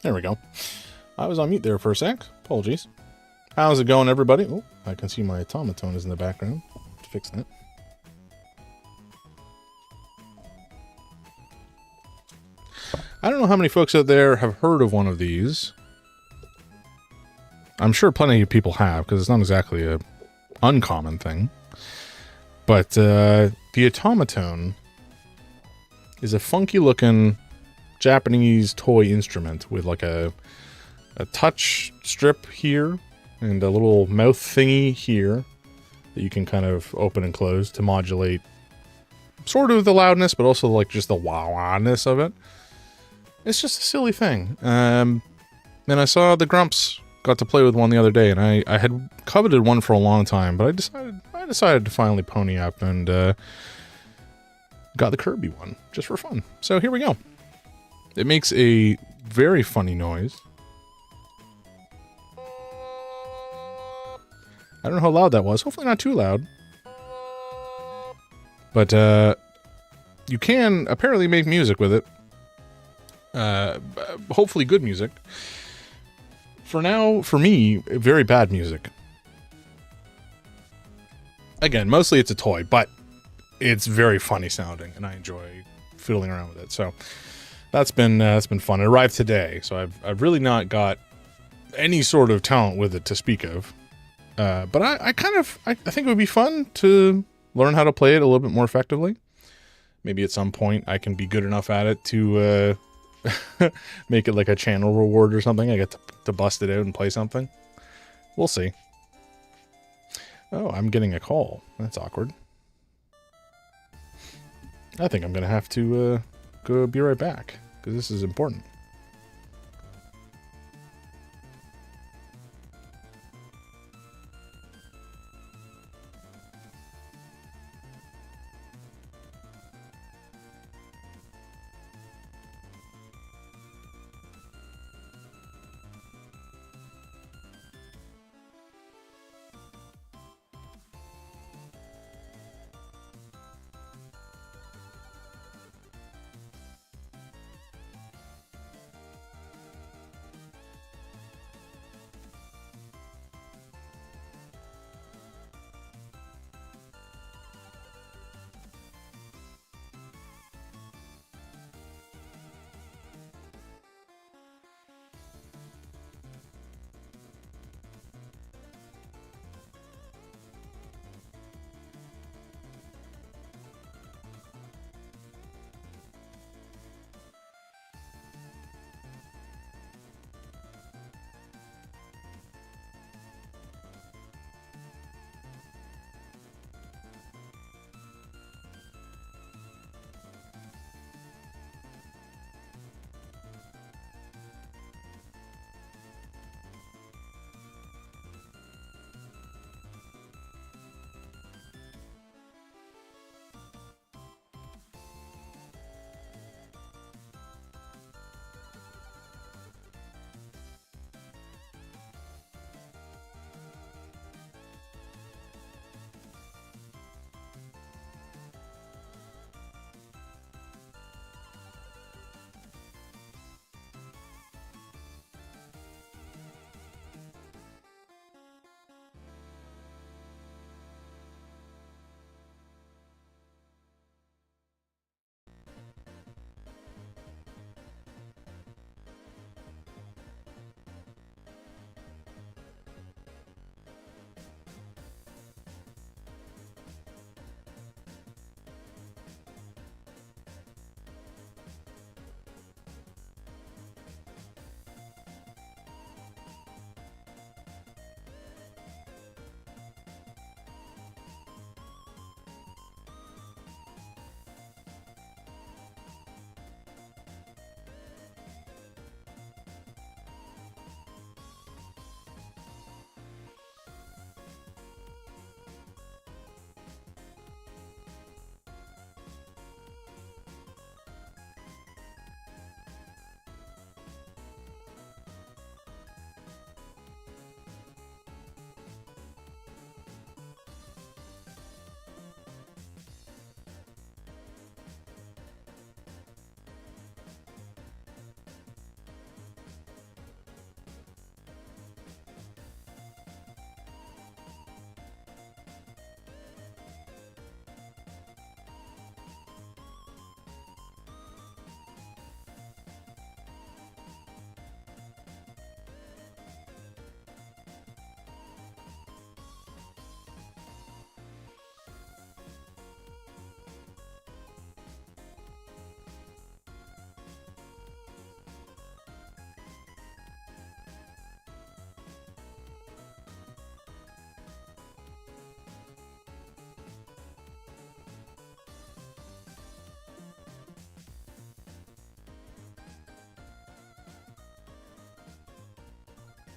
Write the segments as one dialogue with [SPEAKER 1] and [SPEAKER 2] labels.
[SPEAKER 1] There we go. I was on mute there for a sec. Apologies. How's it going, everybody? Oh, I can see my automaton is in the background. Fix that. I don't know how many folks out there have heard of one of these. I'm sure plenty of people have, because it's not exactly a uncommon thing. But the automaton is a funky-looking Japanese toy instrument with like a touch strip here and a little mouth thingy here that you can kind of open and close to modulate sort of the loudness, but also like just the wow-ness of it. It's just a silly thing. And I saw the Grumps got to play with one the other day, and I had coveted one for a long time, but I decided to finally pony up and got the Kirby one just for fun. So here we go. It makes a very funny noise. I don't know how loud that was. Hopefully not too loud. But you can apparently make music with it. Hopefully good music. For now, for me, very bad music. Again, mostly it's a toy, but it's very funny sounding, and I enjoy fiddling around with it. So that's been fun. It arrived today, so I've really not got any sort of talent with it to speak of. But I think it would be fun to learn how to play it a little bit more effectively. Maybe at some point I can be good enough at it to make it like a channel reward or something. I get to bust it out and play something. We'll see. Oh, I'm getting a call. That's awkward. I think I'm going to have to go be right back, because this is important.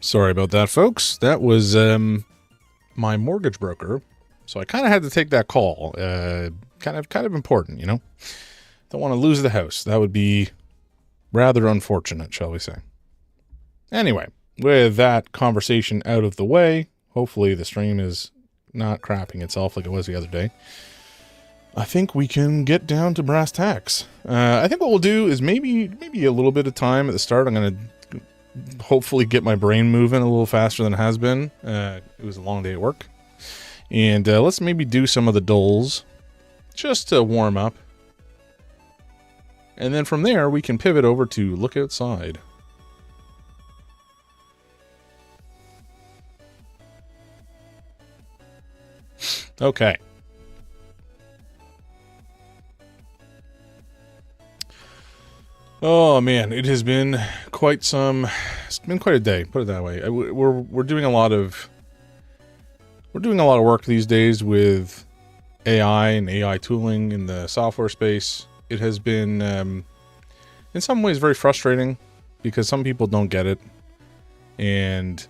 [SPEAKER 1] Sorry about that, folks. That was my mortgage broker, so I kind of had to take that call. Kind of important, you know. Don't want to lose the house. That would be rather unfortunate, shall we say. Anyway, with that conversation out of the way, hopefully the stream is not crapping itself like it was the other day. I think we can get down to brass tacks. I think what we'll do is maybe a little bit of time at the start. I'm going to hopefully get my brain moving a little faster than it has been. It was a long day at work. And let's maybe do some of the dulls just to warm up. And then from there, we can pivot over to look outside. Okay. Oh man, it has been quite a day, put it that way. We're doing a lot of work these days with AI and AI tooling in the software space. It has been in some ways very frustrating because some people don't get it, and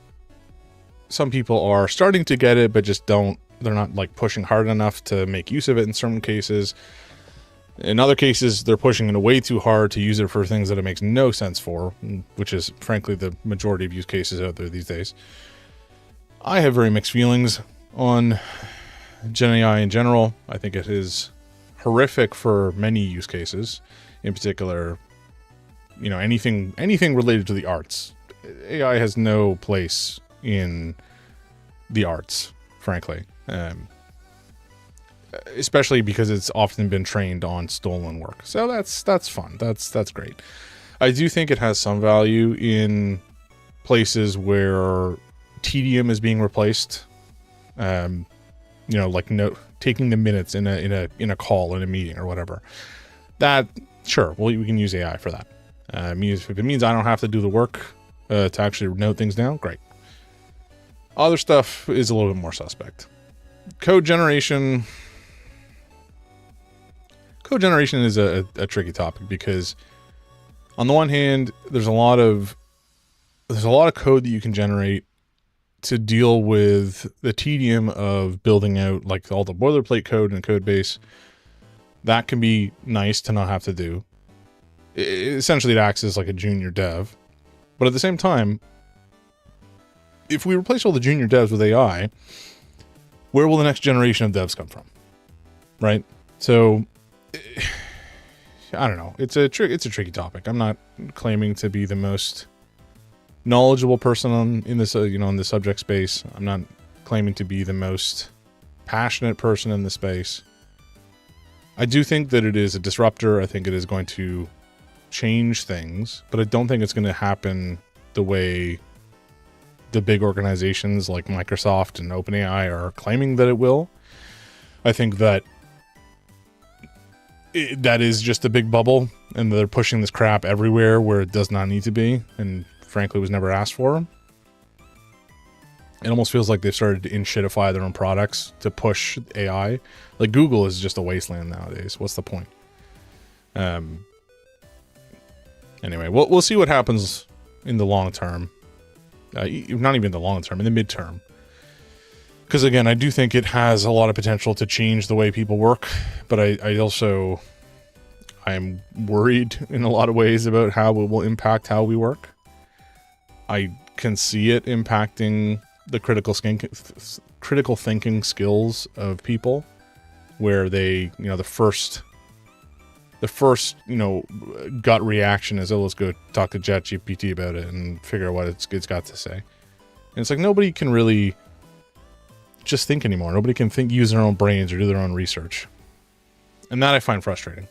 [SPEAKER 1] some people are starting to get it but just they're not like pushing hard enough to make use of it in certain cases. In other cases, they're pushing it way too hard to use it for things that it makes no sense for, which is frankly the majority of use cases out there these days. I have very mixed feelings on Gen AI in general. I think it is horrific for many use cases, in particular, you know, anything related to the arts. AI has no place in the arts, frankly. Especially because it's often been trained on stolen work. So that's fun. That's great. I do think it has some value in places where tedium is being replaced. You know, like taking the minutes in a call, in a meeting or whatever. That, sure, well, we can use AI for that. If it means I don't have to do the work to actually note things down, great. Other stuff is a little bit more suspect. Code generation is a tricky topic because on the one hand, there's a lot of code that you can generate to deal with the tedium of building out like all the boilerplate code in a code base. That can be nice to not have to do. Essentially, it acts as like a junior dev. But at the same time, if we replace all the junior devs with AI, where will the next generation of devs come from? Right? So I don't know. It's a tricky topic. I'm not claiming to be the most knowledgeable person in this, in the subject space. I'm not claiming to be the most passionate person in the space. I do think that it is a disruptor. I think it is going to change things, but I don't think it's going to happen the way the big organizations like Microsoft and OpenAI are claiming that it will. I think that that is just a big bubble, and they're pushing this crap everywhere where it does not need to be, and frankly was never asked for. It almost feels like they've started to in-shitify their own products to push AI. Like Google is just a wasteland nowadays. What's the point? Anyway, we'll see what happens in the long term. Not even the long term, in the midterm. Because again, I do think it has a lot of potential to change the way people work, but I'm worried in a lot of ways about how it will impact how we work. I can see it impacting the critical thinking skills of people, where they, the first gut reaction is, oh, let's go talk to ChatGPT about it and figure out what it's got to say. And it's like nobody can really just think anymore. Nobody can use their own brains or do their own research. And that I find frustrating.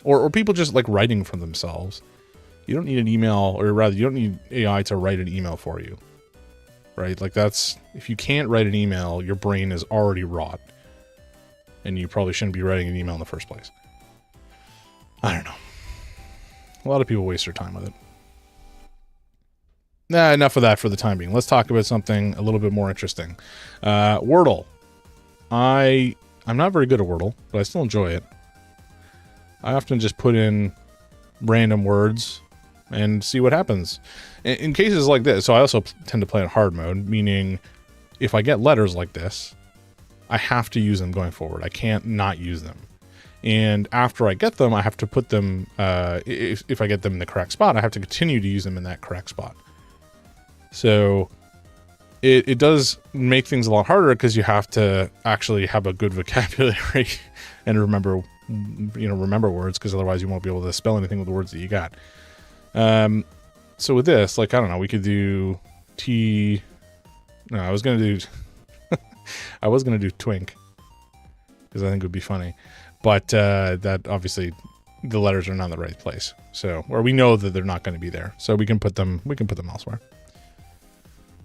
[SPEAKER 1] Or people just like writing for themselves. You don't need an email, or rather you don't need AI to write an email for you. Right? Like if you can't write an email, your brain is already rot. And you probably shouldn't be writing an email in the first place. I don't know. A lot of people waste their time with it. Enough of that for the time being. Let's talk about something a little bit more interesting. Wordle. I'm not very good at Wordle, but I still enjoy it. I often just put in random words and see what happens. In cases like this, so I also tend to play in hard mode, meaning if I get letters like this, I have to use them going forward. I can't not use them. And after I get them, I have to put them, if I get them in the correct spot, I have to continue to use them in that correct spot. So it does make things a lot harder because you have to actually have a good vocabulary and remember words, because otherwise you won't be able to spell anything with the words that you got. So with this, like, I don't know, we could do I was going to do twink because I think it would be funny. But that obviously the letters are not in the right place. So, or we know that they're not going to be there. So we can put them elsewhere.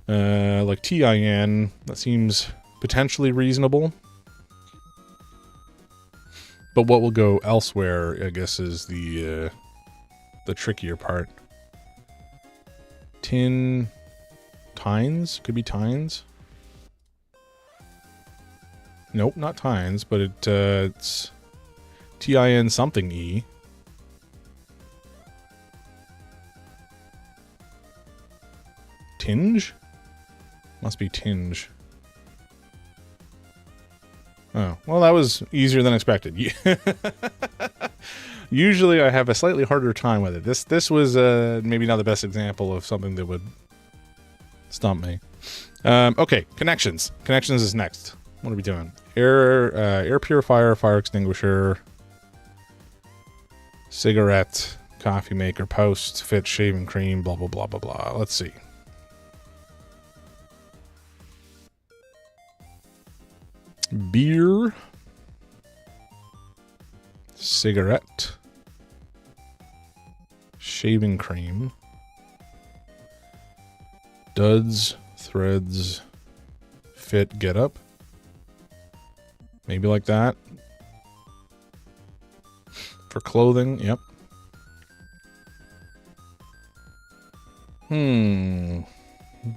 [SPEAKER 1] Like TIN, that seems potentially reasonable. But what will go elsewhere, I guess, is the trickier part. Tines? Could be tines. Nope, not tines, but it's TIN something E. Tinge? Must be tinge. Oh, well, that was easier than expected. Usually I have a slightly harder time with it. This was maybe not the best example of something that would stump me. Okay, connections. Connections is next. What are we doing? Air purifier, fire extinguisher, cigarette, coffee maker, post, fit, shaving cream, blah, blah, blah, blah, blah. Let's see. Beer, cigarette, shaving cream, duds, threads, fit, get up. Maybe like that. For clothing, yep.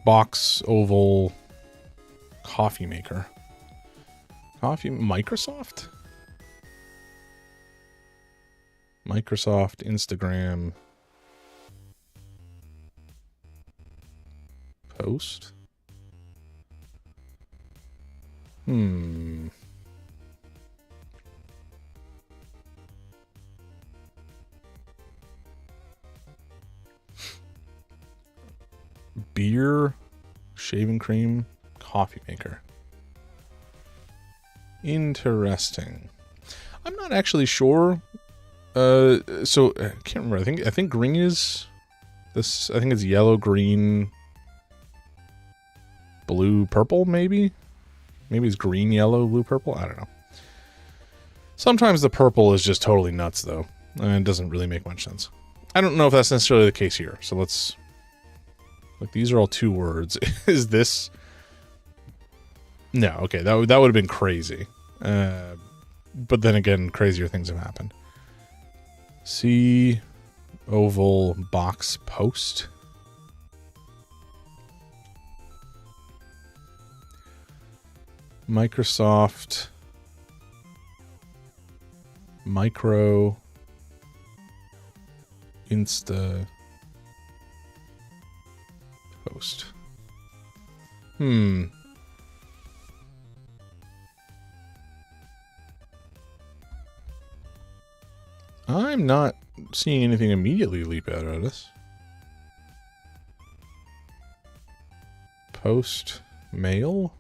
[SPEAKER 1] Box, oval, coffee maker. Coffee, Microsoft? Microsoft, Instagram, post. Beer, shaving cream, coffee maker. Interesting. I'm not actually sure. So I can't remember. I think green is this. I think it's yellow, green, blue, purple. Maybe it's green, yellow, blue, purple. I don't know. Sometimes the purple is just totally nuts, though, and it doesn't really make much sense. I don't know if that's necessarily the case here. So let's. Like, these are all 2 words. Is this? No. Okay, that would have been crazy. But then again, crazier things have happened. C, oval, box, post. Microsoft, micro, Insta, post. I'm not seeing anything immediately leap out at us. Post, mail,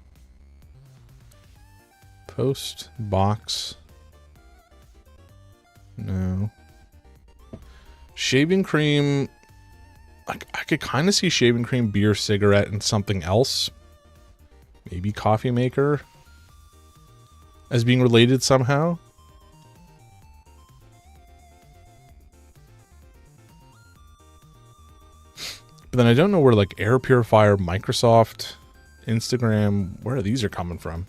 [SPEAKER 1] post, box. No. Shaving cream. I could kind of see shaving cream, beer, cigarette, and something else. Maybe coffee maker as being related somehow. But then I don't know where, like, air purifier, Microsoft, Instagram, where these are coming from.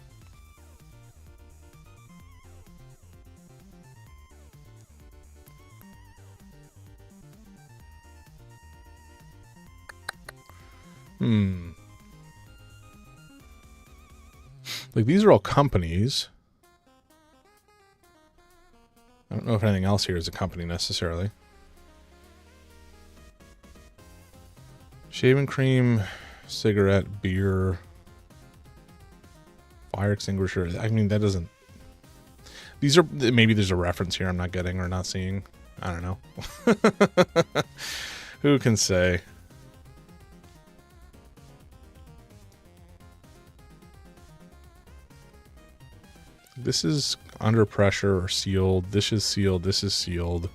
[SPEAKER 1] Like, these are all companies. I don't know if anything else here is a company necessarily. Shaving cream, cigarette, beer, fire extinguisher. I mean, that doesn't... These are... Maybe there's a reference here I'm not getting or not seeing. I don't know. Who can say? This is under pressure or sealed. This is sealed. This is sealed.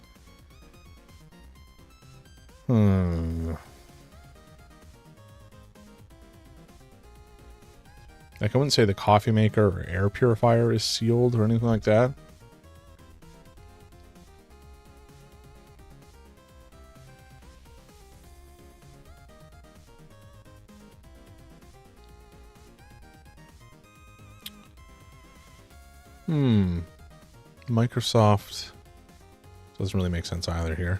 [SPEAKER 1] Like, I wouldn't say the coffee maker or air purifier is sealed or anything like that. Microsoft doesn't really make sense either here.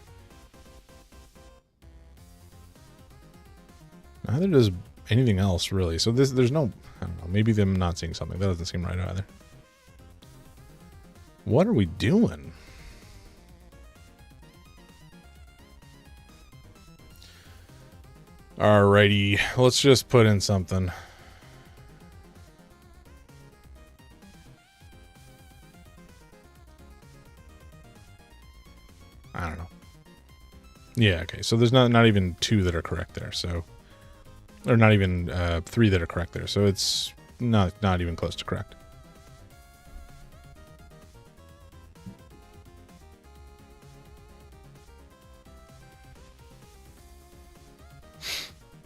[SPEAKER 1] Neither does anything else, really. So there's no... I don't know. Maybe them not seeing something. That doesn't seem right either. What are we doing? Alrighty. Let's just put in something. I don't know. Yeah, okay. So there's not even 2 that are correct there. So... Or not even 3 that are correct there. So it's not even close to correct.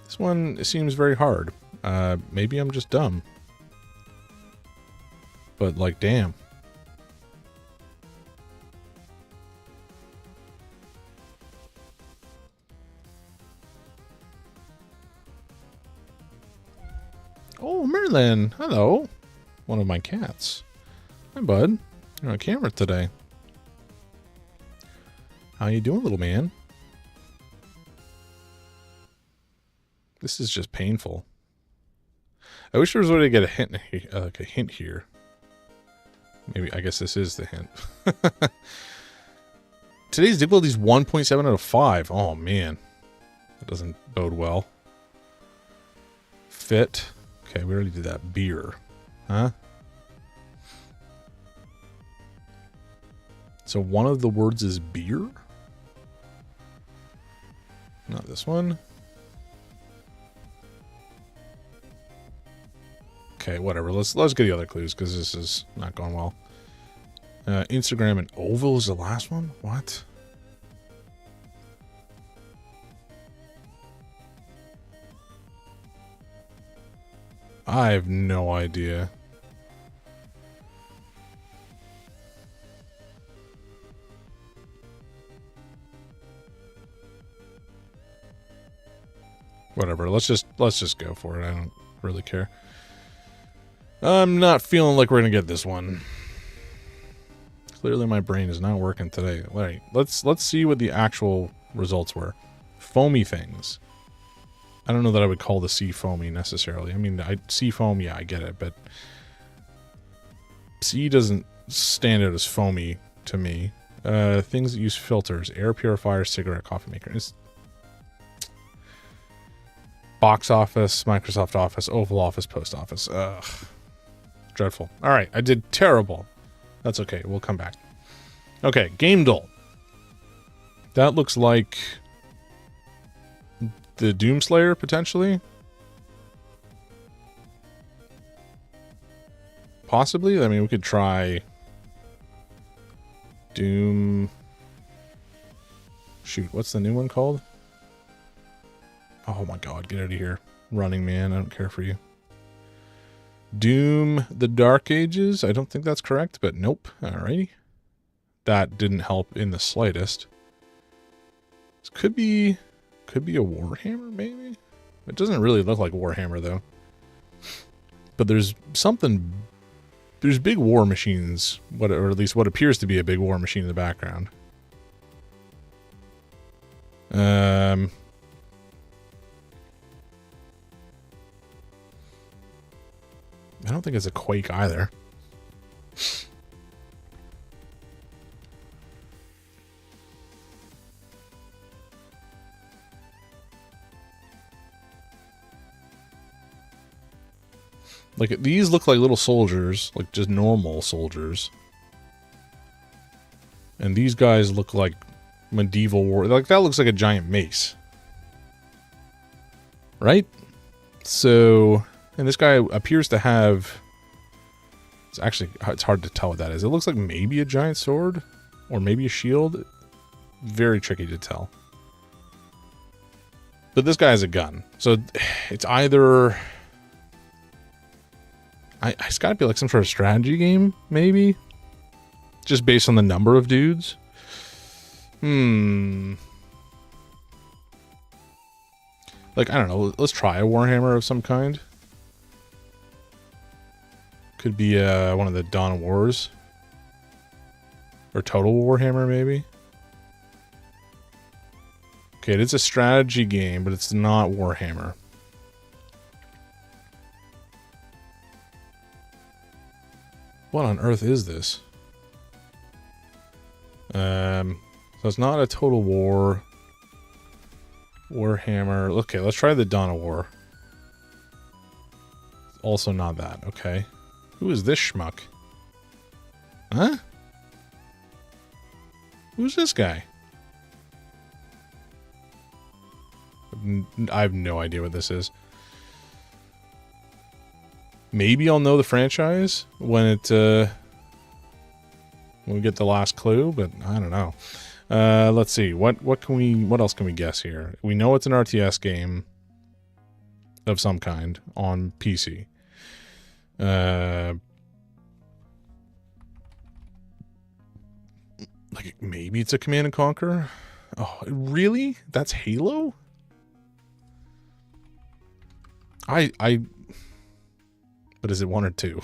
[SPEAKER 1] This one seems very hard. Maybe I'm just dumb. But, like, damn. Oh, Merlin. Hello. One of my cats. Hi, bud. You're on camera today. How you doing, little man? This is just painful. I wish there was a way to get a hint, like a hint here. Maybe, I guess this is the hint. Today's difficulty is 1.7 out of 5. Oh, man. That doesn't bode well. Fit. Okay, we already did that. Beer. Huh? So one of the words is beer? Not this one. Okay, whatever. Let's get the other clues because this is not going well. Instagram and oval is the last one? What? I have no idea. Whatever. Let's just go for it. I don't really care. I'm not feeling like we're gonna get this one. Clearly my brain is not working today. All right, let's see what the actual results were. Foamy things. I don't know that I would call the sea foamy necessarily. I mean, sea foam, yeah, I get it, but sea doesn't stand out as foamy to me. Things that use filters: air purifier, cigarette, coffee maker. It's box office, Microsoft Office, Oval Office, Post Office. Ugh, dreadful. All right, I did terrible. That's okay. We'll come back. Okay, Game Dull. That looks like the Doomslayer, potentially? Possibly? I mean, we could try Doom... Shoot, what's the new one called? Oh my god, get out of here. Running Man, I don't care for you. Doom the Dark Ages? I don't think that's correct, but nope. Alrighty. That didn't help in the slightest. This could be a Warhammer, maybe? It doesn't really look like Warhammer, though. But there's something... There's big war machines, or at least what appears to be a big war machine in the background. I don't think it's a Quake either. Like, these look like little soldiers, like just normal soldiers. And these guys look like medieval war. Like, that looks like a giant mace. Right? So, and this guy appears to have... it's hard to tell what that is. It looks like maybe a giant sword. Or maybe a shield. Very tricky to tell. But this guy has a gun. So, it's either... It's got to be like some sort of strategy game, maybe? Just based on the number of dudes? Like, I don't know. Let's try a Warhammer of some kind. Could be one of the Dawn of Wars. Or Total Warhammer, maybe? Okay, it is a strategy game, but it's not Warhammer. What on earth is this? So it's not a Total War. Warhammer. Okay, let's try the Dawn of War. Also not that. Okay. Who is this schmuck? Huh? Who's this guy? I have no idea what this is. Maybe I'll know the franchise when we get the last clue, but I don't know. Let's see. What else can we guess here? We know it's an RTS game of some kind on PC. Like maybe it's a Command and Conquer? Oh, really? That's Halo? But is it 1 or 2?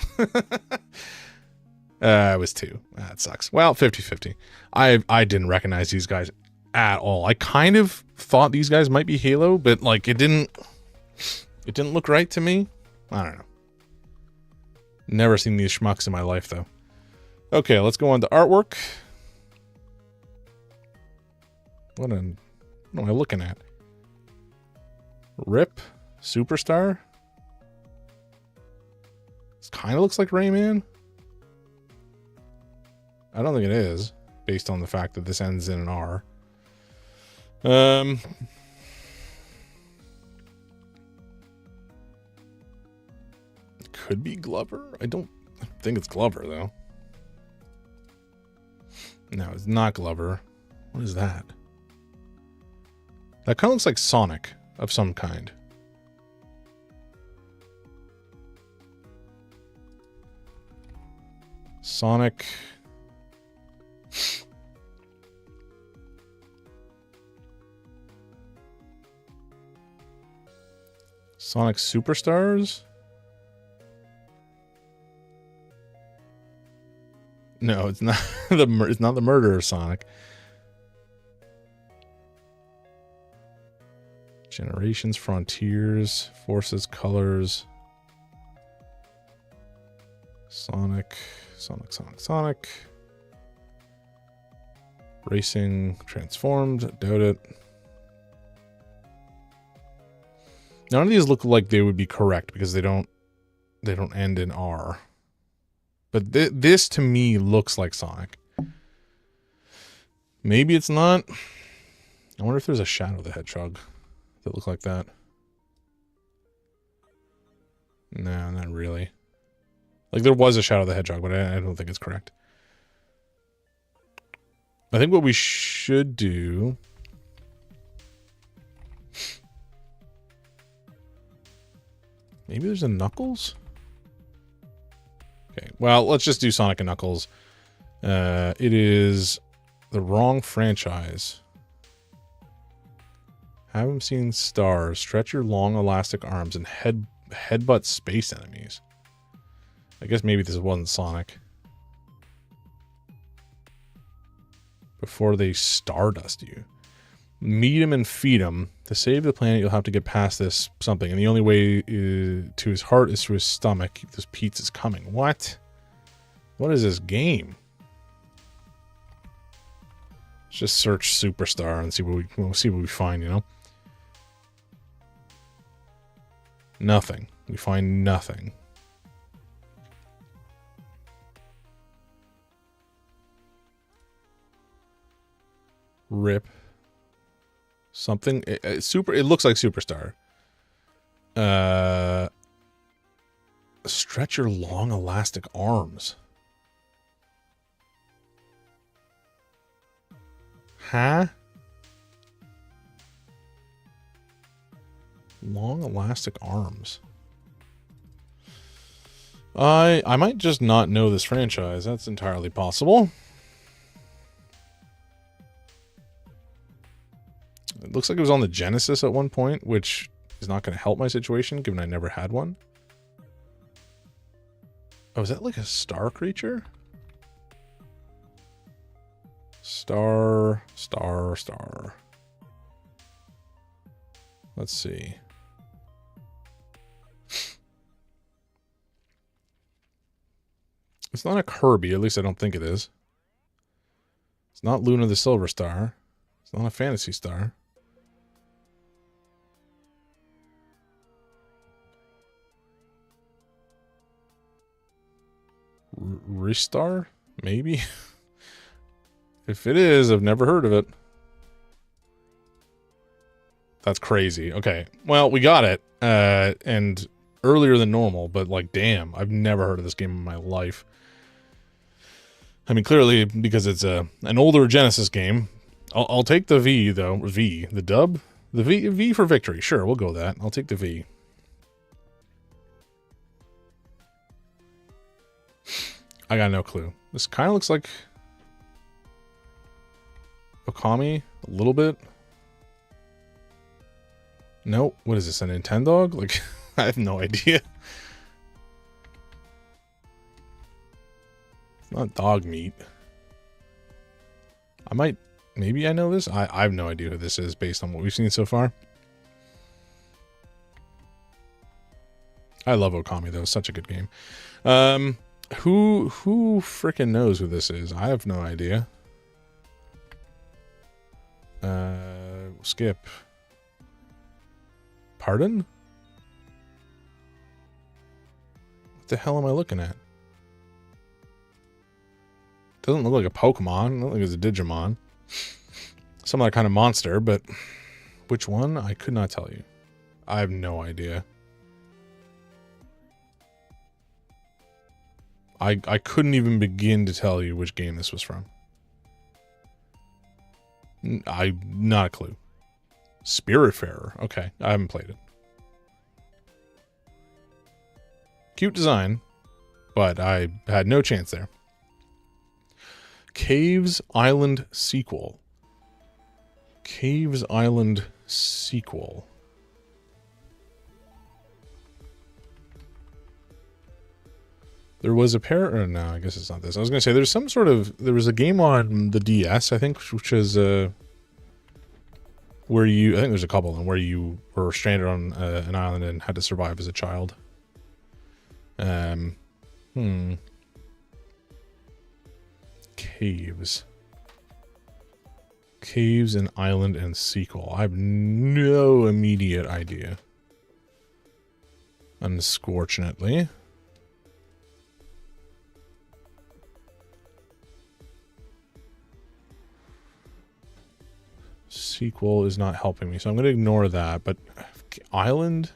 [SPEAKER 1] It was 2. That sucks. Well, 50-50. I didn't recognize these guys at all. I kind of thought these guys might be Halo, but like it didn't look right to me. I don't know. Never seen these schmucks in my life though. Okay, let's go on to artwork. What am I looking at? Rip Superstar? This kind of looks like Rayman. I don't think it is, based on the fact that this ends in an R. Could be Glover? I don't think it's Glover, though. No, it's not Glover. What is that? That kind of looks like Sonic of some kind. Sonic. Sonic Superstars? No, it's not it's not the murder of Sonic. Generations, Frontiers, Forces, Colors. Sonic. Racing, Transformed, doubt it. None of these look like they would be correct because they don't end in R. But this to me looks like Sonic. Maybe it's not. I wonder if there's a Shadow the Hedgehog that look like that. No, not really. Like there was a Shadow the Hedgehog, but I don't think it's correct. I think what we should do... Maybe there's a Knuckles? Okay, well, let's just do Sonic and Knuckles. It is the wrong franchise. Haven't seen stars. Stretch your long elastic arms and headbutt space enemies. I guess maybe this wasn't Sonic. Before they stardust you. Meet him and feed him. To save the planet, you'll have to get past this something. And the only way to his heart is through his stomach. This pizza's coming. What? What is this game? Let's just search Superstar and see what we find, you know? Nothing. We find nothing. Rip. Something. Super. It looks like Superstar. Stretch your long elastic arms. Huh? Long elastic arms. I might just not know this franchise. That's entirely possible. It looks like it was on the Genesis at one point, which is not going to help my situation, given I never had one. Oh, is that like a star creature? Star. Let's see. It's not a Kirby, at least I don't think it is. It's not Luna the Silver Star. It's not a Phantasy Star. Ristar? Maybe? If it is, I've never heard of it. That's crazy. Okay. Well, we got it. And earlier than normal, but like, damn, I've never heard of this game in my life. I mean, clearly, because it's an older Genesis game. I'll take the V, though. V. The dub? The V for victory. Sure, we'll go with that. I'll take the V. I got no clue. This kind of looks like Okami a little bit. No, what is this, a Nintendog? Like, I have no idea. It's not dog meat. Maybe I know this? I have no idea who this is based on what we've seen so far. I love Okami, though. Such a good game. Who frickin' knows who this is? I have no idea. Skip. Pardon? What the hell am I looking at? Doesn't look like a Pokemon. Doesn't look like it's a Digimon. Some other kind of monster, but which one? I could not tell you. I have no idea. I couldn't even begin to tell you which game this was from. Not a clue. Spiritfarer. Okay, I haven't played it. Cute design, but I had no chance there. Caves Island sequel. Caves Island sequel. There was a pair. No, I guess it's not this. I was going to say there's some sort of. There was a game on the DS, I think, which is where you. I think there's a couple of them where you were stranded on an island and had to survive as a child. Caves. Caves and Island and sequel. I have no immediate idea. Unfortunately. Sequel is not helping me, so I'm going to ignore that. But Island?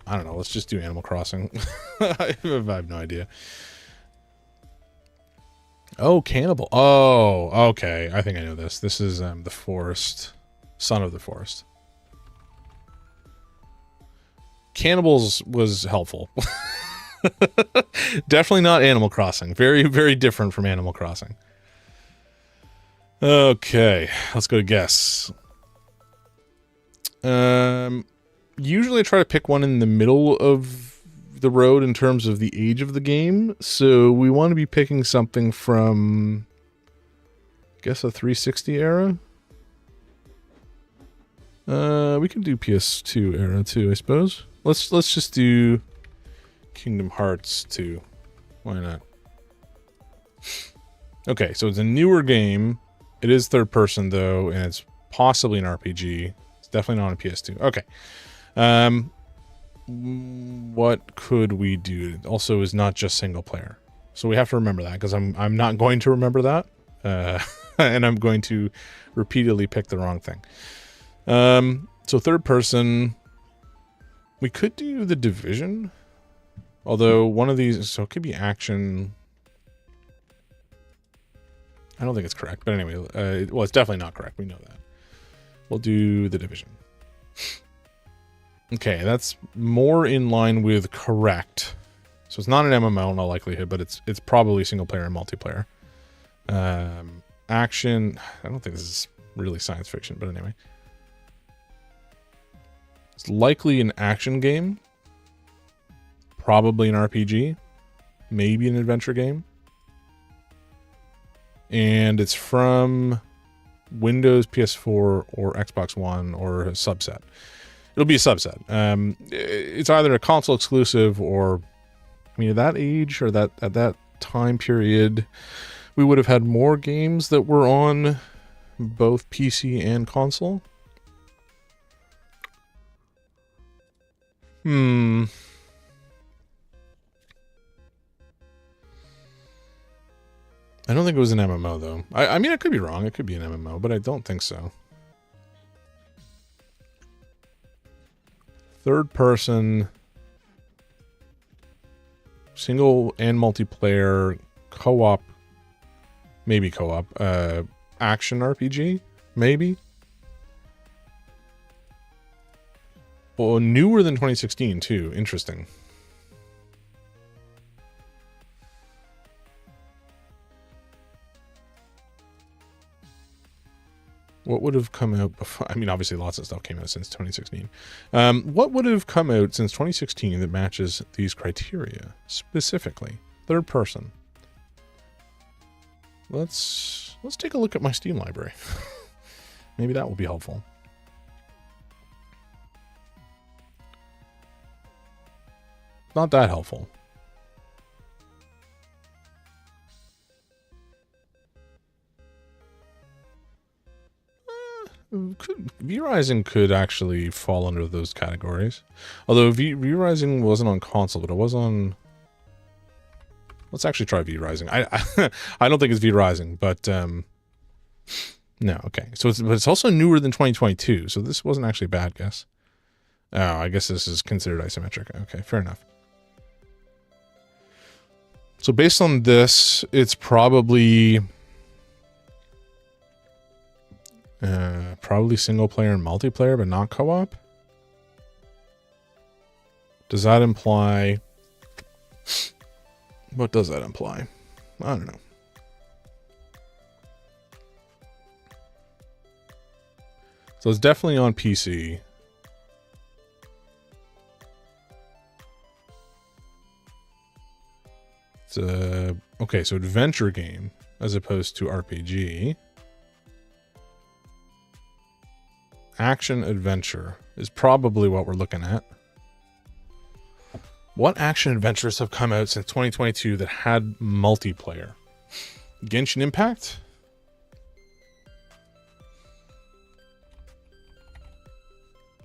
[SPEAKER 1] I don't know. Let's just do Animal Crossing. I have no idea. Oh, Cannibal. Oh, okay. I think I know this. This is the Forest. Son of the Forest. Cannibals was helpful. Definitely not Animal Crossing. Very, very different from Animal Crossing. Okay, let's go to guess. Usually I try to pick one in the middle of the road in terms of the age of the game. So we want to be picking something from, I guess, a 360 era. We can do PS2 era too, I suppose. Let's just do Kingdom Hearts 2. Why not? Okay, so it's a newer game. It is third person though, and it's possibly an RPG. It's definitely not on a PS2. Okay. What could we do? It also is not just single player. So we have to remember that, because I'm not going to remember that. and I'm going to repeatedly pick the wrong thing. So third person, we could do The Division, although one of these, so it could be action. I don't think it's correct, but anyway, well, it's definitely not correct. We know that. We'll do The Division. Okay, that's more in line with correct. So it's not an MMO in all likelihood, but it's probably single player and multiplayer. Action, I don't think this is really science fiction, but anyway. It's likely an action game. Probably an RPG. Maybe an adventure game. And it's from Windows, PS4, or Xbox One, or a subset. It'll be a subset. It's either a console exclusive or, I mean, at that age or at that time period, we would have had more games that were on both PC and console. I don't think it was an MMO, though. I mean, I could be wrong. It could be an MMO, but I don't think so. Third person, single and multiplayer, co-op, maybe co-op, action RPG, maybe. Well, newer than 2016, too. Interesting. What would have come out before? I mean, obviously lots of stuff came out since 2016. What would have come out since 2016 that matches these criteria specifically? Third person. Let's take a look at my Steam library. Maybe that will be helpful. Not that helpful. V-Rising could actually fall under those categories. Although V-Rising wasn't on console, but it was on... Let's actually try V-Rising. I don't think it's V-Rising, but... No, okay. So it's also newer than 2022, so this wasn't actually a bad guess. Oh, I guess this is considered isometric. Okay, fair enough. So based on this, it's probably... probably single player and multiplayer, but not co-op. Does that imply... What does that imply? I don't know. So it's definitely on PC. It's a... Okay, so adventure game as opposed to RPG. Action adventure is probably what we're looking at. What action adventures have come out since 2022 that had multiplayer? Genshin Impact?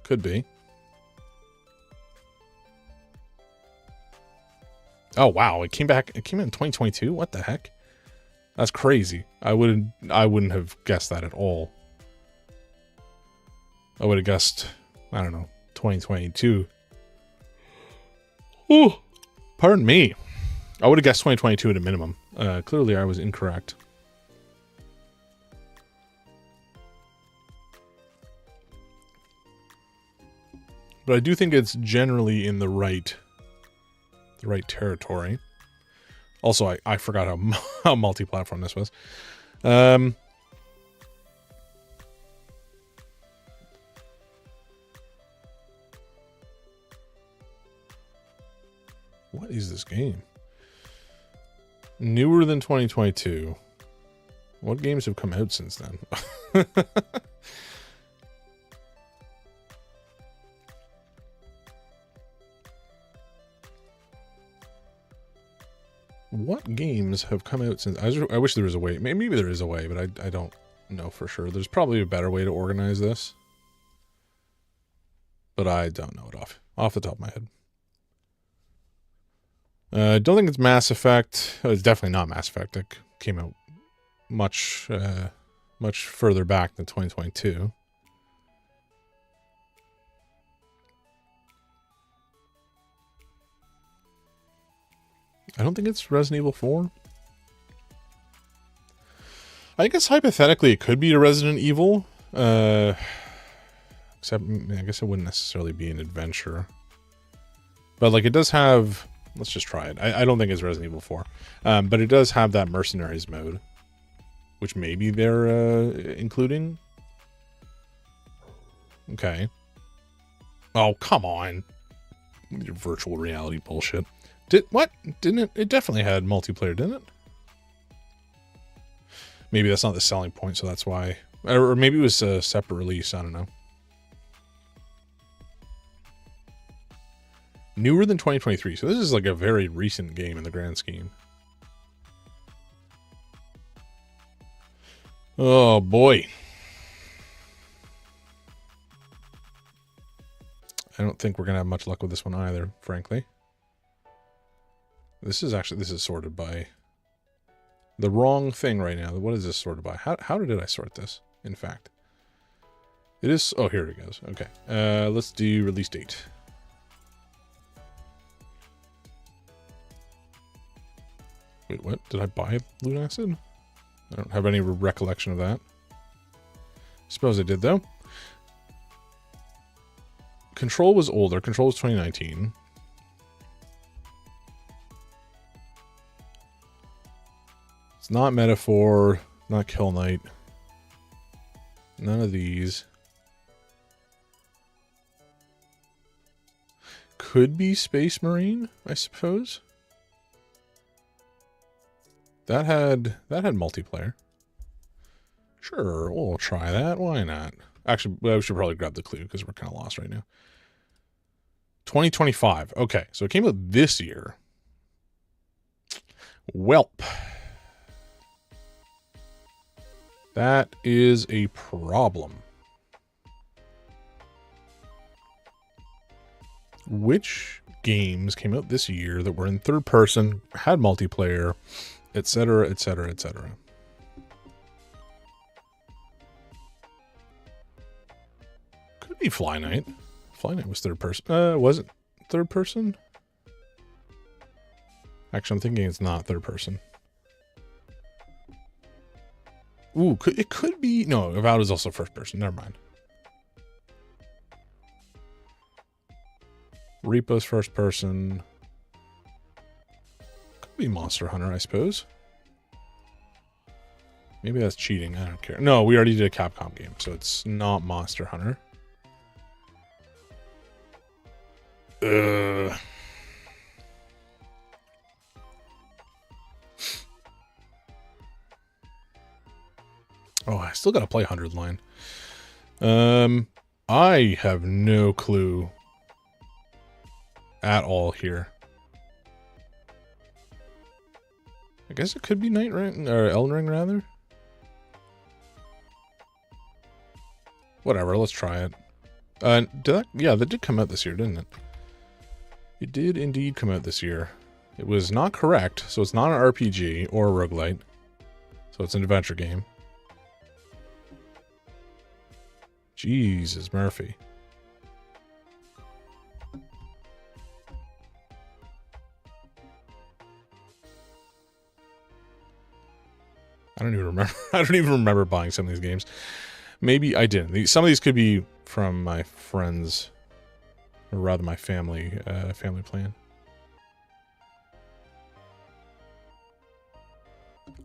[SPEAKER 1] Could be. Oh wow, it came back. It came out in 2022. What the heck? That's crazy. I wouldn't have guessed that at all. I would have guessed, I don't know, 2022. Oh, pardon me. I would have guessed 2022 at a minimum. Clearly, I was incorrect. But I do think it's generally in the right territory. Also, I forgot how multi-platform this was. What is this game? Newer than 2022. What games have come out since then? What games have come out since... I wish there was a way. Maybe there is a way, but I don't know for sure. There's probably a better way to organize this. But I don't know it off the top of my head. I don't think it's Mass Effect. Oh, it's definitely not Mass Effect. It came out much much further back than 2022. I don't think it's Resident Evil 4. I guess hypothetically it could be a Resident Evil. Except I guess it wouldn't necessarily be an adventure. But like it does have... Let's just try it. I don't think it's Resident Evil 4. But it does have that Mercenaries mode. Which maybe they're including. Okay. Oh, come on. Your virtual reality bullshit. What? Didn't it? It definitely had multiplayer, didn't it? Maybe that's not the selling point, so that's why. Or maybe it was a separate release. I don't know. Newer than 2023. So this is like a very recent game in the grand scheme. Oh, boy. I don't think we're going to have much luck with this one either, frankly. This is sorted by the wrong thing right now. What is this sorted by? How did I sort this, in fact? It is... Oh, here it goes. Okay. Let's do release date. Wait, what? Did I buy Lunacid? I don't have any recollection of that. Suppose I did, though. Control was older. Control was 2019. It's not Metaphor, not Kill Knight. None of these. Could be Space Marine, I suppose. That had multiplayer. Sure, we'll try that. Why not? Actually, we should probably grab the clue because we're kind of lost right now. 2025. Okay, so it came out this year. Welp. That is a problem. Which games came out this year that were in third person, had multiplayer, etc., etc., etc.? Could be Fly Night. Fly Night was third person. Was it third person? Actually, I'm thinking it's not third person. Ooh, it could be... No, Avowed is also first person. Never mind. Repo's first person. Could be Monster Hunter, I suppose. Maybe that's cheating. I don't care. No, we already did a Capcom game, so it's not Monster Hunter. Oh, I still gotta play 100 Line. I have no clue at all here. I guess it could be Night Ring, or Elden Ring, rather. Whatever, let's try it. Yeah, that did come out this year, didn't it? It did indeed come out this year. It was not correct, so it's not an RPG or a roguelite. So it's an adventure game. Jesus, Murphy. I don't even remember. I don't even remember buying some of these games. Maybe I didn't. Some of these could be from my friends, or rather my family plan.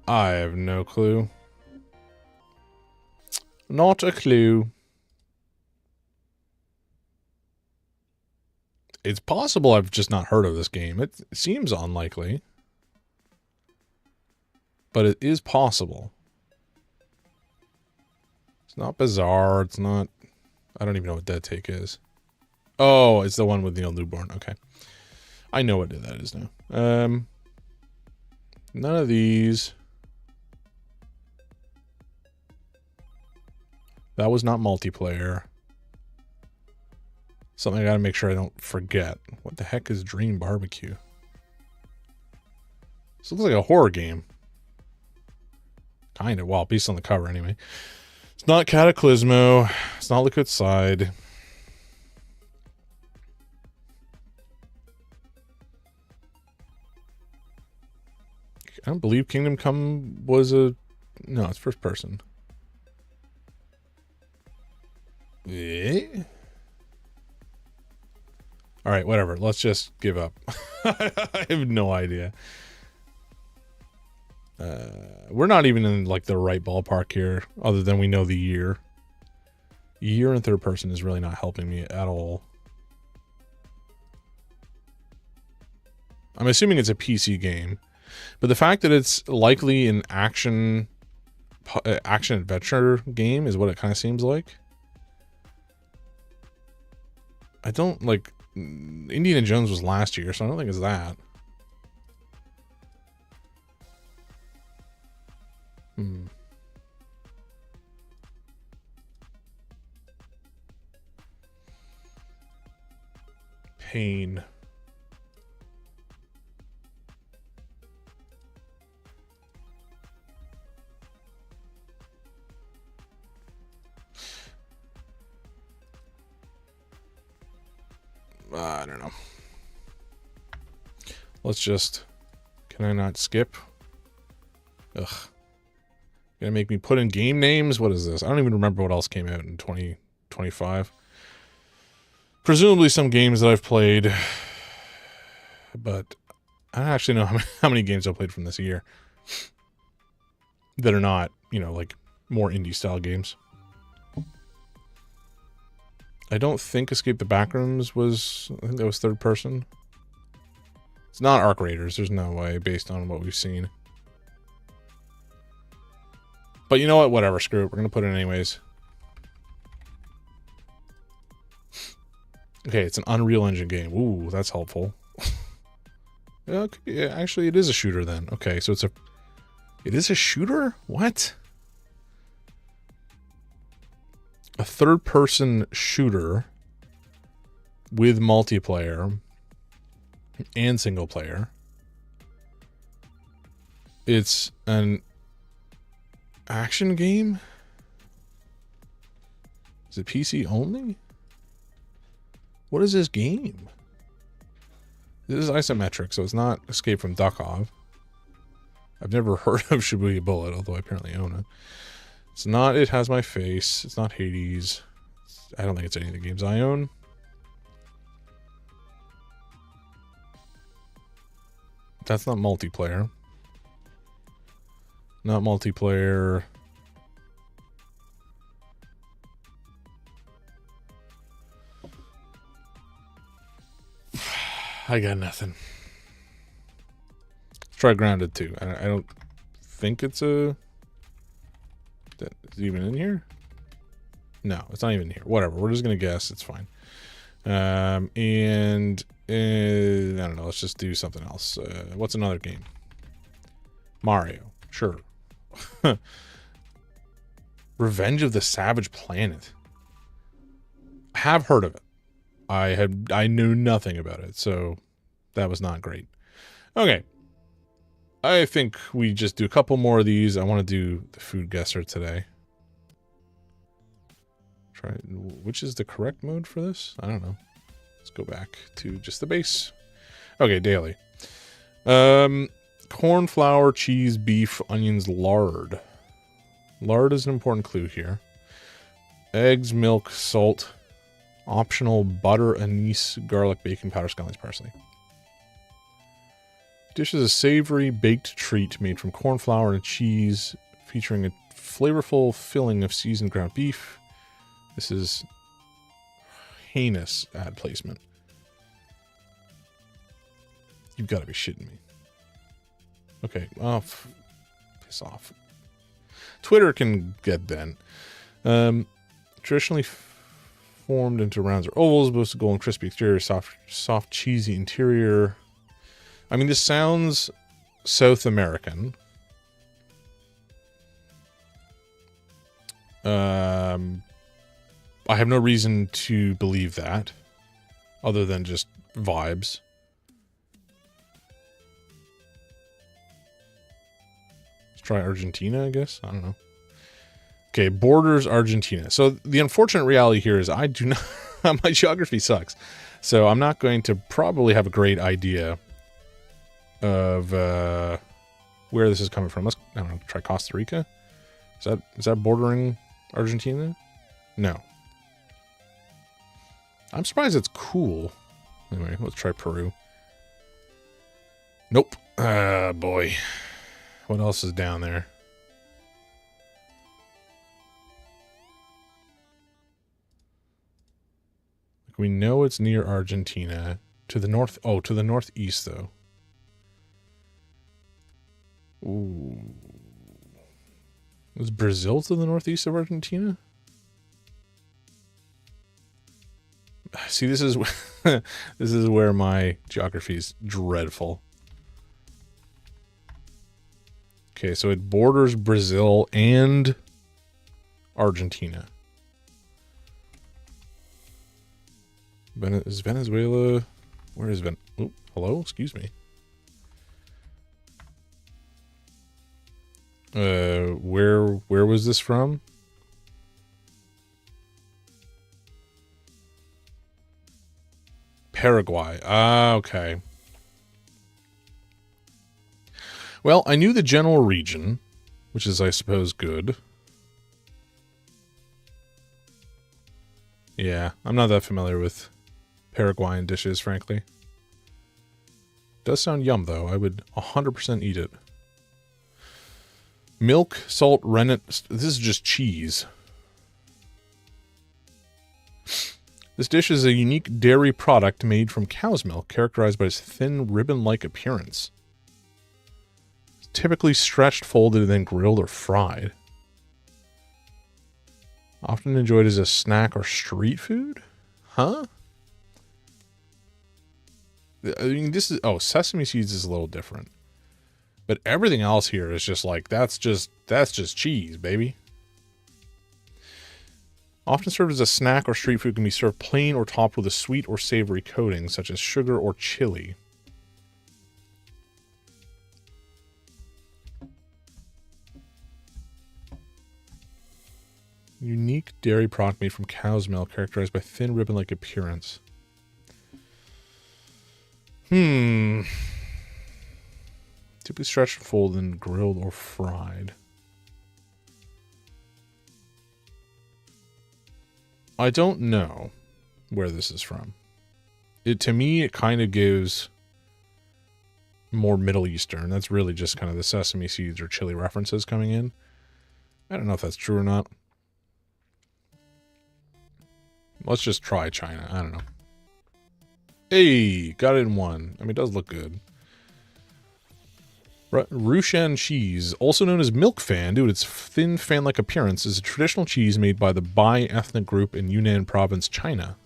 [SPEAKER 1] I have no clue. Not a clue. It's possible I've just not heard of this game. It seems unlikely. But it is possible. It's not Bizarre. It's not... I don't even know what Dead Take is. Oh, it's the one with Neil Newborn. Okay. I know what that is now. None of these. That was not multiplayer. Something I gotta make sure I don't forget. What the heck is Dream Barbecue? This looks like a horror game. Kind of. Well, based on the cover anyway. It's not Cataclysmo. It's not Liquid Side. I don't believe Kingdom Come was a... No, it's first person. Eh? All right, whatever. Let's just give up. I have no idea. We're not even in like the right ballpark here, other than we know the year. Year in third person is really not helping me at all. I'm assuming it's a PC game, but the fact that it's likely an action adventure game is what it kind of seems like. I don't like... Indiana Jones was last year, so I don't think it's that. Pain. I don't know. Let's just... Can I not skip? Ugh. Gonna make me put in game names? What is this? I don't even remember what else came out in 2025. Presumably some games that I've played. But I don't actually know how many games I've played from this year. That are not, you know, like more indie style games. I don't think Escape the Backrooms was... I think that was third person. It's not Arc Raiders. There's no way based on what we've seen. But you know what? Whatever. Screw it. We're going to put it in anyways. Okay, it's an Unreal Engine game. Ooh, that's helpful. Okay, yeah, actually, it is a shooter then. Okay, so it's a... It is a shooter? What? A third-person shooter with multiplayer and single-player. It's an action game? Is it PC only? What is this game? This is isometric, so it's not Escape from Duckov. I've never heard of Shibuya Bullet, although I apparently own it. It's not It Has My Face. It's not Hades. I don't think it's any of the games I own. That's not multiplayer. Not multiplayer. I got nothing. Let's try Grounded 2. I don't think it's a... Is it even in here? No, it's not even in here. Whatever. We're just going to guess. It's fine. I don't know. Let's just do something else. What's another game? Mario. Sure. Revenge of the Savage Planet. I have heard of it. I knew nothing about it, so that was not great. Okay. I think we just do a couple more of these. I want to do the food guesser today. Try which is the correct mode for this? I don't know. Let's go back to just the base. Okay, daily. Corn, flour, cheese, beef, onions, lard. Lard is an important clue here. Eggs, milk, salt. Optional butter, anise, garlic, bacon powder, scallions, parsley. Dish is a savory baked treat made from corn flour and cheese, featuring a flavorful filling of seasoned ground beef. This is heinous ad placement. You've got to be shitting me. Okay, oh, piss off. Twitter can get then. Traditionally formed into rounds or ovals, boasts a golden crispy exterior, soft cheesy interior. I mean, this sounds South American. I have no reason to believe that, other than just vibes. try Argentina, I guess. I don't know. Okay, borders Argentina. So the unfortunate reality here is I do not... my geography sucks. So I'm not going to probably have a great idea of where this is coming from. Let's, I don't know, try Costa Rica? Is that bordering Argentina? No. I'm surprised it's cool. Anyway, let's try Peru. Nope. Ah, boy. What else is down there? We know it's near Argentina. To the north. Oh, to the northeast, though. Ooh. Was Brazil to the northeast of Argentina? See, this is this is where my geography is dreadful. Okay, so it borders Brazil and Argentina. Is Venezuela... Where is Ven... Oh, hello? Excuse me. Where was this from? Paraguay. Ah, okay. Well, I knew the general region, which is, I suppose, good. Yeah, I'm not that familiar with Paraguayan dishes, frankly. Does sound yum, though. I would 100% eat it. Milk, salt, rennet. This is just cheese. This dish is a unique dairy product made from cow's milk, characterized by its thin, ribbon-like appearance. It's typically stretched, folded, and then grilled or fried. Often enjoyed as a snack or street food? Huh? I mean, this is... Oh, sesame seeds is a little different. But everything else here is just like, that's just cheese, baby. Often served as a snack or street food, can be served plain or topped with a sweet or savory coating, such as sugar or chili. Unique dairy product made from cow's milk, characterized by thin ribbon-like appearance. Typically stretched and folded and grilled or fried. I don't know where this is from. To me, it kind of gives more Middle Eastern. That's really just kind of the sesame seeds or chili references coming in. I don't know if that's true or not. Let's just try China. I don't know. Hey, got it in one. I mean, it does look good. Rushan cheese, also known as milk fan due to its thin fan-like appearance, is a traditional cheese made by the Bai ethnic group in Yunnan province, China.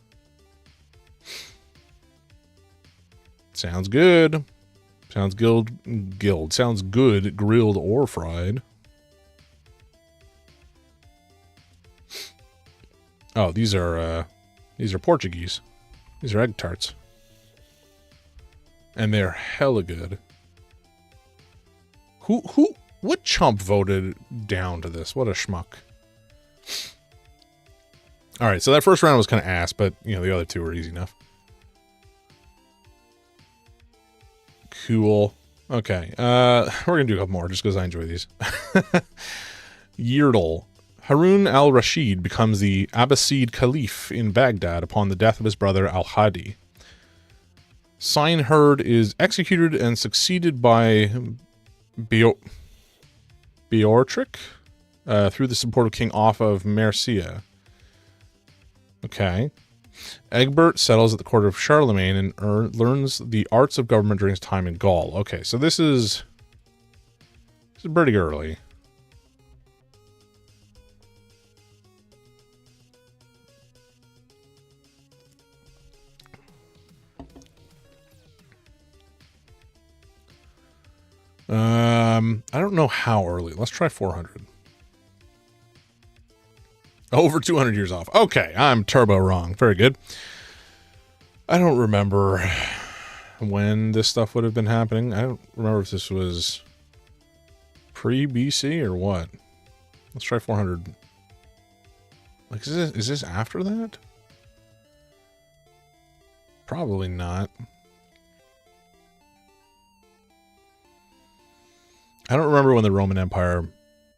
[SPEAKER 1] Sounds good. Sounds good. Sounds good, grilled or fried. Oh, these are Portuguese. These are egg tarts. And they're hella good. What chump voted down to this? What a schmuck. Alright, so that first round was kind of ass, but, you know, the other two were easy enough. Cool. Okay, we're gonna do a couple more, just because I enjoy these. Yerdle. Harun al-Rashid becomes the Abbasid Caliph in Baghdad upon the death of his brother al-Hadi. Sineherd is executed and succeeded by Beortric through the support of King Offa of Mercia. Okay. Egbert settles at the court of Charlemagne and learns the arts of government during his time in Gaul. Okay, so this is pretty early. I don't know how early. Let's try 400. Over 200 years off. Okay, I'm turbo wrong. Very good. I don't remember when this stuff would have been happening. I don't remember if this was Pre-BC or what? Let's try 400. Like, is this after that? Probably not. I don't remember when the Roman Empire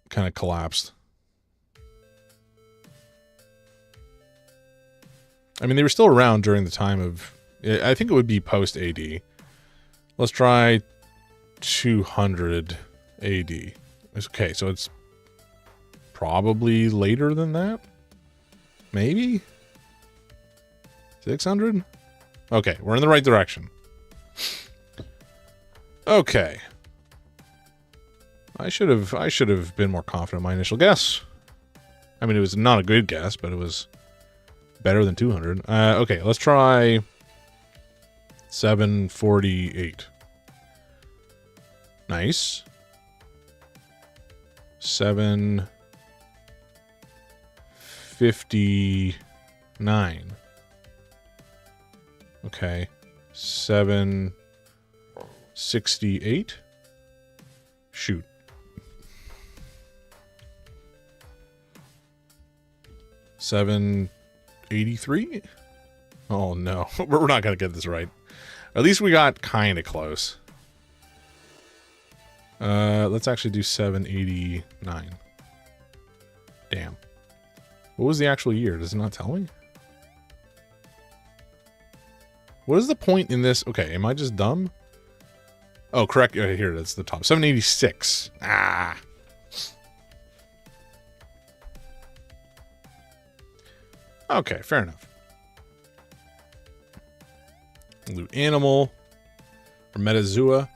[SPEAKER 1] kind of collapsed. I mean, they were still around during the time of... I think it would be post-AD. Let's try 200 AD. Okay, so it's probably later than that? Maybe? 600? Okay, we're in the right direction. Okay. I should have been more confident in my initial guess. I mean, it was not a good guess, but it was better than 200. Okay, let's try 748. Nice. 759. Okay. 768. Shoot. $783? Oh no, we're not gonna get this right. At least we got kind of close. Let's actually do 789. Damn. What was the actual year? Does it not tell me? What is the point in this? Okay, am I just dumb? Oh, correct. Here it is, the top. 786. Ah. Okay, fair enough. Loot animal. Or Metazoa.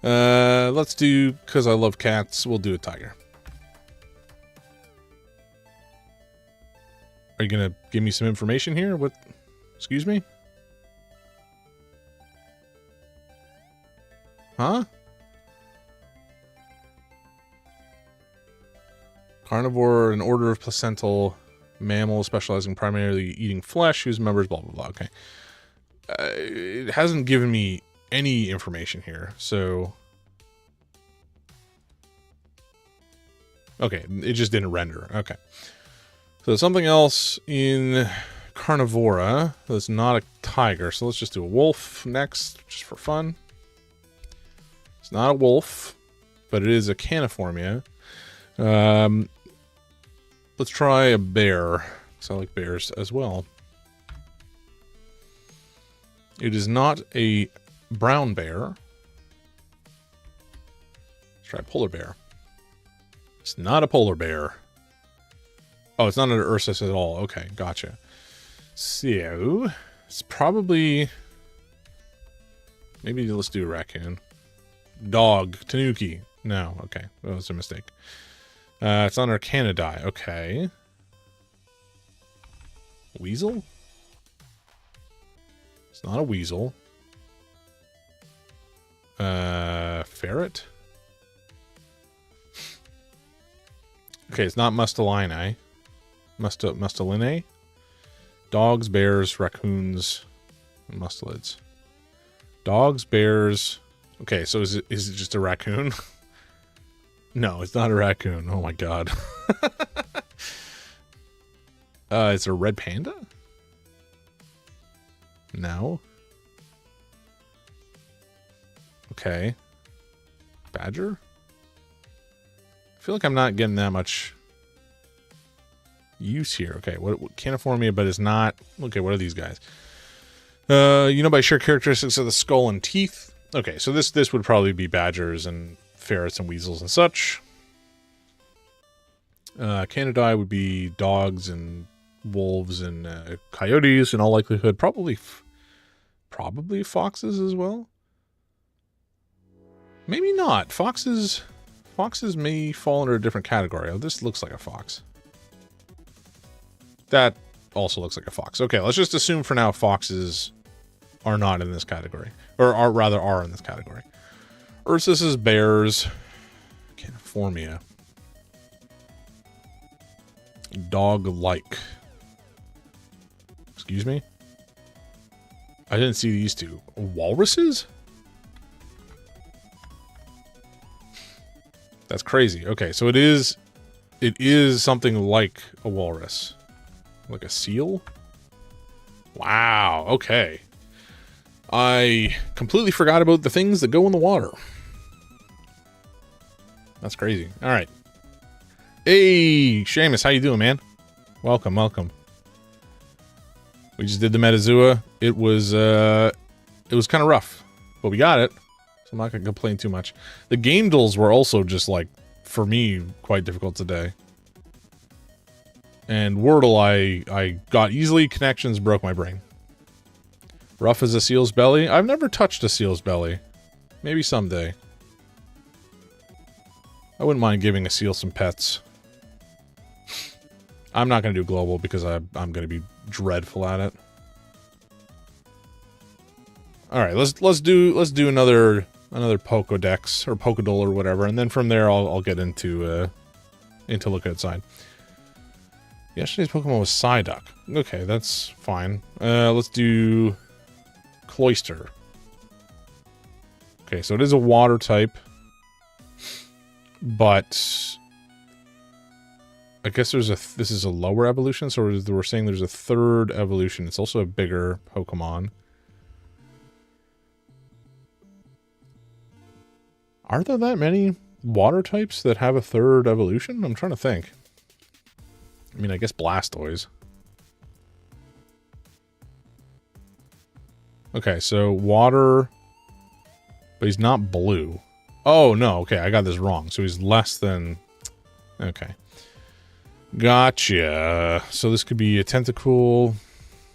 [SPEAKER 1] Let's do, because I love cats, we'll do a tiger. Are you going to give me some information here? What? Excuse me? Huh? Carnivore, an order of placental mammals specializing primarily eating flesh, whose members blah blah blah. Okay. It hasn't given me any information here, so... Okay, it just didn't render. Okay. So something else in Carnivora that's not a tiger, so let's just do a wolf next, just for fun. It's not a wolf, but it is a caniformia. Let's try a bear, because I like bears as well. It is not a brown bear. Let's try a polar bear. It's not a polar bear. Oh, it's not an Ursus at all. Okay, gotcha. So, it's probably... Maybe let's do a raccoon. Dog. Tanuki. No, okay. That was a mistake. It's on our Canidae. Okay. Weasel? It's not a weasel. Ferret? Okay, it's not Mustelinae. Mustelinae? Dogs, bears, raccoons, and mustelids. Dogs, bears... Okay, so is it just a raccoon? No, it's not a raccoon. Oh my god. It's a red panda? No. Okay. Badger? I feel like I'm not getting that much use here. Okay, what caniformia, but it's not... Okay, what are these guys? You know by sheer characteristics of the skull and teeth. Okay, so this would probably be badgers and ferrets and weasels and such. Canidae would be dogs and wolves and coyotes in all likelihood. Probably foxes as well. Maybe not. Foxes may fall under a different category. Oh, this looks like a fox. That also looks like a fox. Okay, let's just assume for now foxes are not in this category. Or are in this category. Ursus is bears. Caniformia. Dog-like. Excuse me? I didn't see these two. Walruses? That's crazy. Okay, so it is something like a walrus. Like a seal? Wow, okay. I completely forgot about the things that go in the water. That's crazy. All right. Hey, Seamus, how you doing, man? Welcome, welcome. We just did the Metazua. It was kind of rough, but we got it. So I'm not going to complain too much. The game duels were also just, like, for me, quite difficult today. And Wordle, I got easily. Connections broke my brain. Rough as a seal's belly? I've never touched a seal's belly. Maybe someday. I wouldn't mind giving a seal some pets. I'm not going to do global because I'm going to be dreadful at it. All right, let's do another Pokedex or Pokedol or whatever, and then from there I'll get into look outside. Yesterday's Pokemon was Psyduck. Okay, that's fine. Let's do Cloyster. Okay, so it is a water type, but I guess this is a lower evolution, so we're saying there's a third evolution. It's also a bigger Pokemon. Are there that many water types that have a third evolution? I'm trying to think. I mean, I guess Blastoise. Okay, so water, but he's not blue. Oh, no, okay, I got this wrong. So he's less than... Okay. Gotcha. So this could be a Tentacool,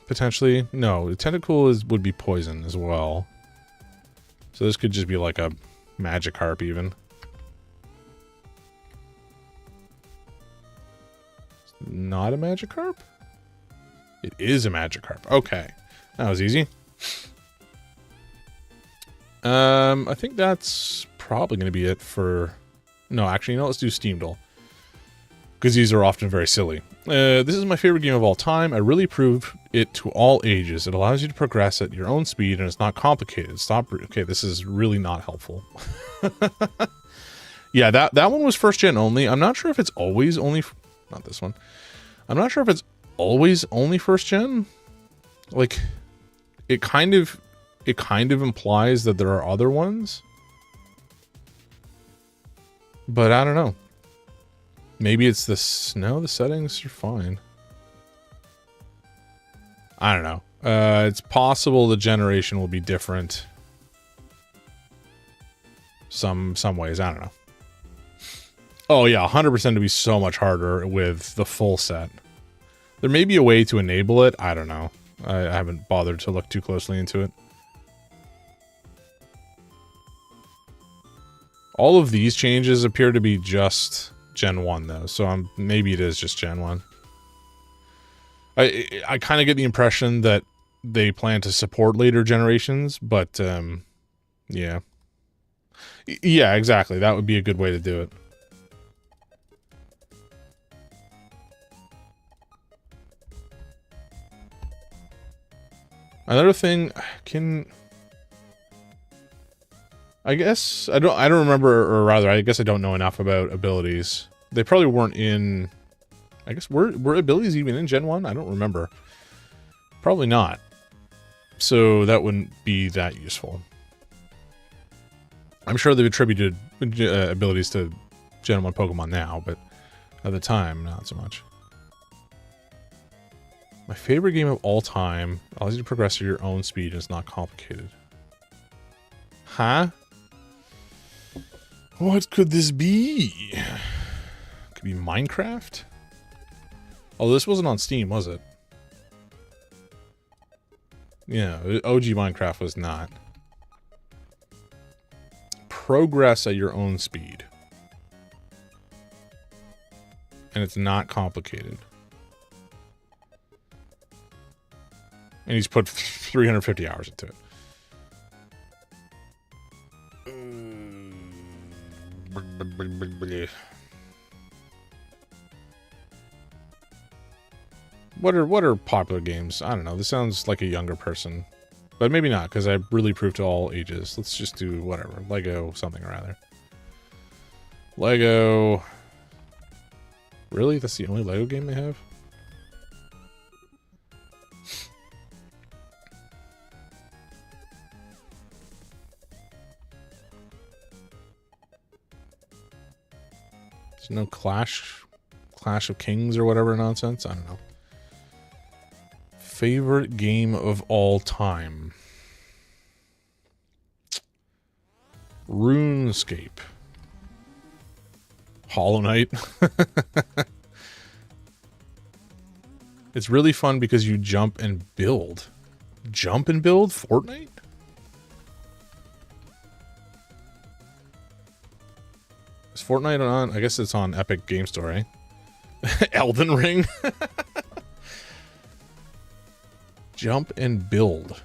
[SPEAKER 1] potentially. No, a Tentacool would be poison as well. So this could just be like a Magikarp even. Not a Magikarp? It is a Magikarp. Okay. That was easy. I think that's probably going to be it for... No, actually, let's do Steamdole. Because these are often very silly. This is my favorite game of all time. I really approve it to all ages. It allows you to progress at your own speed, and it's not complicated. Okay, this is really not helpful. Yeah, that one was first gen only. I'm not sure if it's always only... Not this one. I'm not sure if it's always only first gen. Like, it kind of implies that there are other ones. But I don't know. Maybe it's this. No, the settings are fine. I don't know. It's possible the generation will be different. Some ways. I don't know. Oh yeah, 100% to be so much harder with the full set. There may be a way to enable it. I don't know. I haven't bothered to look too closely into it. All of these changes appear to be just Gen 1 though, so maybe it is just Gen 1. I kind of get the impression that they plan to support later generations, but yeah. Yeah, exactly. That would be a good way to do it. Another thing, I guess I don't remember, or rather, I guess I don't know enough about abilities. They probably weren't in. I guess were abilities even in Gen 1? I don't remember. Probably not. So that wouldn't be that useful. I'm sure they've attributed abilities to Gen 1 Pokemon now, but at the time, not so much. My favorite game of all time allows you to progress at your own speed and it's not complicated. Huh? What could this be? Could be Minecraft? Oh, this wasn't on Steam, was it? Yeah, OG Minecraft was not. Progress at your own speed. And it's not complicated. And he's put 350 hours into it. What are popular games? I don't know. This sounds like a younger person. But maybe not, because I really prove to all ages. Let's just do whatever. Lego something or other. Lego. Really? That's the only Lego game they have? There's no Clash of Kings or whatever nonsense? I don't know. Favorite game of all time? RuneScape. Hollow Knight. It's really fun because you jump and build. Jump and build? Fortnite? Is Fortnite on? I guess it's on Epic Game Store, eh? Elden Ring? Jump and build.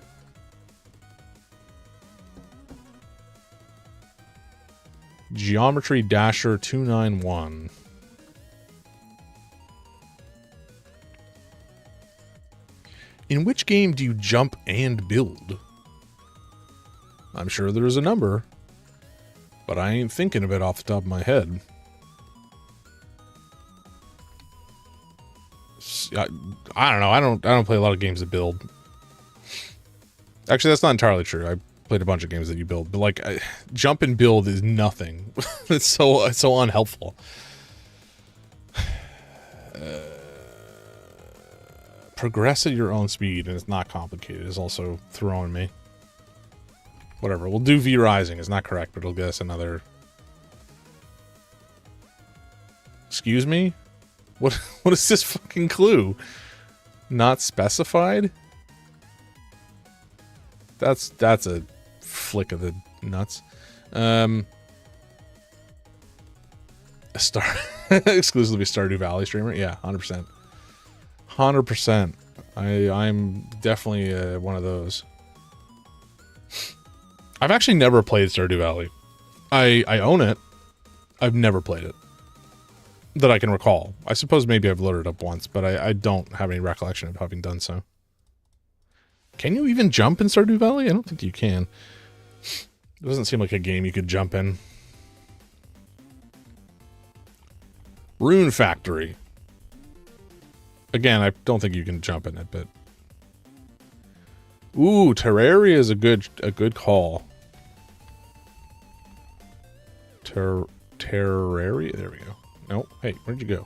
[SPEAKER 1] Geometry Dasher 291. In which game do you jump and build? I'm sure there's a number, but I ain't thinking of it off the top of my head. I don't know. I don't play a lot of games that build. Actually, that's not entirely true. I played a bunch of games that you build, but like jump and build is nothing. It's so unhelpful. Progress at your own speed, and it's not complicated, is also throwing me. Whatever, we'll do V Rising. It's not correct, but it'll get us another. Excuse me? What is this fucking clue? Not specified? That's a flick of the nuts. A exclusively Stardew Valley streamer? Yeah, 100%. 100%. I'm definitely one of those. I've actually never played Stardew Valley. I own it. I've never played it. That I can recall. I suppose maybe I've loaded it up once, but I don't have any recollection of having done so. Can you even jump in Stardew Valley? I don't think you can. It doesn't seem like a game you could jump in. Rune Factory. Again, I don't think you can jump in it, but... Ooh, Terraria is a good call. Terraria? There we go. No, hey, where'd you go?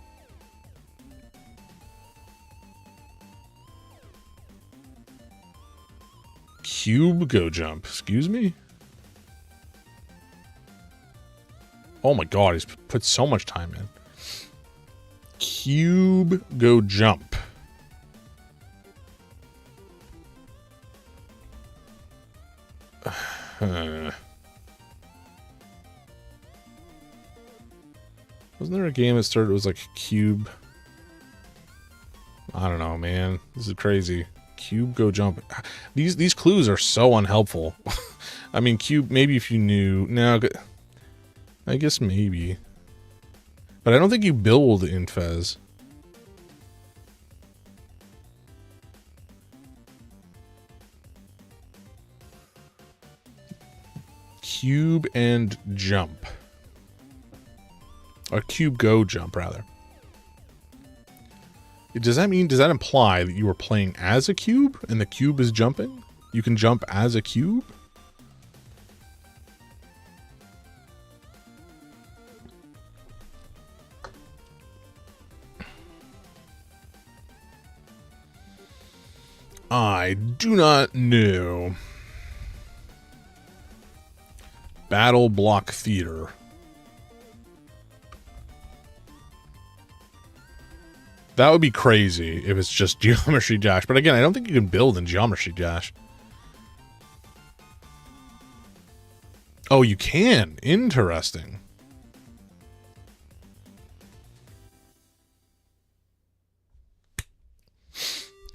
[SPEAKER 1] Cube Go Jump. Excuse me? Oh my god, he's put so much time in. Cube Go Jump. Wasn't there a game that started, it was like Cube? I don't know, man. This is crazy. Cube Go Jump. These clues are so unhelpful. I mean, Cube, maybe if you knew. No, I guess maybe. But I don't think you build in Fez. Cube and Jump. Or Cube Go Jump, rather. Does that imply that you are playing as a cube and the cube is jumping? You can jump as a cube? I do not know. Battle Block Theater. That would be crazy if it's just Geometry Dash. But again, I don't think you can build in Geometry Dash. Oh, you can. Interesting.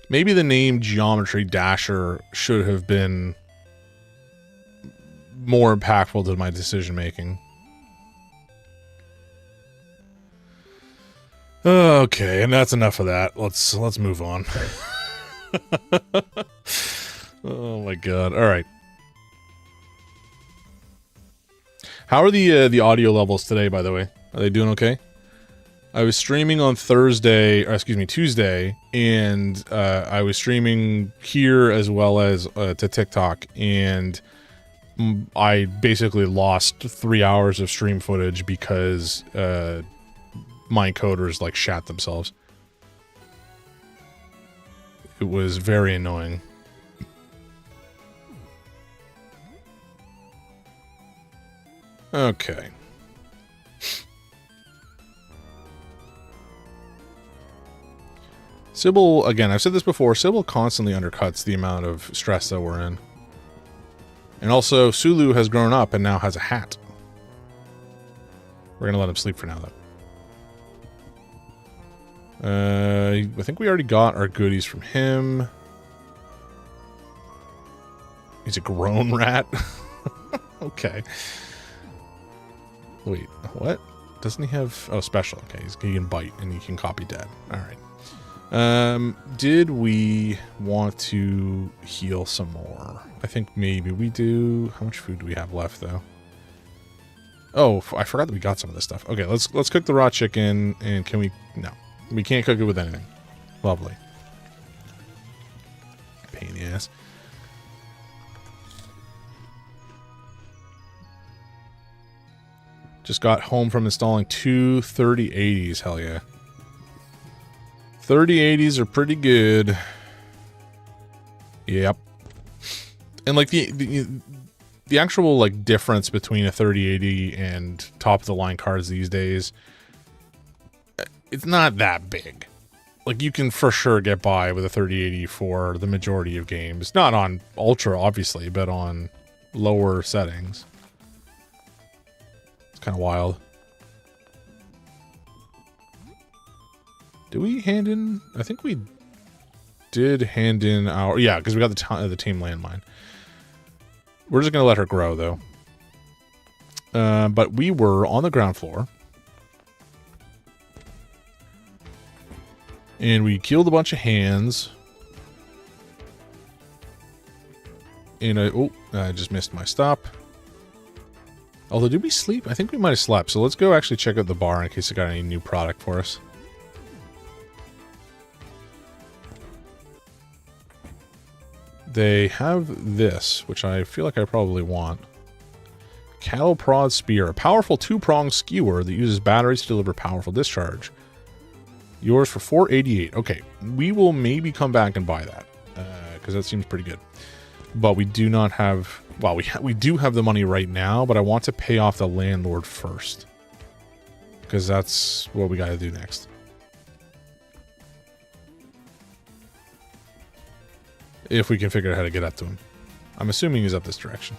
[SPEAKER 1] Maybe the name Geometry Dasher should have been more impactful to my decision making. Okay, and that's enough of that. Let's move on. Oh my god. All right. How are the audio levels today, by the way? Are they doing okay? I was streaming on Tuesday, and I was streaming here as well as to TikTok, and I basically lost 3 hours of stream footage because my encoders like shat themselves. It was very annoying. Okay. Sybil, again, I've said this before, Sybil constantly undercuts the amount of stress that we're in. And also, Sulu has grown up and now has a hat. We're going to let him sleep for now, though. I think we already got our goodies from him. He's a grown rat. Okay. Wait, what? Doesn't he have... Oh, special. Okay, he can bite and he can copy dead. Alright. Did we want to heal some more? I think maybe we do. How much food do we have left, though? Oh, I forgot that we got some of this stuff. Okay, let's cook the raw chicken, and can we... No. We can't cook it with anything. Lovely. Pain in the ass. Just got home from installing two 3080s. Hell yeah. 3080s are pretty good. Yep. And like the actual like difference between a 3080 and top of the line cards these days, it's not that big. Like you can for sure get by with a 3080 for the majority of games. Not on ultra obviously, but on lower settings. It's kind of wild. Did we hand in? I think we did hand in our... Yeah, because we got the team landmine. We're just going to let her grow, though. But we were on the ground floor. And we killed a bunch of hands. And I just missed my stop. Although, did we sleep? I think we might have slept. So let's go actually check out the bar in case it got any new product for us. They have this, which I feel like I probably want. Cattle Prod Spear. A powerful two-pronged skewer that uses batteries to deliver powerful discharge. Yours for $4.88. Okay, we will maybe come back and buy that. Because that seems pretty good. But we do not have... Well, we do have the money right now, but I want to pay off the landlord first. Because that's what we got to do next. If we can figure out how to get up to him. I'm assuming he's up this direction.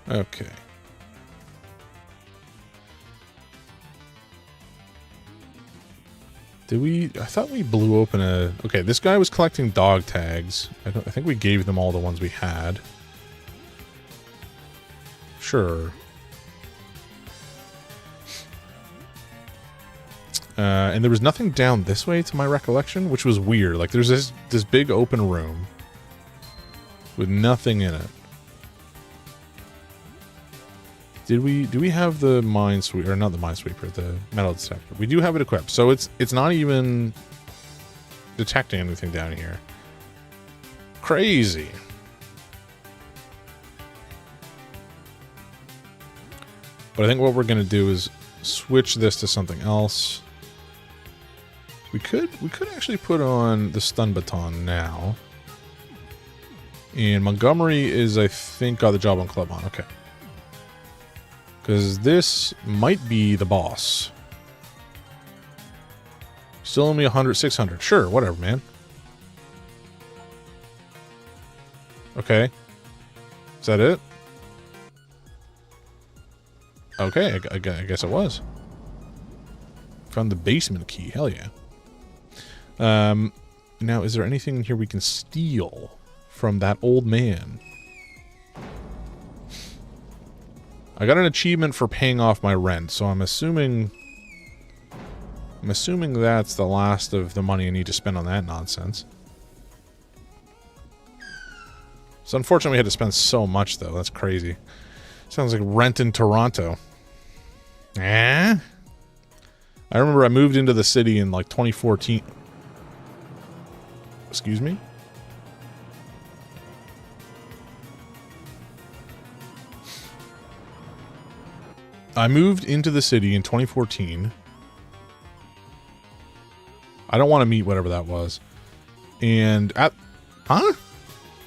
[SPEAKER 1] Okay. Did we... I thought we blew open a... Okay, this guy was collecting dog tags. I think we gave them all the ones we had. Sure. And there was nothing down this way to my recollection, which was weird. Like, there's this big open room with nothing in it. Do we have the minesweeper, or not the minesweeper, the metal detector? We do have it equipped, so it's not even detecting anything down here. Crazy. But I think what we're gonna do is switch this to something else. We could actually put on the stun baton now. And Montgomery is, I think, got the job on Clubon. Okay. Because this might be the boss. Still only 100, 600. Sure, whatever, man. Okay. Is that it? Okay, I guess it was. Found the basement key. Hell yeah. Now, is there anything in here we can steal from that old man? I got an achievement for paying off my rent, so I'm assuming that's the last of the money I need to spend on that nonsense. So unfortunately we had to spend so much though. That's crazy. Sounds like rent in Toronto. Eh? I remember I moved into the city in like 2014. Excuse me? I moved into the city in 2014. I don't want to meet whatever that was. And at... Huh?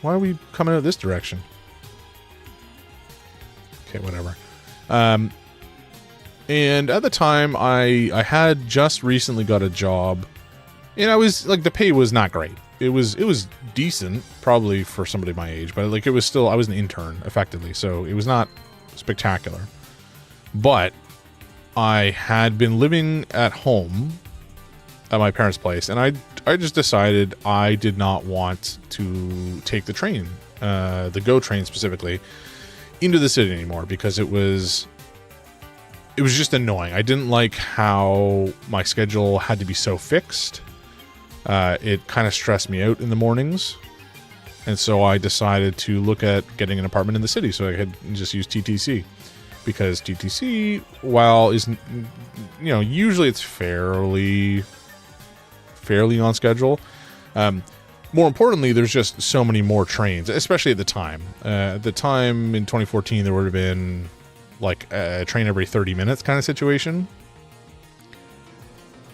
[SPEAKER 1] Why are we coming out this direction? Okay, whatever. And at the time, I had just recently got a job. And I was, like, the pay was not great. It was decent, probably for somebody my age. But, like, it was still... I was an intern, effectively. So it was not spectacular. But I had been living at home at my parents' place, and I just decided I did not want to take the train, the GO train specifically, into the city anymore because it was just annoying. I didn't like how my schedule had to be so fixed. It kind of stressed me out in the mornings, and so I decided to look at getting an apartment in the city so I could just use TTC. Because TTC, while is, usually it's fairly on schedule. More importantly, there's just so many more trains, especially at the time. At the time in 2014, there would have been like a train every 30 minutes kind of situation.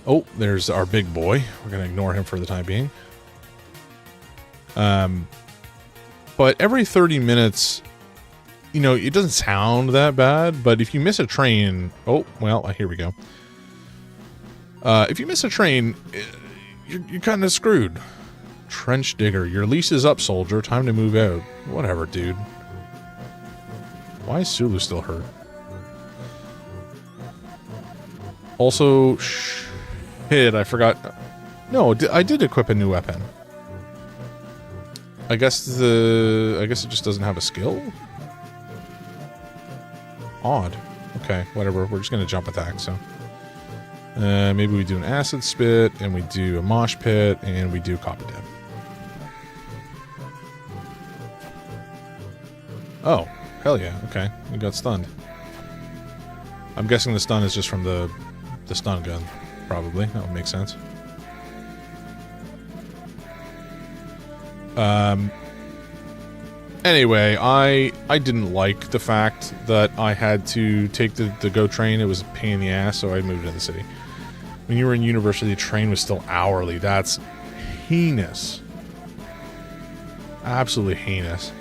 [SPEAKER 1] Oh, there's our big boy. We're going to ignore him for the time being. But every 30 minutes... it doesn't sound that bad, but if you miss a train... Oh, well, here we go. If you miss a train, you're kind of screwed. Trench digger. Your lease is up, soldier. Time to move out. Whatever, dude. Why is Sulu still hurt? Also, shit, I forgot... No, I did equip a new weapon. I guess it just doesn't have a skill? Odd. Okay, whatever. We're just going to jump attack, so. Maybe we do an acid spit, and we do a mosh pit, and we do copper dab. Oh, hell yeah. Okay, we got stunned. I'm guessing the stun is just from the stun gun. Probably. That would make sense. Anyway, I didn't like the fact that I had to take the GO train. It was a pain in the ass, so I moved to the city. When you were in university, the train was still hourly. That's heinous. Absolutely heinous.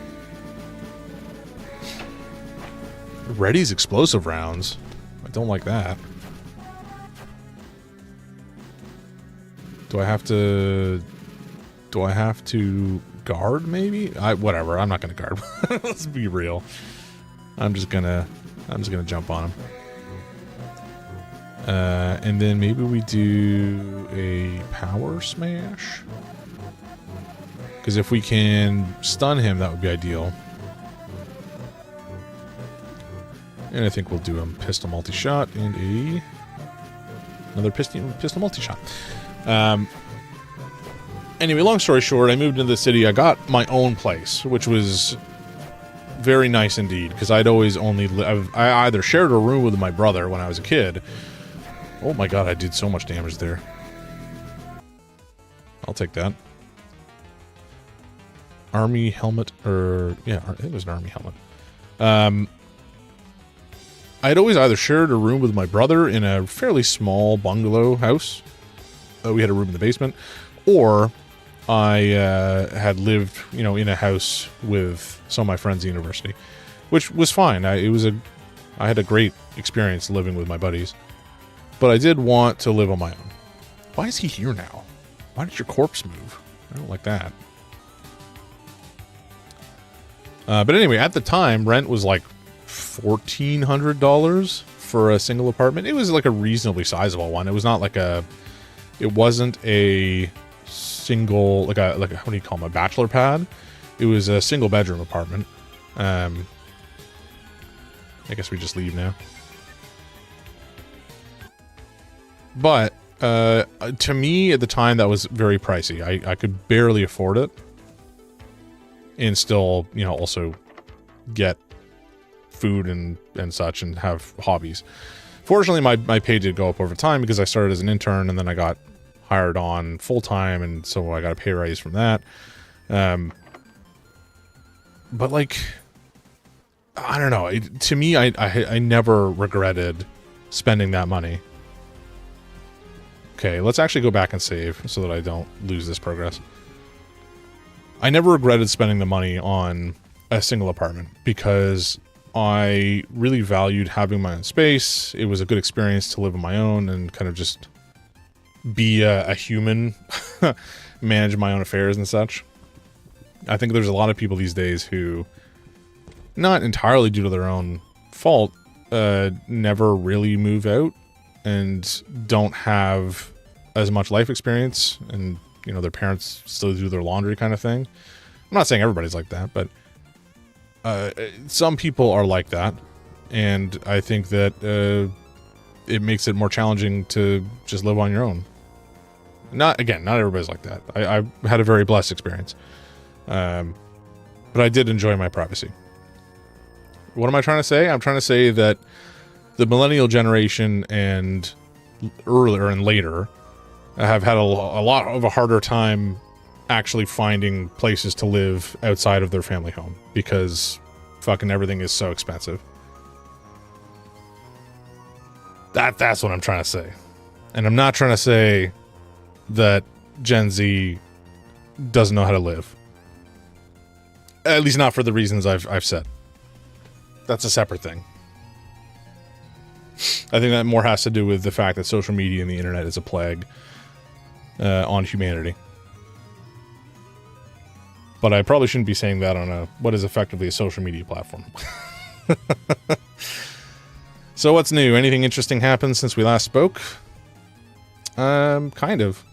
[SPEAKER 1] Ready's explosive rounds. I don't like that. Do I have to guard, maybe? Whatever, I'm not gonna guard. Let's be real. I'm just gonna jump on him. And then maybe we do a power smash. Because if we can stun him, that would be ideal. And I think we'll do a pistol multi-shot and another pistol multi-shot. Anyway, long story short, I moved into the city. I got my own place, which was very nice indeed, because I'd always only I either shared a room with my brother when I was a kid. Oh my god, I did so much damage there. I'll take that. Army helmet, yeah, I think it was an army helmet. I'd always either shared a room with my brother in a fairly small bungalow house. We had a room in the basement, or I had lived, in a house with some of my friends at university, which was fine. I had a great experience living with my buddies, but I did want to live on my own. Why is he here now? Why did your corpse move? I don't like that. But anyway, at the time, rent was like $1,400 for a single apartment. It was like a reasonably sizable one. It was not like it wasn't a single, like a what do you call them, a bachelor pad. It was a single bedroom apartment. I guess we just leave now. But to me at the time, that was very pricey. I could barely afford it. and still, you know, also get food and such and have hobbies. Fortunately, my pay did go up over time because I started as an intern and then I got hired on full time, and so I got a pay raise from that. But like, I don't know. To me, I never regretted spending that money. Okay, let's actually go back and save so that I don't lose this progress. I never regretted spending the money on a single apartment because I really valued having my own space. It was a good experience to live on my own and kind of just be a human, manage my own affairs and such. I think there's a lot of people these days who, not entirely due to their own fault, never really move out and don't have as much life experience, and you know, their parents still do their laundry kind of thing. I'm not saying everybody's like that, but some people are like that, and I think that it makes it more challenging to just live on your own. Not everybody's like that. I had a very blessed experience, but I did enjoy my privacy. What am I trying to say? I'm trying to say that the millennial generation and earlier and later have had a lot of a harder time actually finding places to live outside of their family home because fucking everything is so expensive. That's what I'm trying to say. And I'm not trying to say that Gen Z doesn't know how to live. At least not for the reasons I've said. That's a separate thing. I think that more has to do with the fact that social media and the internet is a plague on humanity. But I probably shouldn't be saying that on what is effectively a social media platform. So what's new? Anything interesting happened since we last spoke? Kind of.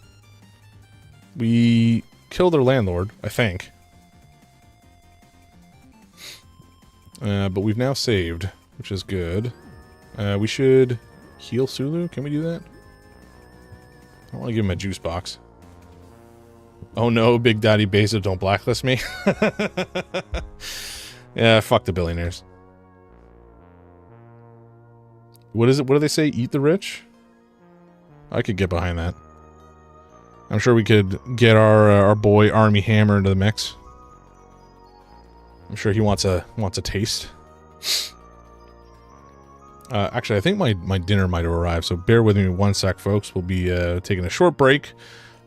[SPEAKER 1] We killed our landlord, I think. But we've now saved, which is good. We should heal Sulu. Can we do that? I don't want to give him a juice box. Oh no, Big Daddy Bezos, don't blacklist me. Yeah, fuck the billionaires. What is it? What do they say? Eat the rich? I could get behind that. I'm sure we could get our boy Army Hammer into the mix. I'm sure he wants a taste. Actually, I think my dinner might have arrived, so bear with me 1 sec, folks. We'll be taking a short break.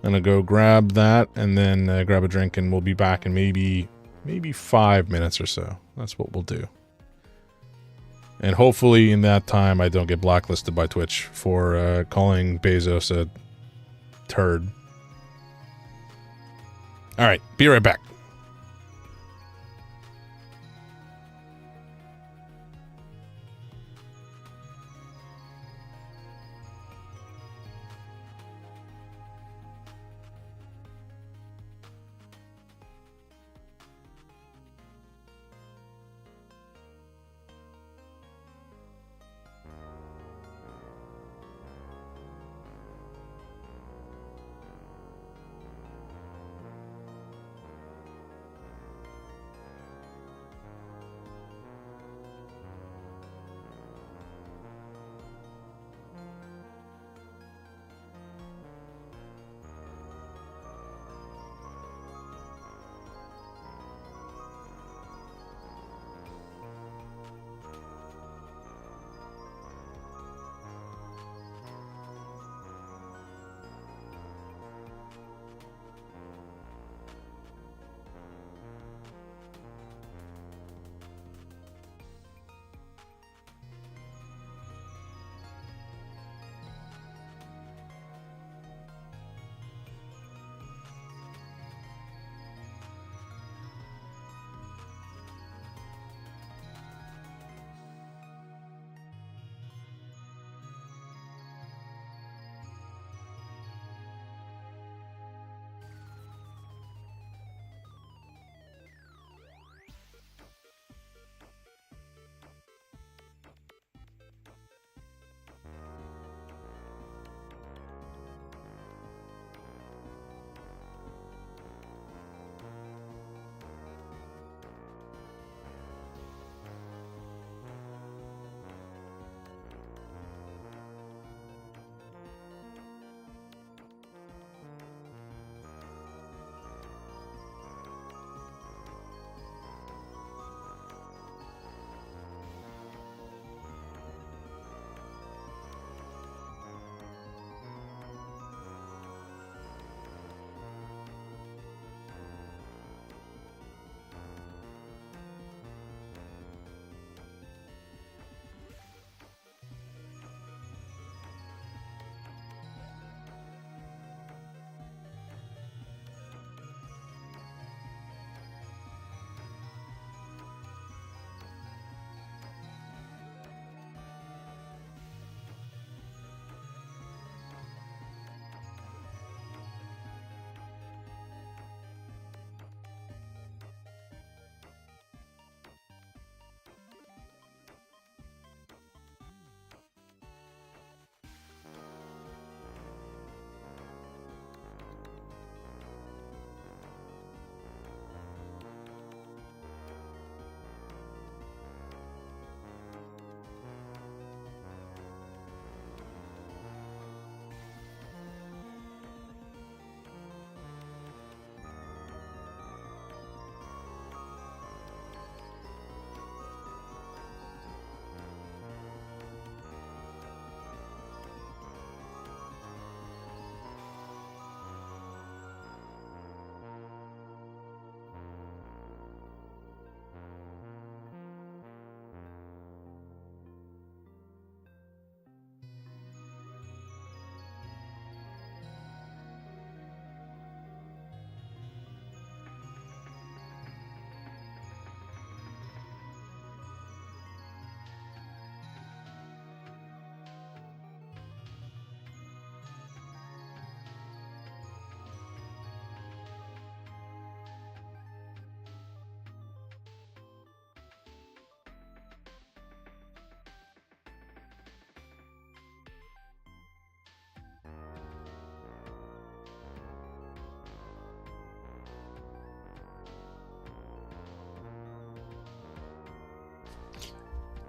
[SPEAKER 1] I'm gonna go grab that and then grab a drink, and we'll be back in maybe 5 minutes or so. That's what we'll do. And hopefully in that time I don't get blacklisted by Twitch for calling Bezos a turd. Alright, be right back.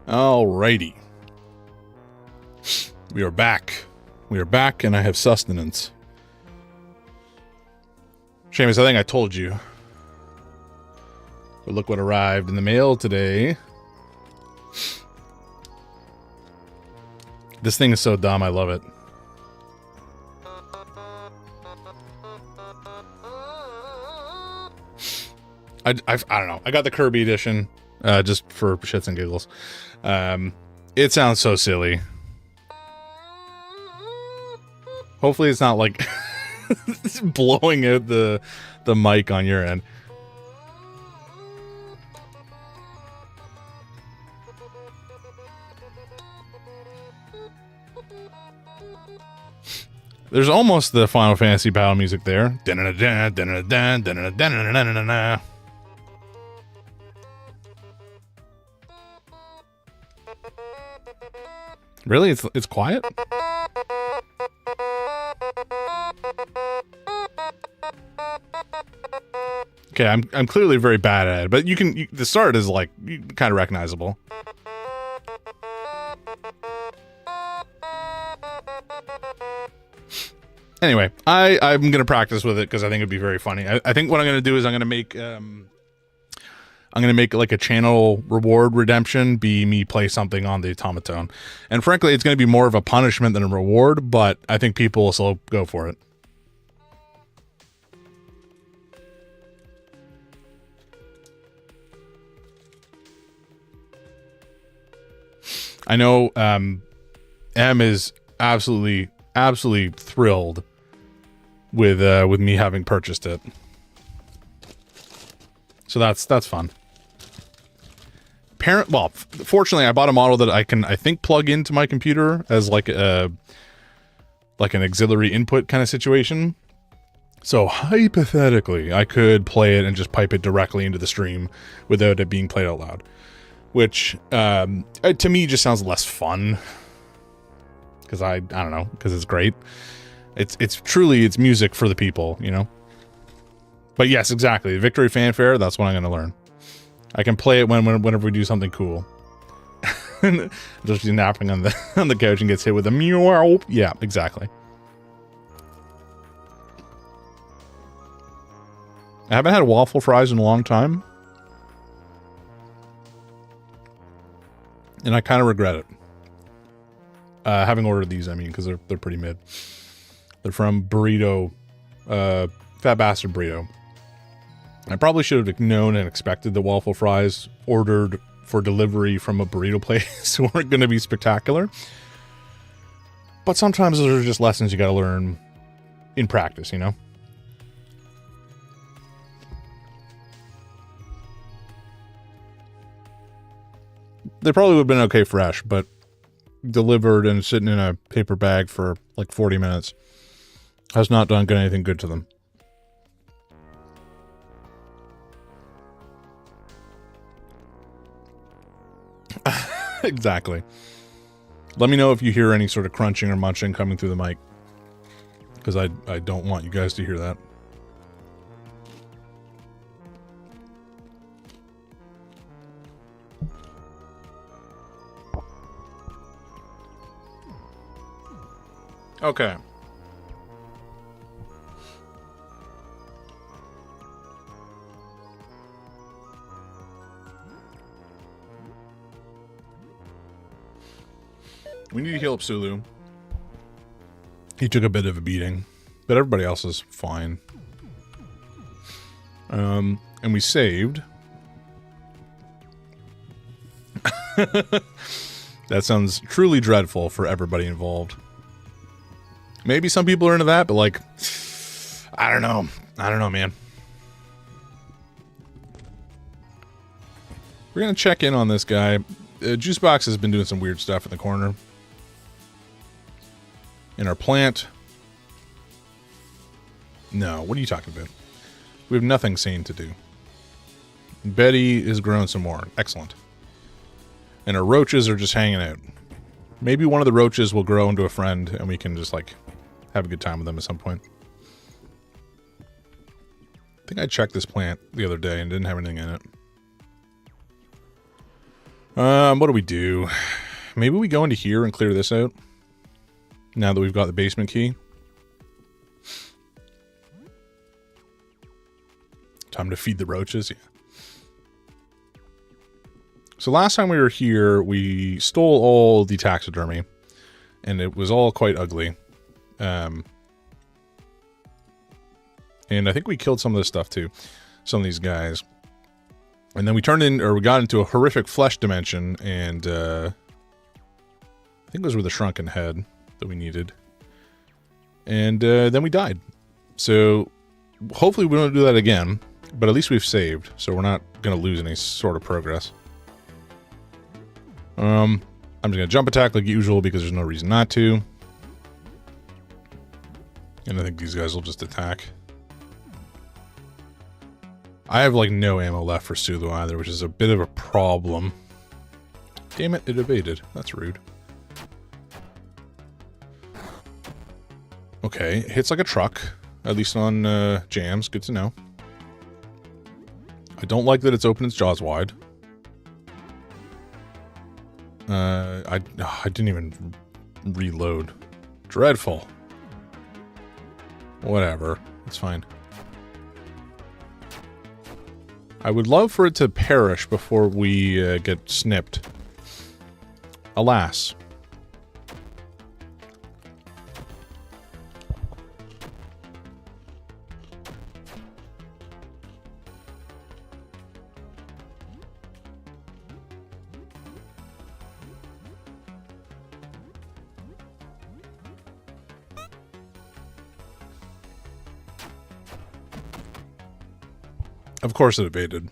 [SPEAKER 1] Alrighty. We are back. We are back, and I have sustenance. Seamus, I think I told you. But look what arrived in the mail today. This thing is so dumb, I love it. I don't know. I got the Kirby edition, just for shits and giggles. It sounds so silly. Hopefully it's not like blowing out the mic on your end. There's almost the Final Fantasy battle music there. Really? It's quiet? Okay, I'm clearly very bad at it, but the start is like kind of recognizable. Anyway, I'm gonna practice with it because I think it'd be very funny. I think what I'm gonna do is I'm gonna make like a channel reward redemption be me play something on the automaton, and frankly, it's gonna be more of a punishment than a reward. But I think people will still go for it. I know M is absolutely thrilled with me having purchased it. So that's fun. Well, fortunately I bought a model that I think plug into my computer as like an auxiliary input kind of situation. So hypothetically, I could play it and just pipe it directly into the stream without it being played out loud. Which to me just sounds less fun. Because I don't know, because it's great. It's truly music for the people, you know? But yes, exactly. Victory Fanfare, that's what I'm going to learn. I can play it whenever we do something cool. Just napping on the couch and gets hit with a meow. Yeah, exactly. I haven't had waffle fries in a long time. And I kind of regret it. Having ordered these, I mean, because they're pretty mid. They're from Burrito, Fat Bastard Burrito. I probably should have known and expected the waffle fries ordered for delivery from a burrito place weren't going to be spectacular. But sometimes those are just lessons you got to learn in practice, you know? They probably would have been okay fresh, but delivered and sitting in a paper bag for like 40 minutes has not done anything good to them. Exactly. Let me know if you hear any sort of crunching or munching coming through the mic, because I don't want you guys to hear that. Okay. We need to heal up Sulu. He took a bit of a beating, but everybody else is fine. And we saved. That sounds truly dreadful for everybody involved. Maybe some people are into that, but like, I don't know. I don't know, man. We're going to check in on this guy. Juicebox has been doing some weird stuff in the corner. In our plant. No, what are you talking about? We have nothing sane to do. Betty is growing some more. Excellent. And our roaches are just hanging out. Maybe one of the roaches will grow into a friend and we can just like have a good time with them at some point. I think I checked this plant the other day and didn't have anything in it. What do we do? Maybe we go into here and clear this out. Now that we've got the basement key. Time to feed the roaches, yeah. So last time we were here, we stole all the taxidermy. And it was all quite ugly. And I think we killed some of this stuff too. Some of these guys. And then we we got into a horrific flesh dimension, and I think those were the shrunken head that we needed. And then we died. So hopefully we don't do that again, but at least we've saved, so we're not going to lose any sort of progress. I'm just going to jump attack like usual because there's no reason not to. And I think these guys will just attack. I have, like, no ammo left for Sulu either, which is a bit of a problem. Damn it, it evaded. That's rude. Okay, it hits like a truck. At least on jams. Good to know. I don't like that it's open its jaws wide. I didn't even reload. Dreadful. Whatever. It's fine. I would love for it to perish before we get snipped. Alas. Of course it evaded.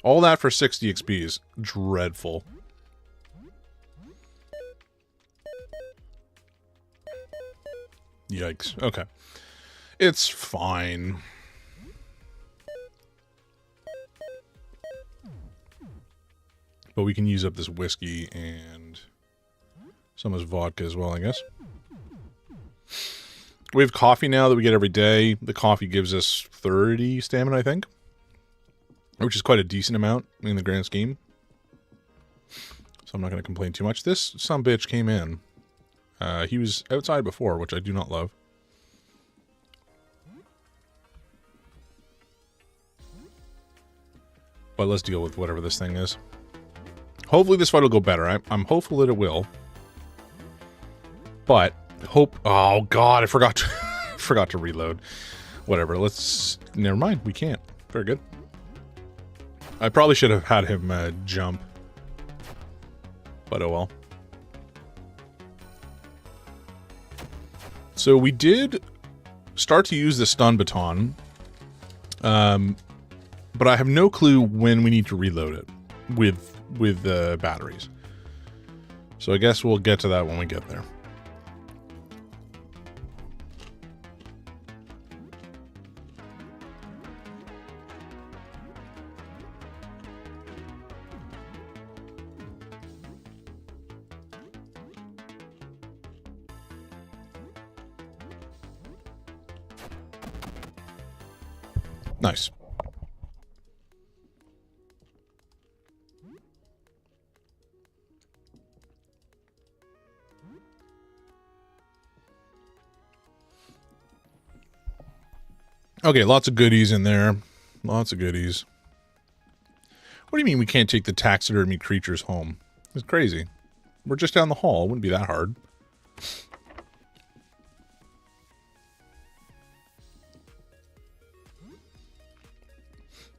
[SPEAKER 1] All that for 60 XPs. Dreadful. Yikes. Okay. It's fine. But we can use up this whiskey and some of this vodka as well, I guess. We have coffee now that we get every day. The coffee gives us 30 stamina, I think. Which is quite a decent amount in the grand scheme. So I'm not going to complain too much. This sumbitch came in. He was outside before, which I do not love. But let's deal with whatever this thing is. Hopefully this fight will go better. I'm hopeful that it will. But... oh god, I forgot to reload. Whatever, never mind, we can't. Very good. I probably should have had him jump. But oh well. So we did start to use the stun baton. But I have no clue when we need to reload it with batteries. So I guess we'll get to that when we get there. Nice. Okay, lots of goodies in there. Lots of goodies. What do you mean we can't take the taxidermy creatures home? It's crazy. We're just down the hall. It wouldn't be that hard.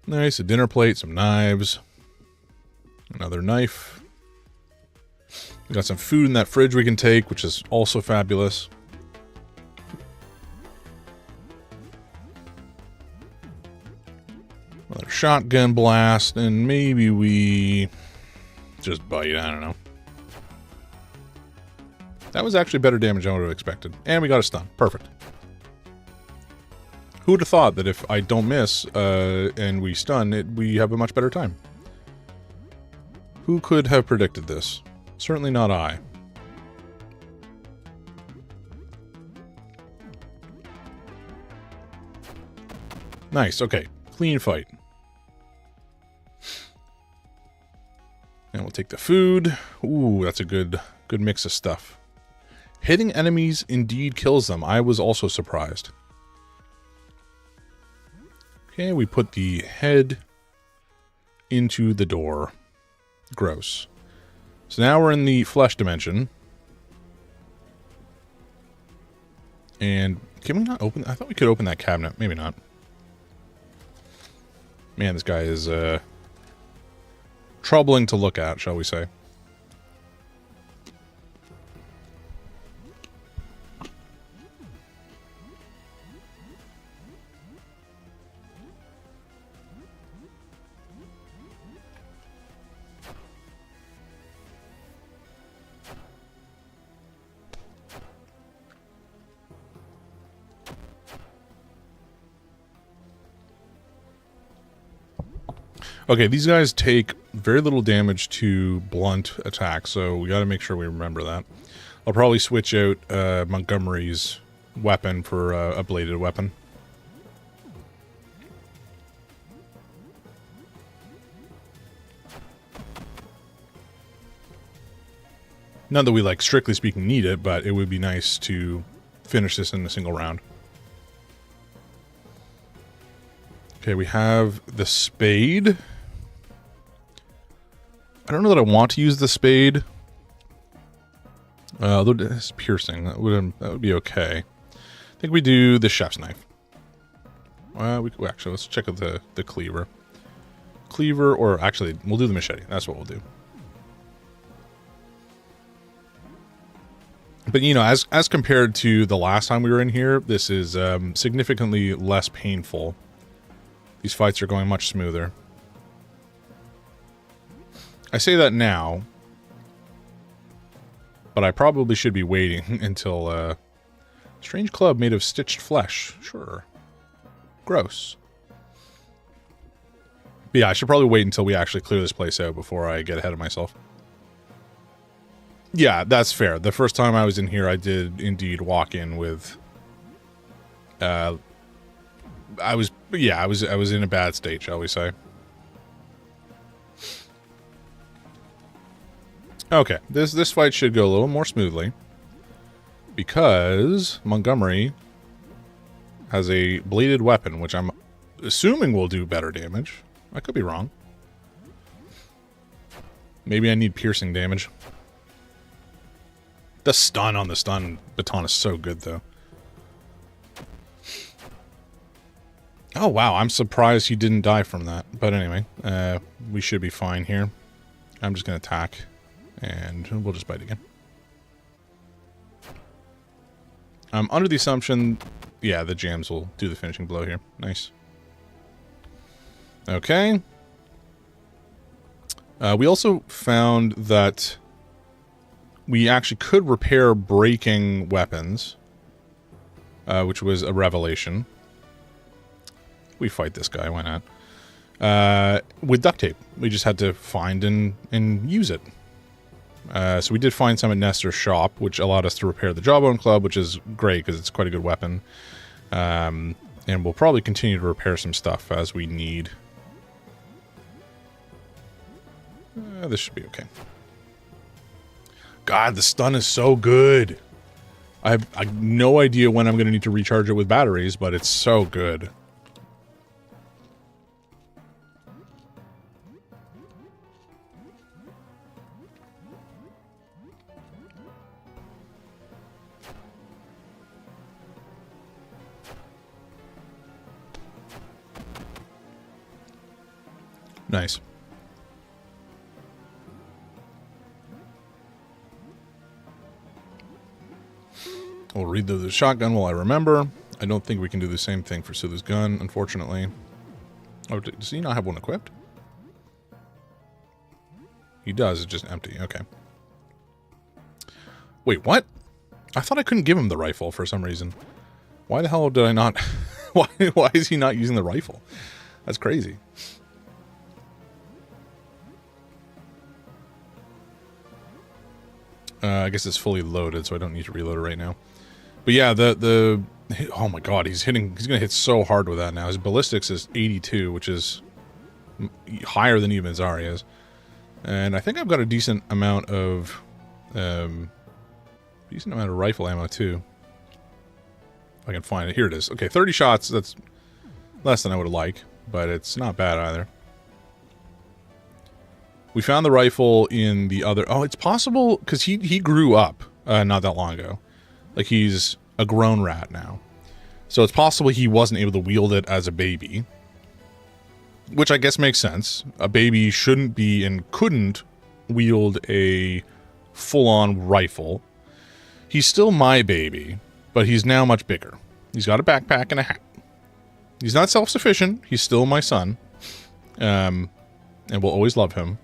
[SPEAKER 1] Nice, a dinner plate, some knives. Another knife. We got some food in that fridge we can take, which is also fabulous. Another shotgun blast, and maybe we just bite, I don't know. That was actually better damage than I would have expected. And we got a stun. Perfect. Who would have thought that if I don't miss and we stun, we have a much better time? Who could have predicted this? Certainly not I. Nice, okay. Clean fight. take the food. Ooh, that's a good mix of stuff. Hitting enemies indeed kills them. I was also surprised. Okay, we put the head into the door. Gross. So now we're in the flesh dimension. And can we not open? I thought we could open that cabinet. Maybe not. Man, this guy is troubling to look at, shall we say. Okay, these guys take very little damage to blunt attacks, so we got to make sure we remember that. I'll probably switch out Montgomery's weapon for a bladed weapon. Not that we, like, strictly speaking, need it, but it would be nice to finish this in a single round. Okay, we have the spade. I don't know that I want to use the spade. Although it's piercing, that would be okay. I think we do the chef's knife. Actually, let's check out the cleaver. Cleaver, or actually, we'll do the machete. That's what we'll do. But, you know, as compared to the last time we were in here, this is significantly less painful. These fights are going much smoother. I say that now, but I probably should be waiting until, strange club made of stitched flesh. Sure. Gross. But yeah, I should probably wait until we actually clear this place out before I get ahead of myself. Yeah, that's fair. The first time I was in here, I did indeed walk in with, I was in a bad state, shall we say. Okay, this fight should go a little more smoothly because Montgomery has a bladed weapon, which I'm assuming will do better damage. I could be wrong. Maybe I need piercing damage. The stun on the stun baton is so good, though. Oh, wow, I'm surprised he didn't die from that. But anyway, we should be fine here. I'm just going to attack. And we'll just bite again. I'm under the assumption, yeah, the jams will do the finishing blow here. Nice. Okay. We also found that we actually could repair breaking weapons, which was a revelation. We fight this guy, why not? With duct tape. We just had to find and use it. So we did find some at Nestor's shop, which allowed us to repair the Jawbone Club, which is great because it's quite a good weapon. And we'll probably continue to repair some stuff as we need. This should be okay. God, the stun is so good. I have no idea when I'm going to need to recharge it with batteries, but it's so good. Nice. We'll read the shotgun while I remember. I don't think we can do the same thing for Sulu's gun, unfortunately. Oh, does he not have one equipped? He does, it's just empty. Okay. Wait, what? I thought I couldn't give him the rifle for some reason. Why the hell did I not... why is he not using the rifle? That's crazy. I guess it's fully loaded, so I don't need to reload it right now. But yeah, oh my god, he's gonna hit so hard with that now. His ballistics is 82, which is higher than even Zarya's. And I think I've got a decent amount of rifle ammo too. If I can find it. Here it is. Okay, 30 shots. That's less than I would like, but it's not bad either. We found the rifle in the other... Oh, it's possible, because he grew up not that long ago. Like, he's a grown rat now. So it's possible he wasn't able to wield it as a baby. Which I guess makes sense. A baby shouldn't be and couldn't wield a full-on rifle. He's still my baby, but he's now much bigger. He's got a backpack and a hat. He's not self-sufficient. He's still my son. And we'll always love him.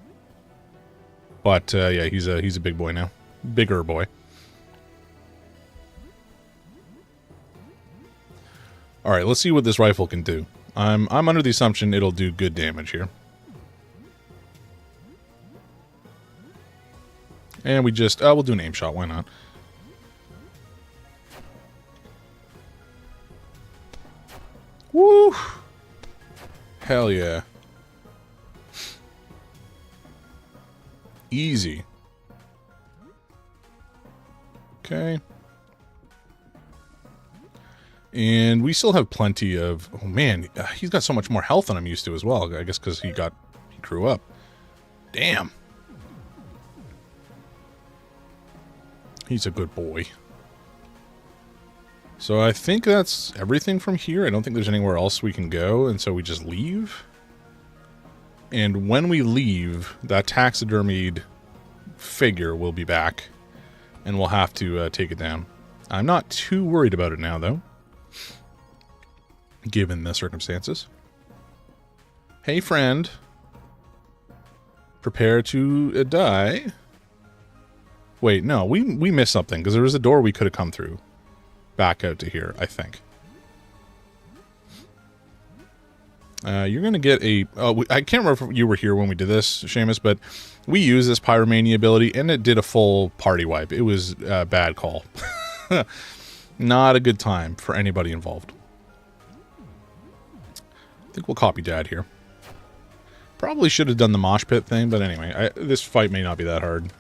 [SPEAKER 1] But, yeah, he's a big boy now. Bigger boy. Alright, let's see what this rifle can do. I'm under the assumption it'll do good damage here. And we just... we'll do an aim shot. Why not? Woo! Hell yeah. Easy. Okay. And we still have plenty of... Oh, man. He's got so much more health than I'm used to as well. I guess because he grew up. Damn. He's a good boy. So I think that's everything from here. I don't think there's anywhere else we can go. And so we just leave. And when we leave, that taxidermied figure will be back. And we'll have to take it down. I'm not too worried about it now, though. Given the circumstances. Hey, friend. Prepare to die. Wait, no, we missed something, because there was a door we could have come through. Back out to here, I think. You're going to get a... I can't remember if you were here when we did this, Seamus, but we used this Pyromania ability, and it did a full party wipe. It was a bad call. Not a good time for anybody involved. I think we'll copy Dad here. Probably should have done the mosh pit thing, but anyway, this fight may not be that hard.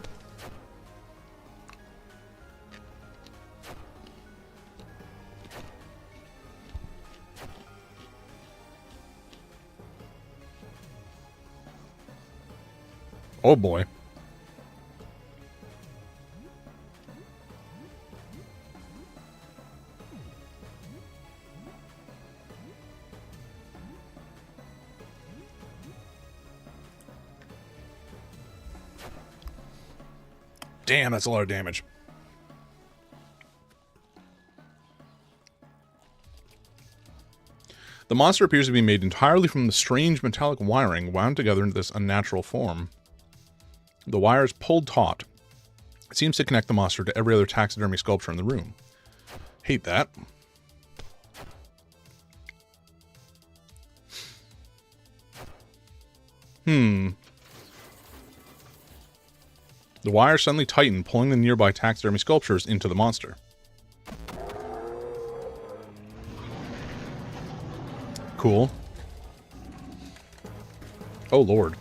[SPEAKER 1] Oh boy. Damn, that's a lot of damage. The monster appears to be made entirely from the strange metallic wiring wound together into this unnatural form. The wire is pulled taut. It seems to connect the monster to every other taxidermy sculpture in the room. Hate that. The wire suddenly tightened, pulling the nearby taxidermy sculptures into the monster. Cool. Oh, Lord.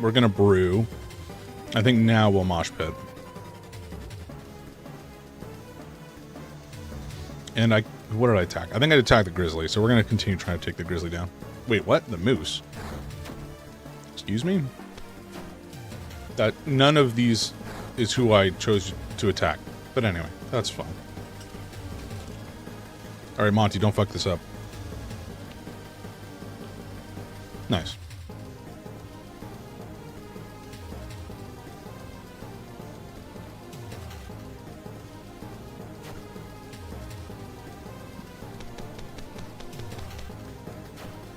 [SPEAKER 1] We're gonna brew. I think now we'll mosh pit. And what did I attack? I think I attacked the grizzly, so we're gonna continue trying to take the grizzly down. Wait, what? The moose? Excuse me? That none of these is who I chose to attack. But anyway, that's fine. Alright, Monty, don't fuck this up. Nice.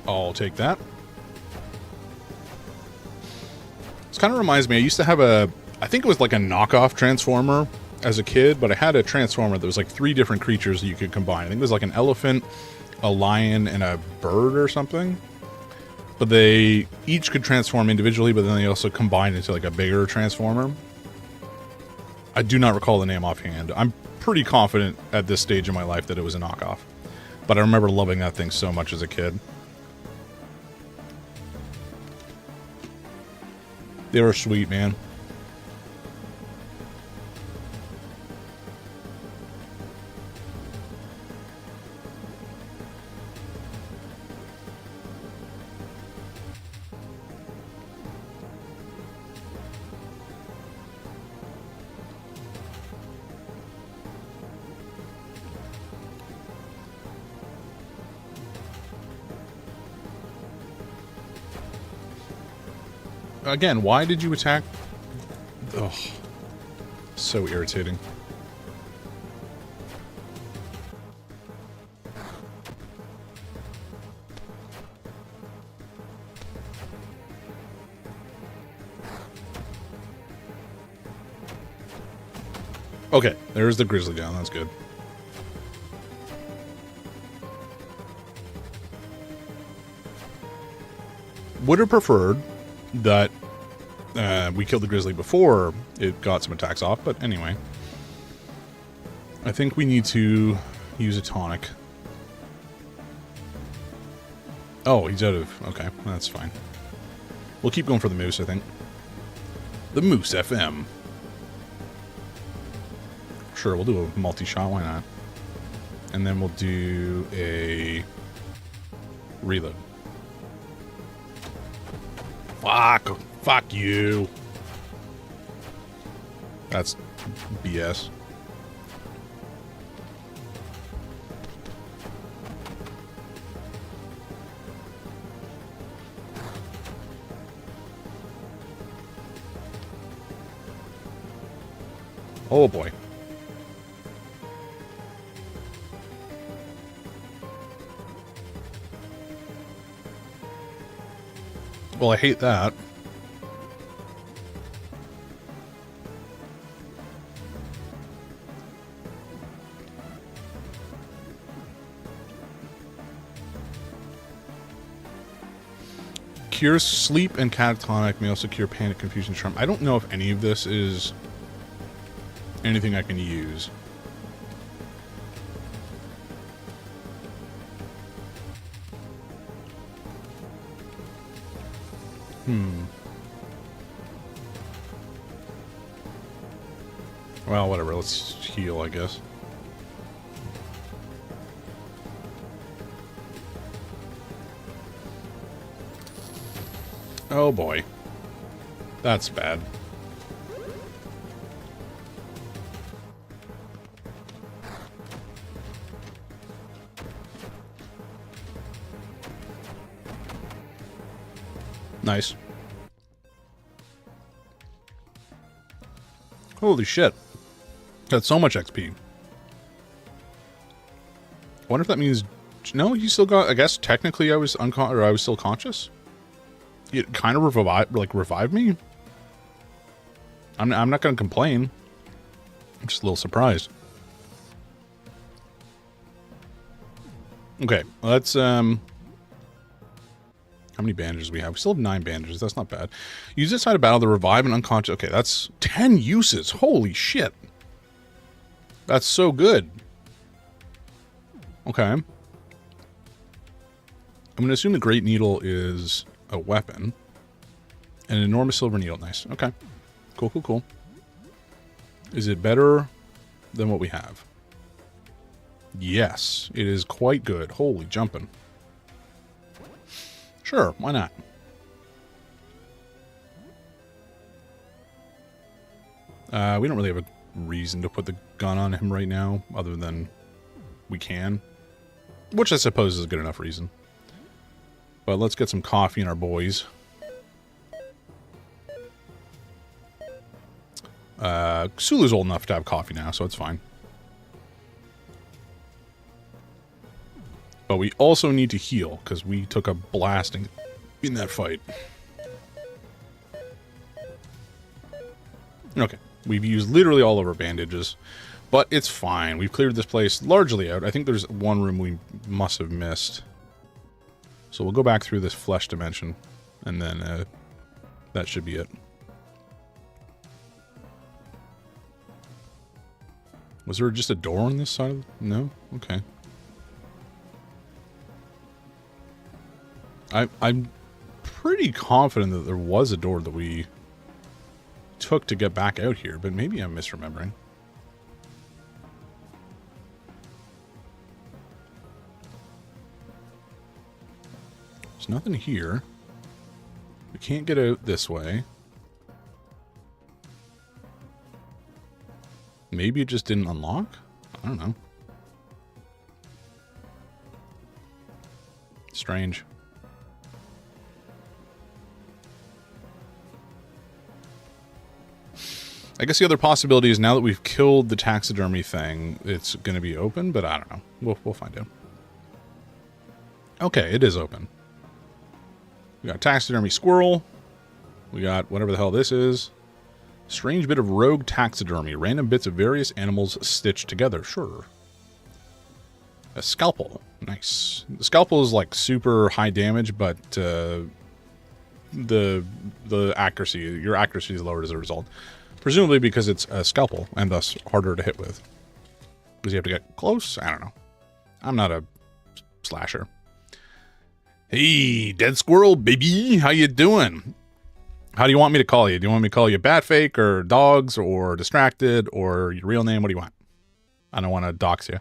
[SPEAKER 1] I'll take that. This kind of reminds me, I used to have I think it was like a knockoff Transformer as a kid, but I had a Transformer that was like 3 different creatures that you could combine. I think it was like an elephant, a lion, and a bird or something. But they each could transform individually, but then they also combine into like a bigger transformer. I do not recall the name offhand. I'm pretty confident at this stage in my life that it was a knockoff. But I remember loving that thing so much as a kid. They were sweet, man. Again, why did you attack? Ugh. So irritating. Okay, there's the grizzly down. That's good. Would have preferred that we killed the grizzly before it got some attacks off, but anyway. I think we need to use a tonic. Oh, he's out of... Okay, that's fine. We'll keep going for the moose, I think. The Moose FM. Sure, we'll do a multi-shot, why not? And then we'll do a reload. Fuck you. That's BS. Oh boy. Well, I hate that. Cures sleep and catatonic, may also cure panic, confusion, charm. I don't know if any of this is anything I can use. Well, whatever. Let's heal, I guess. Oh boy. That's bad. Nice. Holy shit. Got so much XP. I wonder if that means... No, you still got... I guess technically I was still conscious? It kind of revived me? I'm not going to complain. I'm just a little surprised. Okay, let's... How many bandages do we have? We still have 9 bandages. That's not bad. Use this side of battle to revive an unconscious... Okay, that's 10 uses. Holy shit. That's so good. Okay. I'm going to assume the Great Needle is a weapon. And an enormous silver needle. Nice. Okay. Cool, cool, cool. Is it better than what we have? Yes. It is quite good. Holy jumping. Sure, why not? We don't really have a reason to put the gun on him right now, other than we can. Which I suppose is a good enough reason. But let's get some coffee in our boys. Sulu's old enough to have coffee now, so it's fine. But we also need to heal, because we took a blasting in that fight. Okay, we've used literally all of our bandages, but it's fine. We've cleared this place largely out. I think there's one room we must have missed. So we'll go back through this flesh dimension, and then that should be it. Was there just a door on this side? No? Okay. I'm pretty confident that there was a door that we took to get back out here, but maybe I'm misremembering. There's nothing here. We can't get out this way. Maybe it just didn't unlock? I don't know. Strange. I guess the other possibility is now that we've killed the taxidermy thing, it's going to be open, but I don't know. We'll find out. Okay, it is open. We got taxidermy squirrel. We got whatever the hell this is. Strange bit of rogue taxidermy. Random bits of various animals stitched together. Sure. A scalpel. Nice. The scalpel is like super high damage, but the accuracy, your accuracy is lowered as a result. Presumably because it's a scalpel and thus harder to hit with. Because you have to get close? I don't know. I'm not a slasher. Hey, dead squirrel, baby. How you doing? How do you want me to call you? Do you want me to call you Batfake or Dogs or Distracted or your real name? What do you want? I don't want to dox you.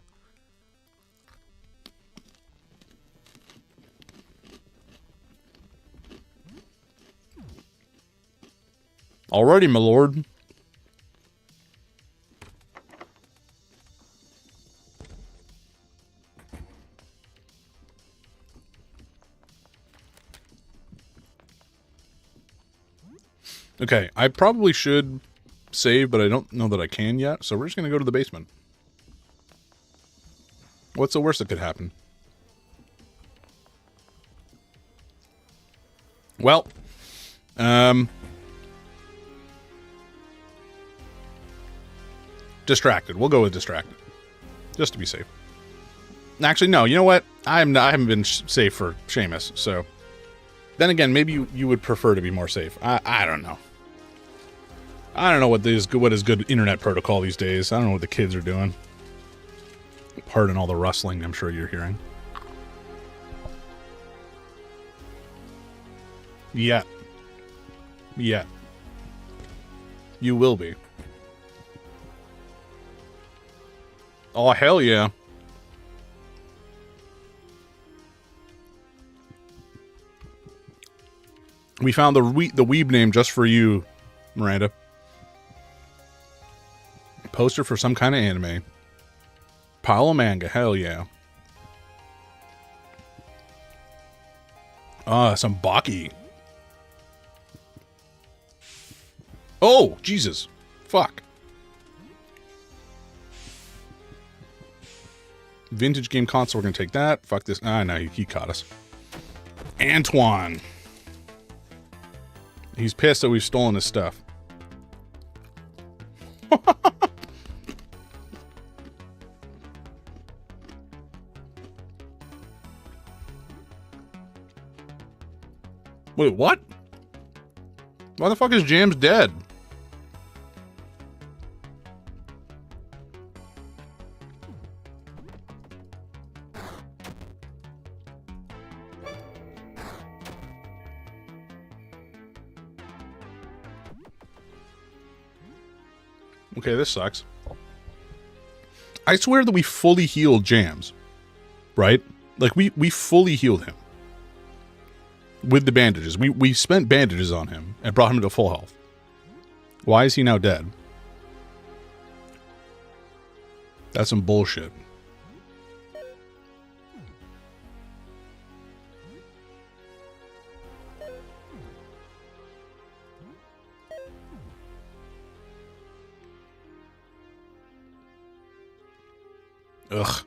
[SPEAKER 1] Alrighty, my lord. Okay, I probably should save, but I don't know that I can yet, so we're just going to go to the basement. What's the worst that could happen? Well, Distracted. We'll go with Distracted. Just to be safe. Actually, no, you know what? I haven't been safe for Seamus, so... Then again, maybe you would prefer to be more safe. I don't know. I don't know what is good internet protocol these days. I don't know what the kids are doing. Pardon all the rustling I'm sure you're hearing. Yeah. Yeah. You will be. Oh, hell yeah. We found the weeb name just for you, Miranda. Poster for some kind of anime. Pile of manga, hell yeah. Some Baki. Oh, Jesus. Fuck. Vintage game console, we're gonna take that. Fuck this. Ah, no, he caught us. Antoine. He's pissed that we've stolen his stuff. Wait, what? Why the fuck is James dead? Okay, this sucks. I swear that we fully healed Jams. Right? Like, we fully healed him. With the bandages. We spent bandages on him and brought him to full health. Why is he now dead? That's some bullshit. Ugh.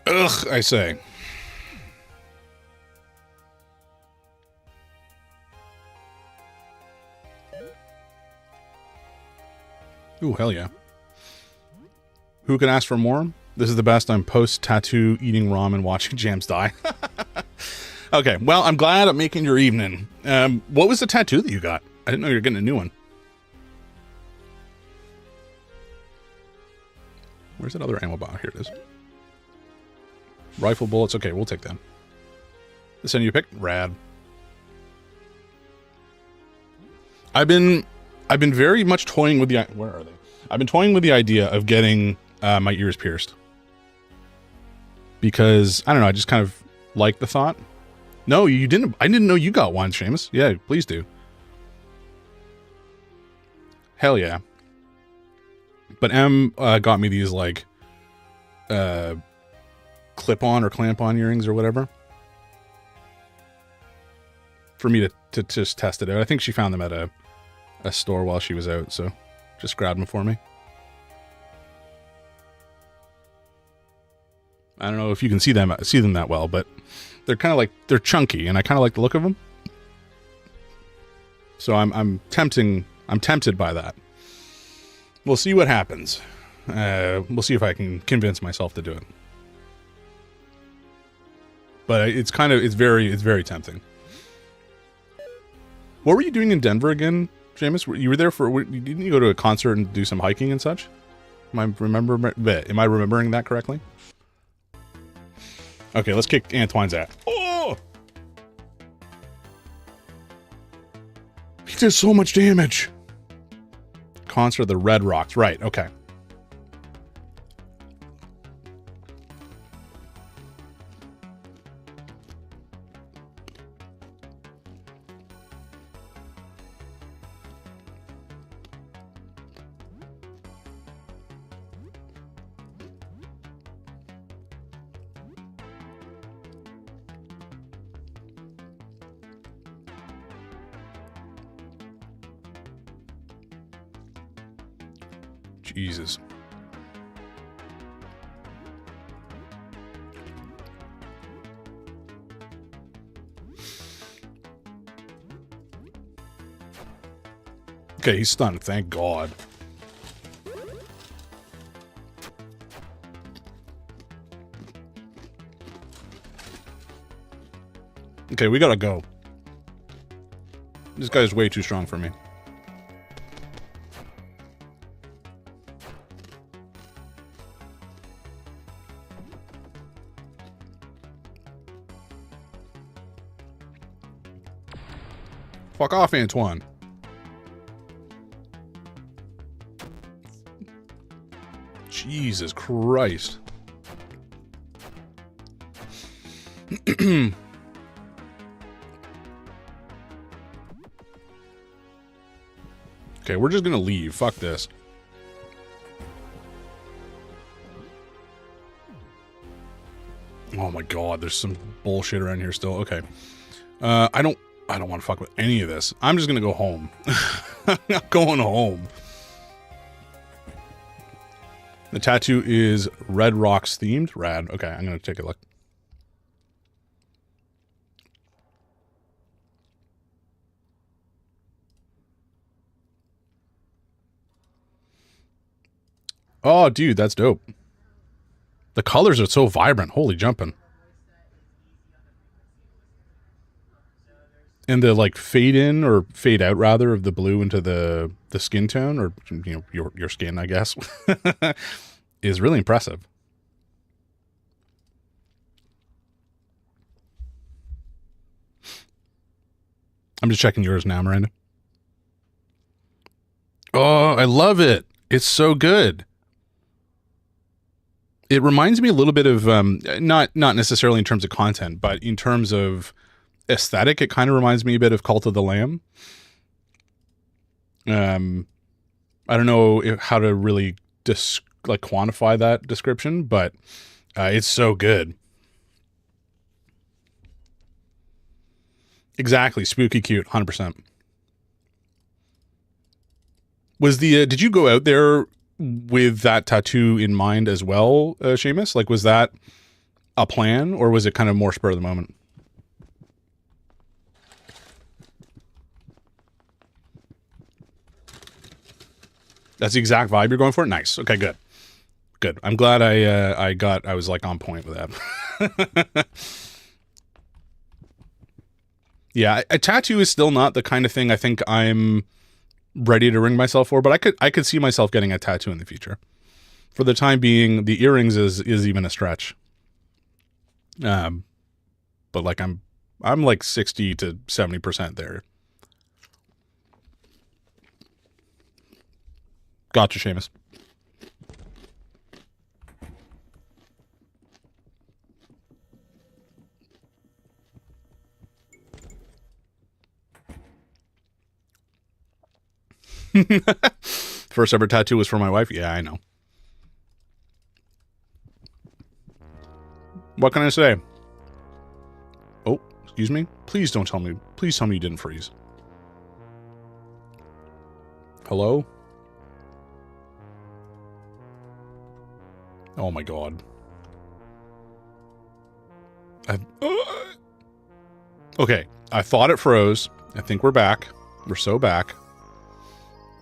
[SPEAKER 1] Ugh, I say. Ooh, hell yeah. Who can ask for more? This is the best. I'm post-tattoo eating ramen watching Jams die. Okay, well, I'm glad I'm making your evening. What was the tattoo that you got? I didn't know you were getting a new one. Where's that other ammo box? Here it is. Rifle bullets. Okay, we'll take that. Send you a pic? Rad. I've been very much toying with the... Where are they? I've been toying with the idea of getting my ears pierced. Because, I don't know, I just kind of like the thought. No, you didn't. I didn't know you got one, Seamus. Yeah, please do. Hell yeah. But M got me these, like, clip-on or clamp-on earrings or whatever. For me to just test it out. I think she found them at a store while she was out, so just grabbed them for me. I don't know if you can see them that well, but they're kind of like, they're chunky, and I kind of like the look of them. So I'm tempted by that. We'll see what happens. We'll see if I can convince myself to do it. But it's very tempting. What were you doing in Denver again, Seamus? You were there didn't you go to a concert and do some hiking and such? Am I remembering that correctly? Okay, let's kick Antoine's ass. Oh! He did so much damage. Concert of the Red Rocks. Right, okay. Jesus. Okay, he's stunned. Thank God. Okay, we gotta go. This guy's way too strong for me. Fuck off, Antoine. Jesus Christ. Okay, we're just gonna leave. Fuck this. Oh my God, there's some bullshit around here still. Okay. I don't want to fuck with any of this. I'm just gonna go home. I'm not going home. The tattoo is Red Rocks themed. Rad. Okay, I'm gonna take a look. Oh, dude, that's dope. The colors are so vibrant. Holy jumping. And the like fade in or fade out rather of the blue into the skin tone, or you know, your skin, I guess, is really impressive. I'm just checking yours now, Miranda. Oh, I love it. It's so good. It reminds me a little bit of not necessarily in terms of content, but in terms of aesthetic, it kind of reminds me a bit of Cult of the Lamb. I don't know how to really quantify that description, but it's so good. Exactly, spooky cute, 100%. Was the did you go out there with that tattoo in mind as well, Seamus? Like, was that a plan, or was it kind of more spur of the moment? That's the exact vibe you're going for? Nice. Okay, good. Good. I'm glad I was like on point with that. Yeah, a tattoo is still not the kind of thing I think I'm ready to ring myself for, but I could see myself getting a tattoo in the future. For the time being, the earrings is even a stretch. But like I'm like 60 to 70% there. Gotcha, Seamus. First ever tattoo was for my wife. Yeah, I know. What can I say? Oh, excuse me. Please don't tell me. Please tell me you didn't freeze. Hello? Oh my god. Okay, I thought it froze. I think we're back. We're so back.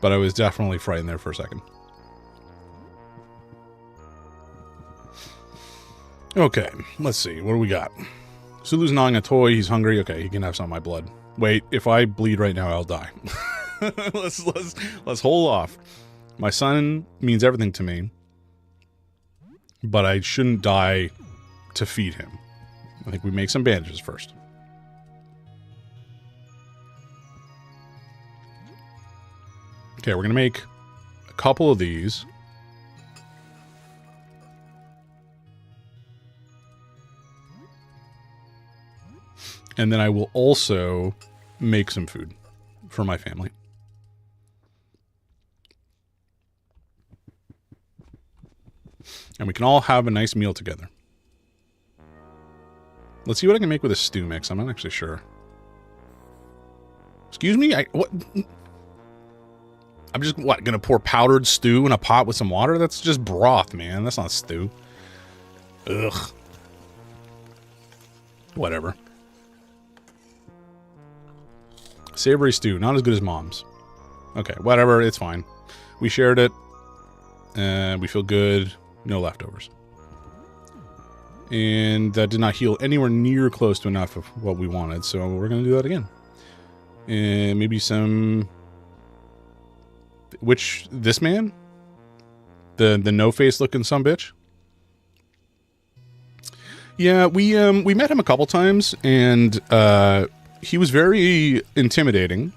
[SPEAKER 1] But I was definitely frightened there for a second. Okay, let's see. What do we got? Sulu's gnawing a toy. He's hungry. Okay, he can have some of my blood. Wait, if I bleed right now, I'll die. let's hold off. My son means everything to me, but I shouldn't die to feed him. I think we make some bandages first. Okay, we're gonna make a couple of these. And then I will also make some food for my family. And we can all have a nice meal together. Let's see what I can make with a stew mix. I'm not actually sure. Excuse me? What? I'm just, what, gonna pour powdered stew in a pot with some water? That's just broth, man. That's not stew. Ugh. Whatever. Savory stew, not as good as mom's. Okay, whatever, it's fine. We shared it. We feel good. No leftovers. And that did not heal anywhere near close to enough of what we wanted, so we're going to do that again. And maybe some... Which, this man? The no-face looking sumbitch? Yeah, we met him a couple times, and he was very intimidating,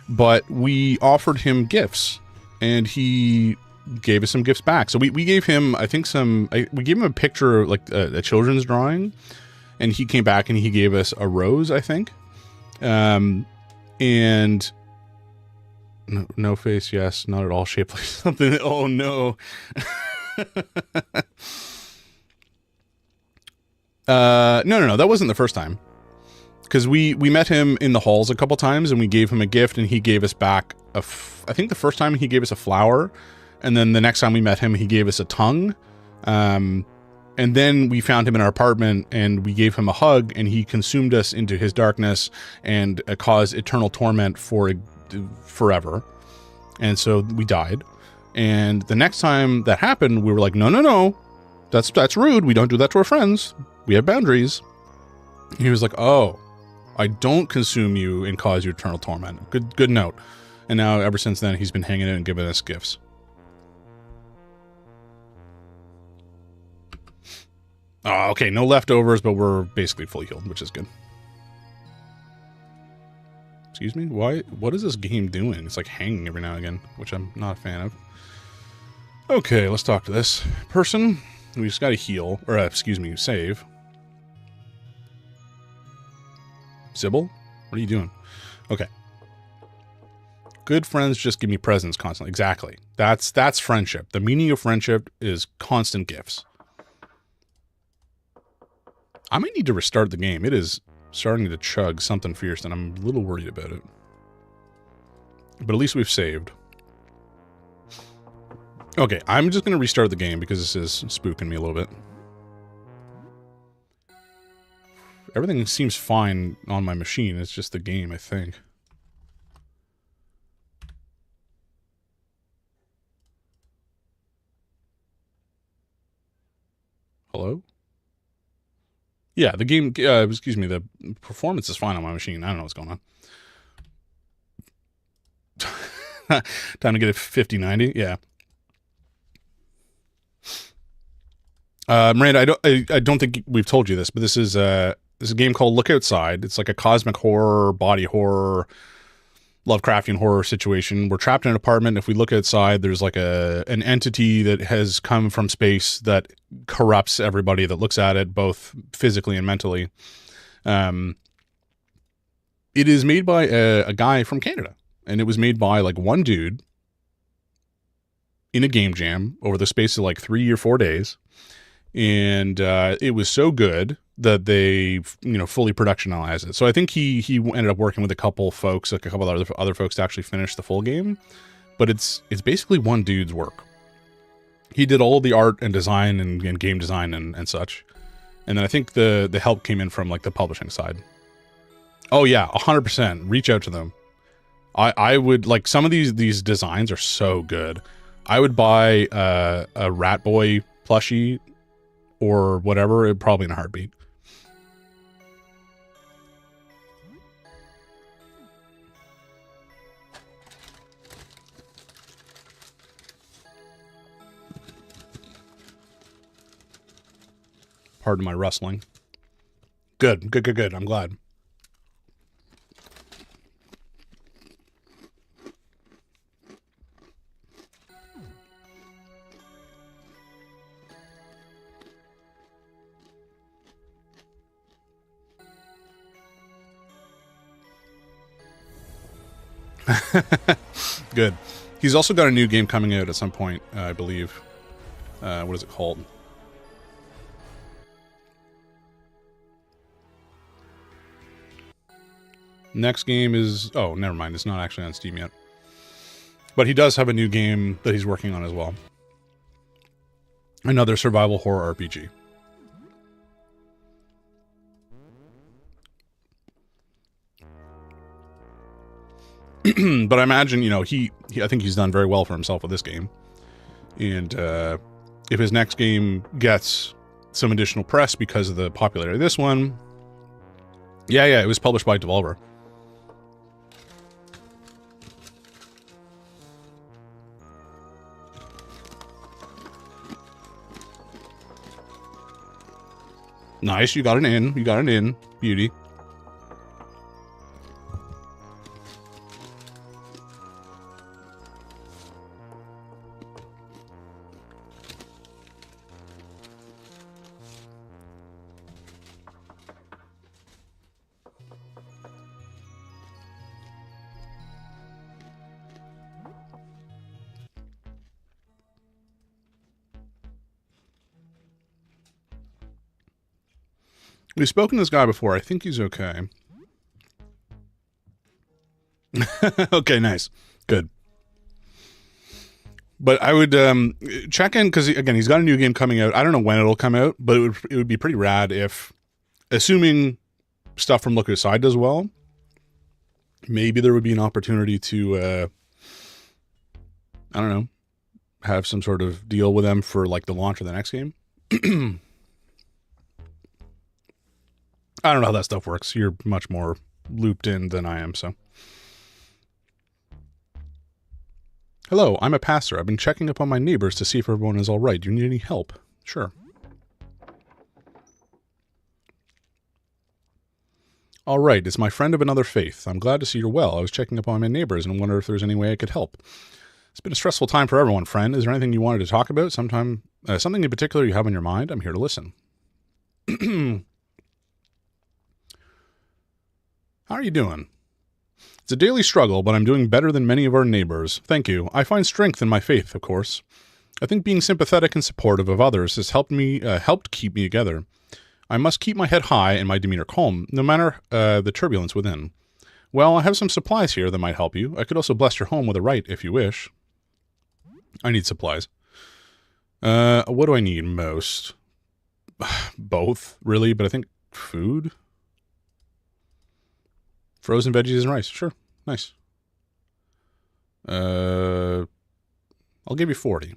[SPEAKER 1] but we offered him gifts, and he gave us some gifts back. So we gave him, I think we gave him a picture, like a children's drawing, and he came back and he gave us a rose, I think. And no face, yes, not at all shaped like something. Oh no. No, that wasn't the first time. Because we met him in the halls a couple times, and we gave him a gift, and he gave us back I think the first time he gave us a flower, and then the next time we met him, he gave us a tongue. And then we found him in our apartment, and we gave him a hug, and he consumed us into his darkness and caused eternal torment for forever. And so we died. And the next time that happened, we were like, no, that's rude. We don't do that to our friends. We have boundaries. And he was like, oh, I don't consume you and cause you eternal torment. Good note. And now ever since then, he's been hanging out and giving us gifts. Oh, okay, no leftovers, but we're basically fully healed, which is good. Excuse me? Why? What is this game doing? It's like hanging every now and again, which I'm not a fan of. Okay, let's talk to this person. We just gotta heal, or excuse me, save. Sybil? What are you doing? Okay. Good friends just give me presents constantly. Exactly. That's friendship. The meaning of friendship is constant gifts. I might need to restart the game. It is starting to chug something fierce, and I'm a little worried about it. But at least we've saved. Okay, I'm just going to restart the game because this is spooking me a little bit. Everything seems fine on my machine. It's just the game, I think. Hello? Yeah, the game, excuse me, the performance is fine on my machine. I don't know what's going on. Time to get a 5090. Yeah. Miranda, I don't think we've told you this, but this is a game called Look Outside. It's like a cosmic horror, body horror, Lovecraftian horror situation. We're trapped in an apartment. If we look outside, there's like an entity that has come from space that corrupts everybody that looks at it, both physically and mentally. It is made by a guy from Canada, and it was made by like one dude in a game jam over the space of like 3 or 4 days. And it was so good that they, fully productionalized it. So I think he ended up working with a couple folks, like a couple other folks, to actually finish the full game. But it's basically one dude's work. He did all the art and design and game design and such. And then I think the help came in from like the publishing side. Oh yeah, 100%. Reach out to them. I would like, some of these designs are so good. I would buy a Rat Boy plushie or whatever, probably in a heartbeat. Pardon my rustling. Good. I'm glad. Good. He's also got a new game coming out at some point, I believe. What is it called? Next game is... Oh, never mind. It's not actually on Steam yet. But he does have a new game that he's working on as well. Another survival horror RPG. But I imagine, he I think he's done very well for himself with this game. And if his next game gets some additional press because of the popularity of this one... Yeah, it was published by Devolver. Nice, you got an in. Beauty. We've spoken to this guy before. I think he's okay. Okay, nice. Good. But I would check in, because, again, he's got a new game coming out. I don't know when it'll come out, but it would be pretty rad if, assuming stuff from Look Outside does well, maybe there would be an opportunity to, I don't know, have some sort of deal with them for, like, the launch of the next game. I don't know how that stuff works. You're much more looped in than I am, so. Hello, I'm a pastor. I've been checking up on my neighbors to see if everyone is all right. Do you need any help? Sure. All right, it's my friend of another faith. I'm glad to see you're well. I was checking up on my neighbors and wonder if there's any way I could help. It's been a stressful time for everyone, friend. Is there anything you wanted to talk about? Something in particular you have on your mind? I'm here to listen. How are you doing? It's a daily struggle, but I'm doing better than many of our neighbors. Thank you. I find strength in my faith, of course. I think being sympathetic and supportive of others has helped keep me together. I must keep my head high and my demeanor calm, no matter the turbulence within. Well, I have some supplies here that might help you. I could also bless your home with a rite if you wish. I need supplies. What do I need most? Both, really, but I think food? Frozen veggies and rice. Sure. Nice. I'll give you 40.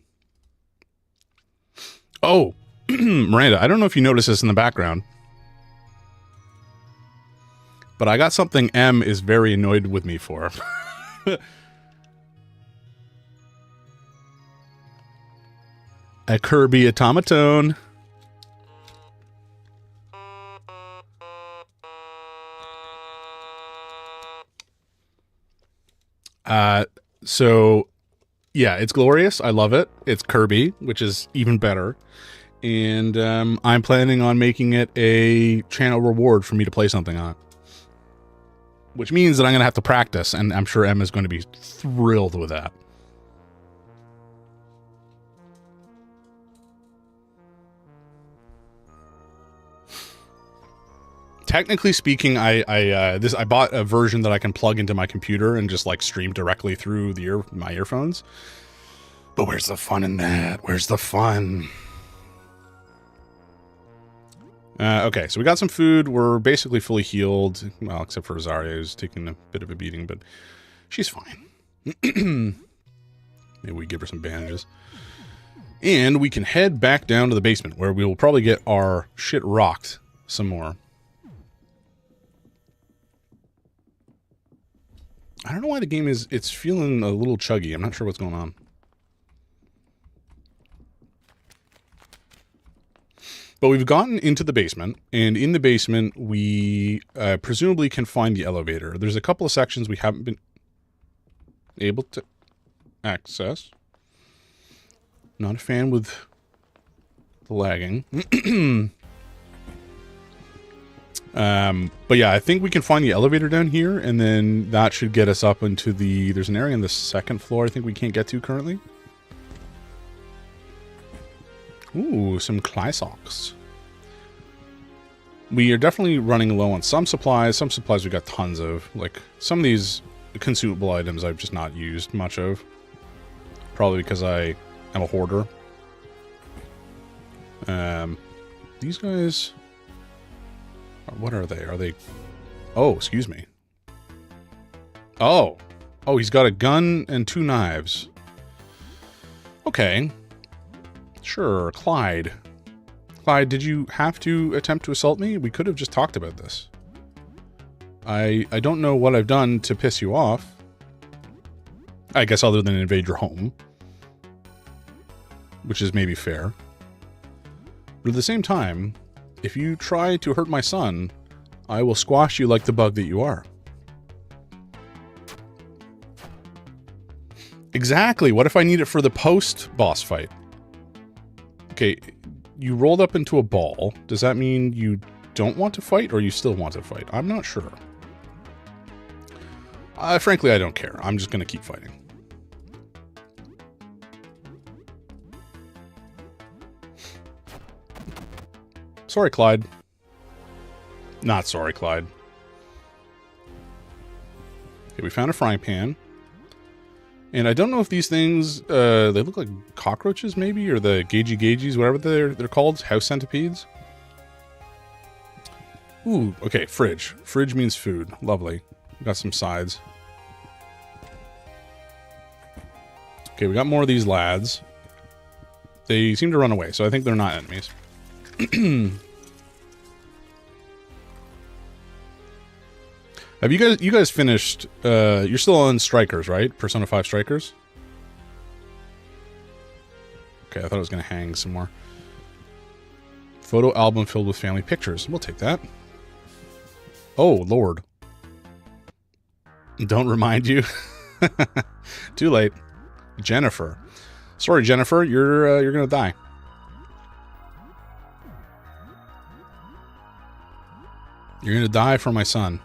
[SPEAKER 1] Oh,
[SPEAKER 2] Miranda, I don't know if you noticed this in the background, but I got something M is very annoyed with me for. A Kirby automaton. So yeah, it's glorious. I love it. It's Kirby, which is even better. And I'm planning on making it a channel reward for me to play something on it. Which means that I'm going to have to practice, and I'm sure Emma's going to be thrilled with that. Technically speaking, I bought a version that I can plug into my computer and just like stream directly through my earphones. But where's the fun in that? Where's the fun? Okay, so we got some food. We're basically fully healed. Well, except for Rosario, who's taking a bit of a beating, but she's fine. Maybe we give her some bandages. And we can head back down to the basement, where we will probably get our shit rocked some more. I don't know why the game it's feeling a little chuggy. I'm not sure what's going on. But we've gotten into the basement, and in the basement, we presumably can find the elevator. There's a couple of sections we haven't been able to access. Not a fan with the lagging. But yeah, I think we can find the elevator down here, and then that should get us up into there's an area on the second floor I think we can't get to currently. Ooh, some Clysocks. We are definitely running low on some supplies. Some supplies we got tons of. Like, some of these consumable items I've just not used much of. Probably because I am a hoarder. These guys... What are they? Are they... Oh, excuse me. Oh. Oh, he's got a gun and 2 knives. Okay. Sure, Clyde. Clyde, did you have to attempt to assault me? We could have just talked about this. I don't know what I've done to piss you off. I guess other than invade your home. Which is maybe fair. But at the same time, if you try to hurt my son, I will squash you like the bug that you are. Exactly. What if I need it for the post-boss fight? Okay, you rolled up into a ball. Does that mean you don't want to fight, or you still want to fight? I'm not sure. Frankly, I don't care. I'm just going to keep fighting. Sorry, Clyde. Not sorry, Clyde. Okay, we found a frying pan. And I don't know if these things, they look like cockroaches, maybe? Or the gagey, whatever they're called. House centipedes. Ooh, okay, fridge. Fridge means food. Lovely. We got some sides. Okay, we got more of these lads. They seem to run away, so I think they're not enemies. Have you guys finished, you're still on Strikers, right? Persona 5 Strikers? Okay, I thought I was going to hang some more. Photo album filled with family pictures. We'll take that. Oh, Lord. Don't remind you. Too late. Jennifer. Sorry, Jennifer, you're going to die. You're going to die for my son.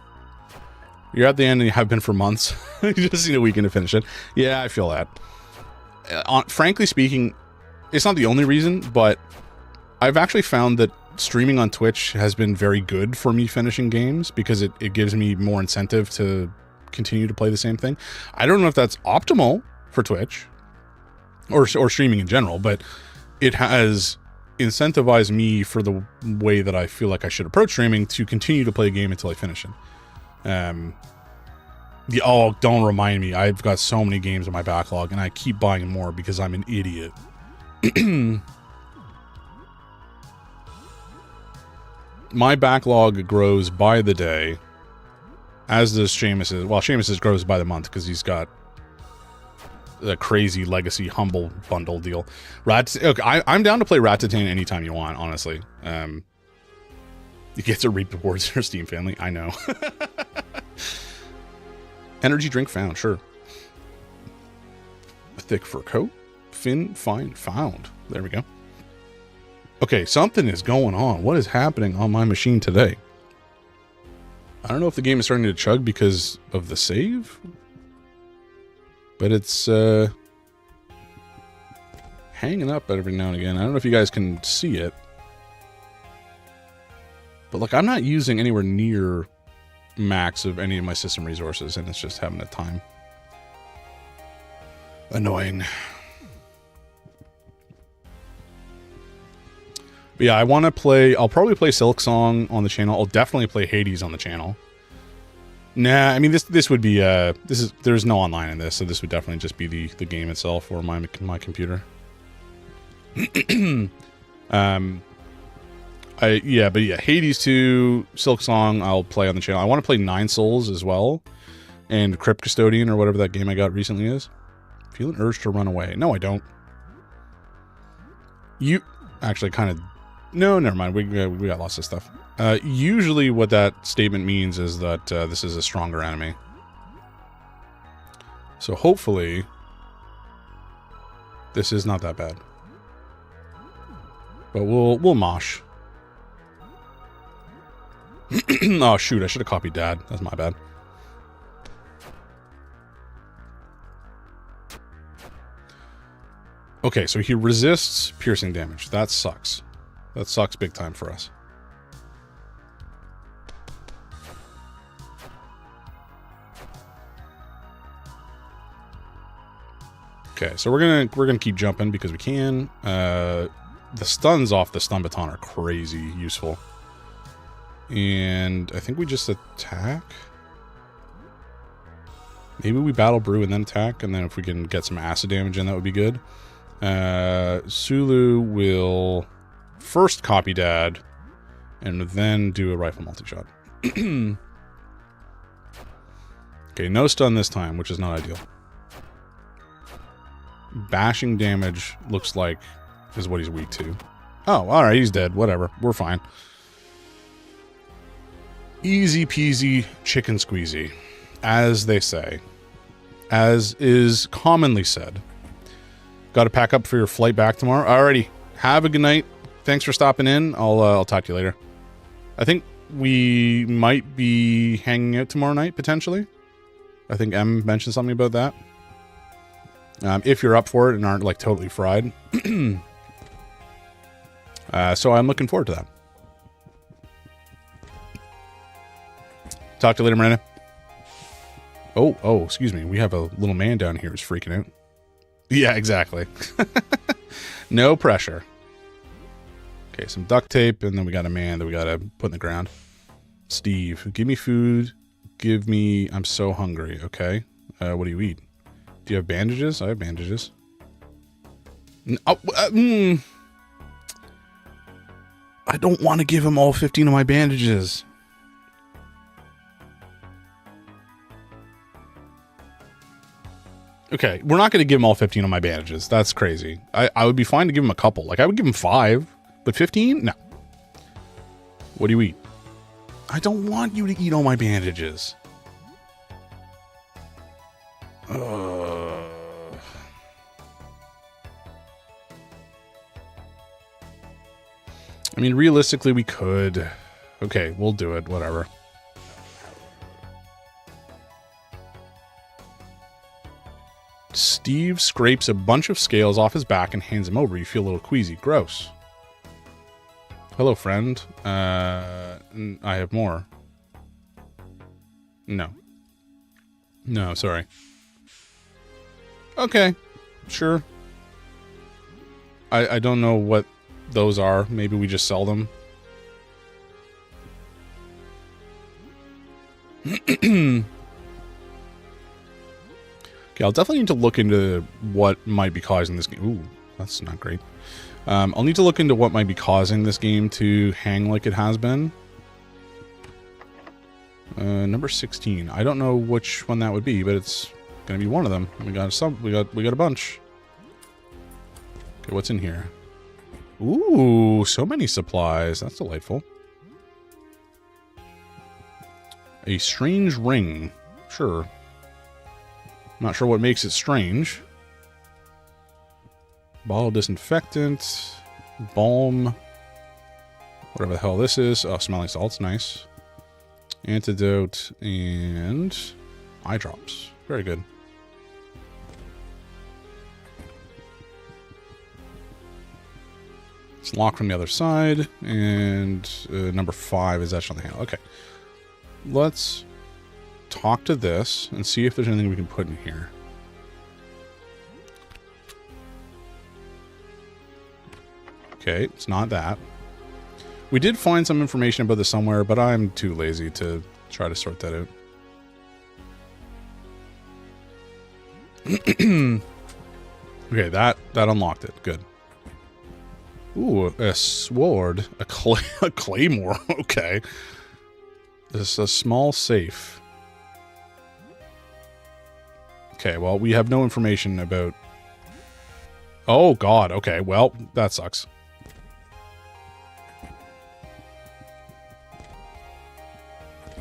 [SPEAKER 2] You're at the end and you have been for months. You just need a weekend to finish it. Yeah, I feel that. Frankly speaking, it's not the only reason, but I've actually found that streaming on Twitch has been very good for me finishing games because it gives me more incentive to continue to play the same thing. I don't know if that's optimal for Twitch or streaming in general, but it has incentivized me for the way that I feel like I should approach streaming to continue to play a game until I finish it. Oh, don't remind me. I've got so many games in my backlog and I keep buying more because I'm an idiot. my backlog grows by the day, as does Seamus's. Well, Seamus's grows by the month because he's got the crazy Legacy Humble bundle deal. Okay, I'm down to play Rattatan anytime you want, honestly. You get to reap the rewards in your Steam family. I know. Energy drink found, sure. A thick fur coat. Find found. There we go. Okay, something is going on. What is happening on my machine today? I don't know if the game is starting to chug because of the save, but it's hanging up every now and again. I don't know if you guys can see it, but like I'm not using anywhere near max of any of my system resources, and it's just having a time. Annoying. But yeah, I want to play... I'll probably play Silksong on the channel. I'll definitely play Hades on the channel. Nah, I mean, this would be... there's no online in this, so this would definitely just be the game itself or my computer. Hades 2, Silksong, I'll play on the channel. I want to play Nine Souls as well, and Crypt Custodian or whatever that game I got recently is. Feel an urge to run away. No, I don't. You... Actually, kind of... No, never mind. We got lots of stuff. Usually what that statement means is that this is a stronger enemy. So hopefully this is not that bad. But we'll mosh. Oh shoot, I should have copied Dad. That's my bad. Okay, so he resists piercing damage. That sucks. That sucks big time for us. Okay, so we're gonna keep jumping because we can. The stuns off the stun baton are crazy useful. And I think we just attack. Maybe we battle brew and then attack, and then if we can get some acid damage in, that would be good. Sulu will first copy Dad and then do a rifle multi-shot. Okay, no stun this time, which is not ideal. Bashing damage looks like is what he's weak to. Oh, alright, he's dead. Whatever. We're fine. Easy peasy chicken squeezy, as they say. As is commonly said. Got to pack up for your flight back tomorrow. Alrighty. Have a good night. Thanks for stopping in. I'll talk to you later. I think we might be hanging out tomorrow night, potentially. I think Em mentioned something about that. If you're up for it and aren't, like, totally fried. So I'm looking forward to that. Talk to you later, Miranda. Oh, excuse me. We have a little man down here who's freaking out. Yeah, exactly. No pressure. Okay, some duct tape, and then we got a man that we gotta put in the ground. Steve, give me food. Give me... I'm so hungry, okay? What do you eat? Do you have bandages? I have bandages. I don't want to give him all 15 of my bandages. Okay, we're not going to give him all 15 of my bandages. That's crazy. I would be fine to give him a couple. Like, I would give him 5, but 15? No. What do you eat? I don't want you to eat all my bandages. I mean, realistically, we could. Okay, we'll do it. Whatever. Steve scrapes a bunch of scales off his back and hands him over. You feel a little queasy. Gross. Hello, friend. I have more. No. No, sorry. Okay. Sure. I don't know what those are. Maybe we just sell them. Okay, I'll definitely need to look into what might be causing this game. Ooh, that's not great. I'll need to look into what might be causing this game to hang like it has been. Number 16. I don't know which one that would be, but it's gonna be one of them. We got a bunch. Okay, what's in here? Ooh, so many supplies. That's delightful. A strange ring. Sure. Not sure what makes it strange. Bottle of disinfectant. Balm. Whatever the hell this is. Oh, smelling salts. Nice. Antidote and eye drops. Very good. It's locked from the other side, and number 5 is etched on the handle. Okay. Let's talk to this and see if there's anything we can put in here. Okay, it's not that. We did find some information about this somewhere, but I'm too lazy to try to sort that out. Okay, that unlocked it. Good. Ooh, a sword. A claymore. Okay. This is a small safe. Okay, well, we have no information about... Oh, God. Okay, well, that sucks.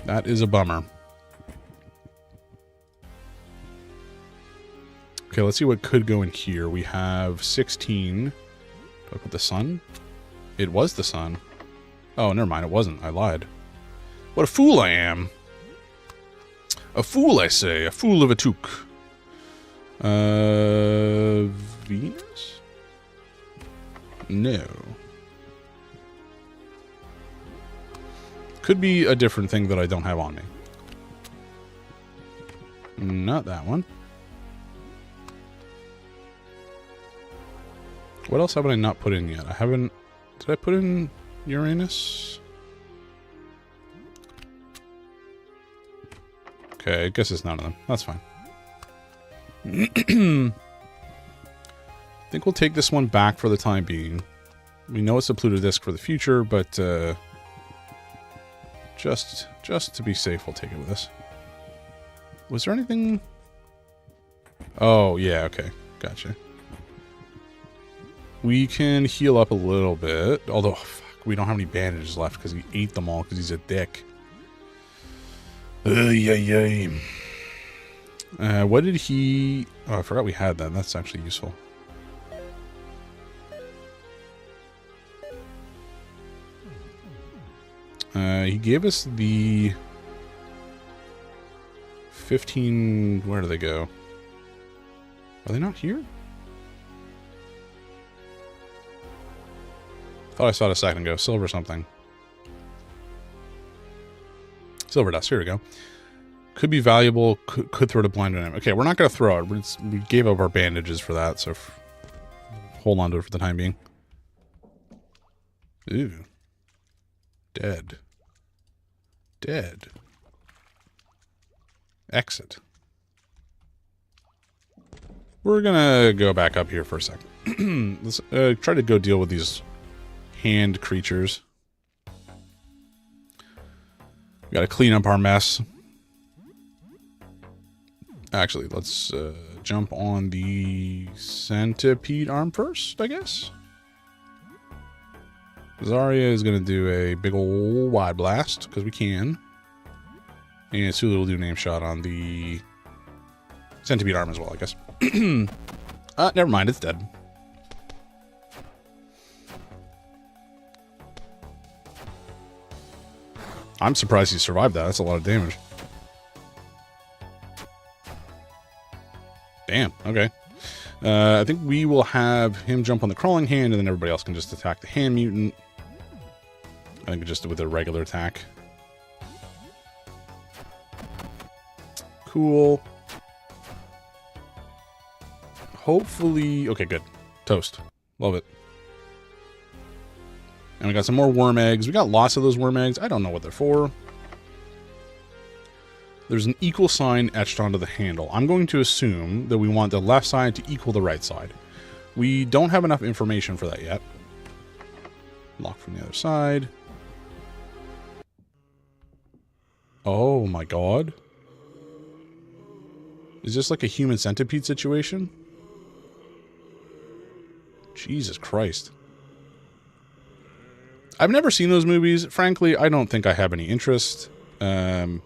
[SPEAKER 2] That is a bummer. Okay, let's see what could go in here. We have 16. Do I put the sun? It was the sun. Oh, never mind. It wasn't. I lied. What a fool I am. A fool, I say. A fool of a toque. Venus? No. Could be a different thing that I don't have on me. Not that one. What else haven't I not put in yet? I haven't... Did I put in Uranus? Okay, I guess it's none of them. That's fine. I think we'll take this one back for the time being. We know it's a Pluto disc for the future, but just to be safe, we'll take it with us. Was there anything? Oh, yeah, okay. Gotcha. We can heal up a little bit. Although, fuck, we don't have any bandages left because he ate them all because he's a dick. Yay. What did he... Oh, I forgot we had that. That's actually useful. He gave us the 15... Where do they go? Are they not here? Thought I saw it a second ago. Silver something. Silver dust. Here we go. Could be valuable. Could throw to blind on him. Okay, we're not going to throw it. We gave up our bandages for that, so hold on to it for the time being. Ooh. Dead. Dead. Exit. We're going to go back up here for a second. Let's try to go deal with these hand creatures. We got to clean up our mess. Actually, let's jump on the centipede arm first, I guess. Zarya is going to do a big ol' wide blast, because we can. And Sulu will do name shot on the centipede arm as well, I guess. Never mind, it's dead. I'm surprised he survived that. That's a lot of damage. Damn, okay. I think we will have him jump on the crawling hand, and then everybody else can just attack the hand mutant. I think just with a regular attack. Cool. Hopefully... Okay, good. Toast. Love it. And we got some more worm eggs. We got lots of those worm eggs. I don't know what they're for. There's an equal sign etched onto the handle. I'm going to assume that we want the left side to equal the right side. We don't have enough information for that yet. Lock from the other side. Oh my god. Is this like a human centipede situation? Jesus Christ. I've never seen those movies. Frankly, I don't think I have any interest. But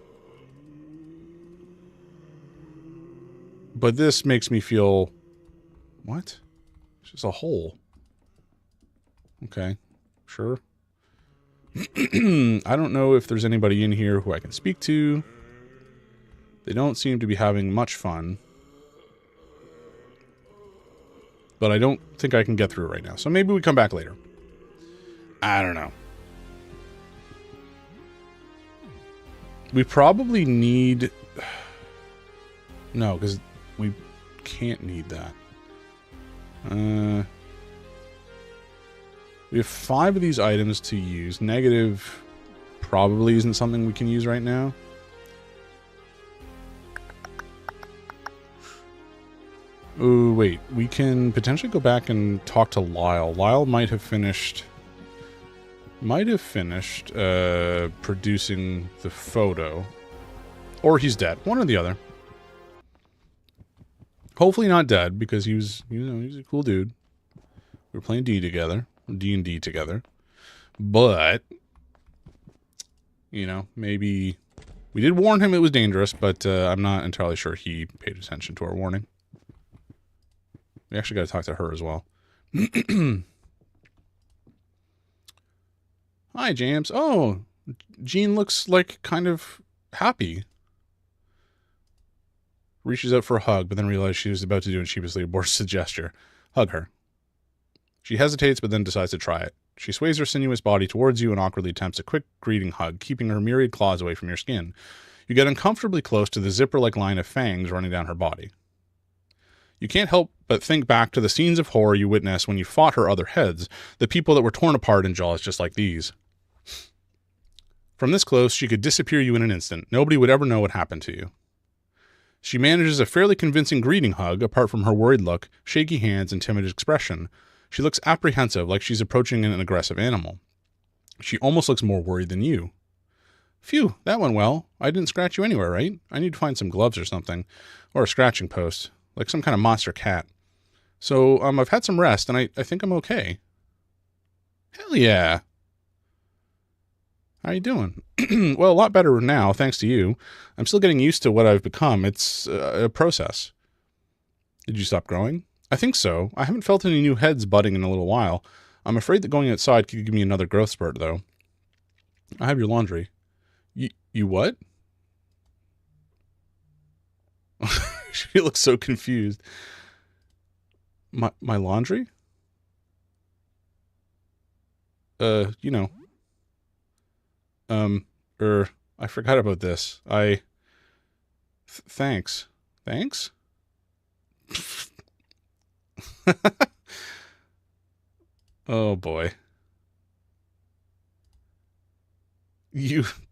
[SPEAKER 2] this makes me feel... What? It's just a hole. Okay. Sure. I don't know if there's anybody in here who I can speak to. They don't seem to be having much fun. But I don't think I can get through it right now. So maybe we come back later. I don't know. We probably need... No, because we can't need that. We have 5 of these items to use. Negative probably isn't something we can use right now. Oh, wait. We can potentially go back and talk to Lyle. Lyle might have finished producing the photo. Or he's dead. One or the other. Hopefully not dead, because he was, you know, he's a cool dude. We were playing D together. D&D together. But, you know, maybe... We did warn him it was dangerous, but I'm not entirely sure he paid attention to our warning. We actually got to talk to her as well. Hi, James. Oh, Jean looks like kind of happy. Reaches out for a hug, but then realizes she was about to do and sheepishly aborts the gesture. Hug her. She hesitates, but then decides to try it. She sways her sinuous body towards you and awkwardly attempts a quick greeting hug, keeping her myriad claws away from your skin. You get uncomfortably close to the zipper-like line of fangs running down her body. You can't help but think back to the scenes of horror you witnessed when you fought her other heads, the people that were torn apart in jaws just like these. From this close, she could disappear you in an instant. Nobody would ever know what happened to you. She manages a fairly convincing greeting hug, apart from her worried look, shaky hands, and timid expression. She looks apprehensive, like she's approaching an aggressive animal. She almost looks more worried than you. Phew, that went well. I didn't scratch you anywhere, right? I need to find some gloves or something. Or a scratching post. Like some kind of monster cat. So, I've had some rest, and I think I'm okay. Hell yeah. How you doing? Well, a lot better now, thanks to you. I'm still getting used to what I've become. It's a process. Did you stop growing? I think so. I haven't felt any new heads budding in a little while. I'm afraid that going outside could give me another growth spurt, though. I have your laundry. You what? She looks so confused. My laundry? You know. I forgot about this. Thanks. Thanks? Oh boy.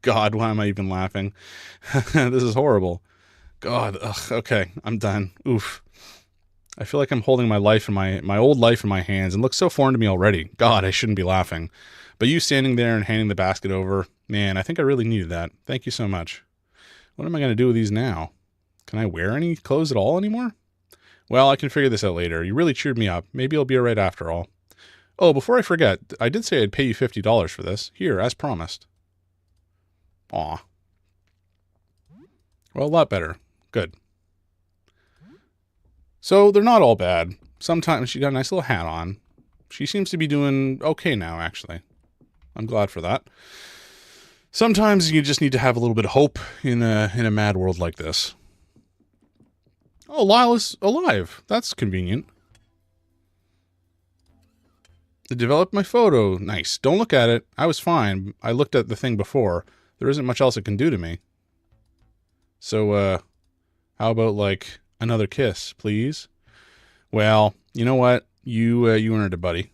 [SPEAKER 2] God, why am I even laughing? This is horrible. God, ugh, okay, I'm done. Oof. I feel like I'm holding my life in my old life in my hands and looks so foreign to me already. God, I shouldn't be laughing. But you standing there and handing the basket over, man, I think I really needed that. Thank you so much. What am I going to do with these now? Can I wear any clothes at all anymore? Well, I can figure this out later. You really cheered me up. Maybe I'll be all right after all. Oh, before I forget, I did say I'd pay you $50 for this. Here, as promised. Aw. Well, a lot better. Good. So, they're not all bad. Sometimes she got a nice little hat on. She seems to be doing okay now, actually. I'm glad for that. Sometimes you just need to have a little bit of hope in a mad world like this. Oh, Lyle is alive. That's convenient. I developed my photo. Nice. Don't look at it. I was fine. I looked at the thing before. There isn't much else it can do to me. So, how about, like, another kiss, please? Well, you know what? You earned it, buddy.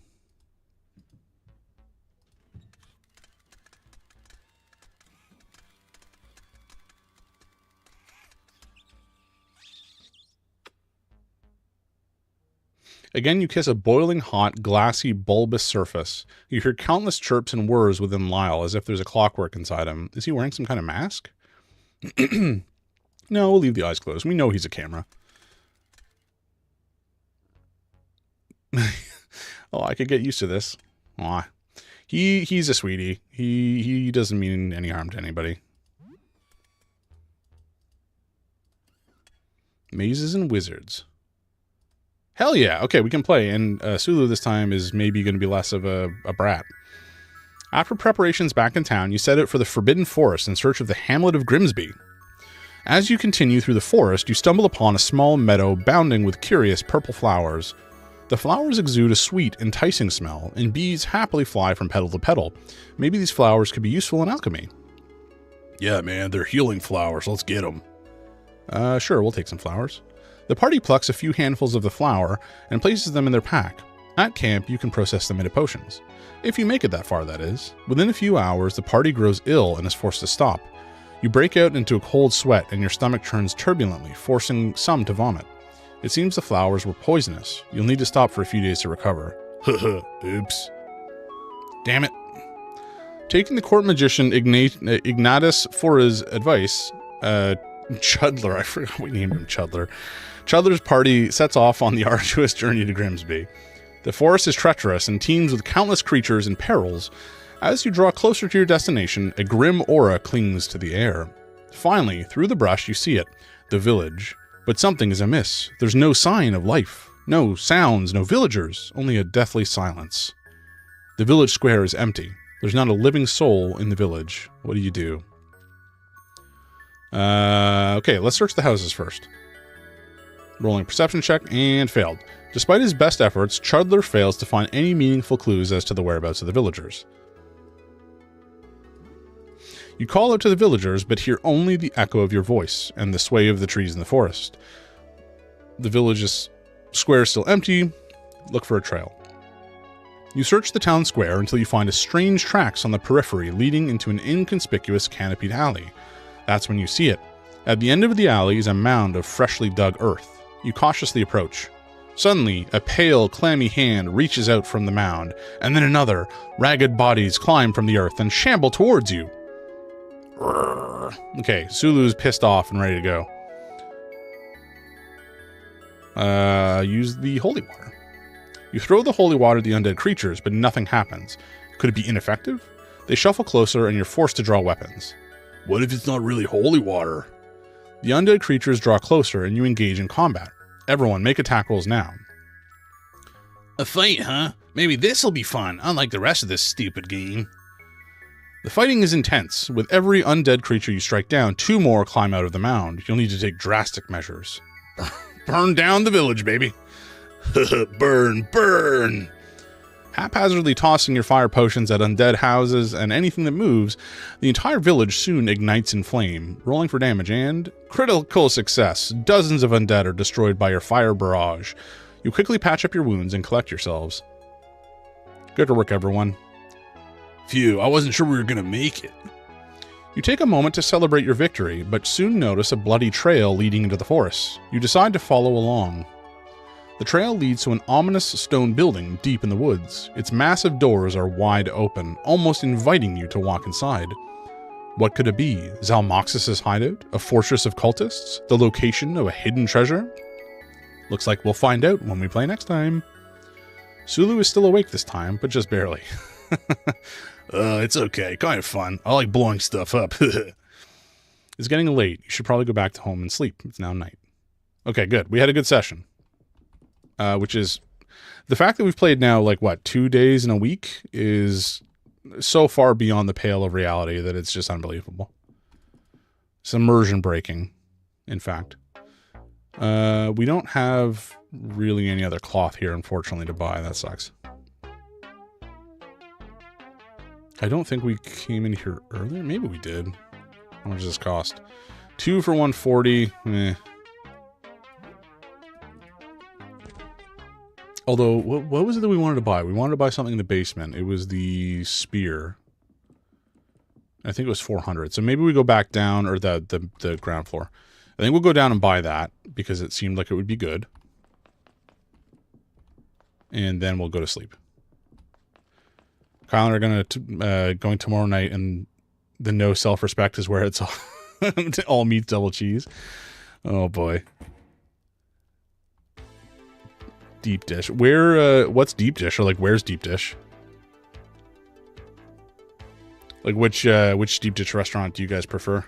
[SPEAKER 2] Again, you kiss a boiling hot, glassy, bulbous surface. You hear countless chirps and whirs within Lyle, as if there's a clockwork inside him. Is he wearing some kind of mask? No, we'll leave the eyes closed. We know he's a camera. Oh, I could get used to this. Aw. He's a sweetie. He doesn't mean any harm to anybody. Mazes and Wizards. Hell yeah. Okay, we can play. And Sulu this time is maybe going to be less of a brat. After preparations back in town, you set out for the Forbidden Forest in search of the hamlet of Grimsby. As you continue through the forest, you stumble upon a small meadow bounding with curious purple flowers. The flowers exude a sweet, enticing smell, and bees happily fly from petal to petal. Maybe these flowers could be useful in alchemy. Yeah, man, they're healing flowers. Let's get them. Sure, we'll take some flowers. The party plucks a few handfuls of the flower and places them in their pack. At camp, you can process them into potions. If you make it that far, that is. Within a few hours, the party grows ill and is forced to stop. You break out into a cold sweat and your stomach turns turbulently, forcing some to vomit. It seems the flowers were poisonous. You'll need to stop for a few days to recover. Oops. Damn it. Taking the court magician Ignatius Fora's advice, Chudler, I forgot we named him Chudler. Chudler's party sets off on the arduous journey to Grimsby. The forest is treacherous and teems with countless creatures and perils. As you draw closer to your destination, a grim aura clings to the air. Finally, through the brush, you see it, the village. But something is amiss. There's no sign of life. No sounds, no villagers, only a deathly silence. The village square is empty. There's not a living soul in the village. What do? Okay, let's search the houses first. Rolling perception check and failed. Despite his best efforts, Chudler fails to find any meaningful clues as to the whereabouts of the villagers. You call out to the villagers, but hear only the echo of your voice and the sway of the trees in the forest. The village's square is still empty. Look for a trail. You search the town square until you find a strange tracks on the periphery leading into an inconspicuous canopied alley. That's when you see it. At the end of the alley is a mound of freshly dug earth. You cautiously approach. Suddenly, a pale, clammy hand reaches out from the mound, and then another. Ragged bodies climb from the earth and shamble towards you. Okay, Sulu's pissed off and ready to go. Use the holy water. You throw the holy water at the undead creatures, but nothing happens. Could it be ineffective? They shuffle closer and you're forced to draw weapons. What if it's not really holy water? The undead creatures draw closer and you engage in combat. Everyone, make attack rolls now. A fight, huh? Maybe this'll be fun, unlike the rest of this stupid game. The fighting is intense. With every undead creature you strike down, 2 more climb out of the mound. You'll need to take drastic measures. Burn down the village, baby. Burn, burn. Haphazardly tossing your fire potions at undead houses and anything that moves, the entire village soon ignites in flame. Rolling for damage and critical success. Dozens of undead are destroyed by your fire barrage. You quickly patch up your wounds and collect yourselves. Good work, everyone. Phew, I wasn't sure we were gonna make it. You take a moment to celebrate your victory, but soon notice a bloody trail leading into the forest. You decide to follow along. The trail leads to an ominous stone building deep in the woods. Its massive doors are wide open, almost inviting you to walk inside. What could it be? Zalmoxis' hideout? A fortress of cultists? The location of a hidden treasure? Looks like we'll find out when we play next time. Sulu is still awake this time, but just barely. It's okay. Kind of fun. I like blowing stuff up. It's getting late. You should probably go back to home and sleep. It's now night. Okay, good. We had a good session. Which is... The fact that we've played now, like, 2 days in a week is so far beyond the pale of reality that it's just unbelievable. It's immersion breaking, in fact. We don't have really any other cloth here, unfortunately, to buy. That sucks. I don't think we came in here earlier. Maybe we did. How much does this cost? 2 for 140. Although, what was it that we wanted to buy? We wanted to buy something in the basement. It was the spear. I think it was 400. So maybe we go back down, or the ground floor. I think we'll go down and buy that because it seemed like it would be good. And then we'll go to sleep. Kyle and I are going tomorrow night, and the no self-respect is where it's all All meat, double cheese. Oh boy. Deep dish. Where? What's deep dish? Or like, where's deep dish? Like, which deep dish restaurant do you guys prefer?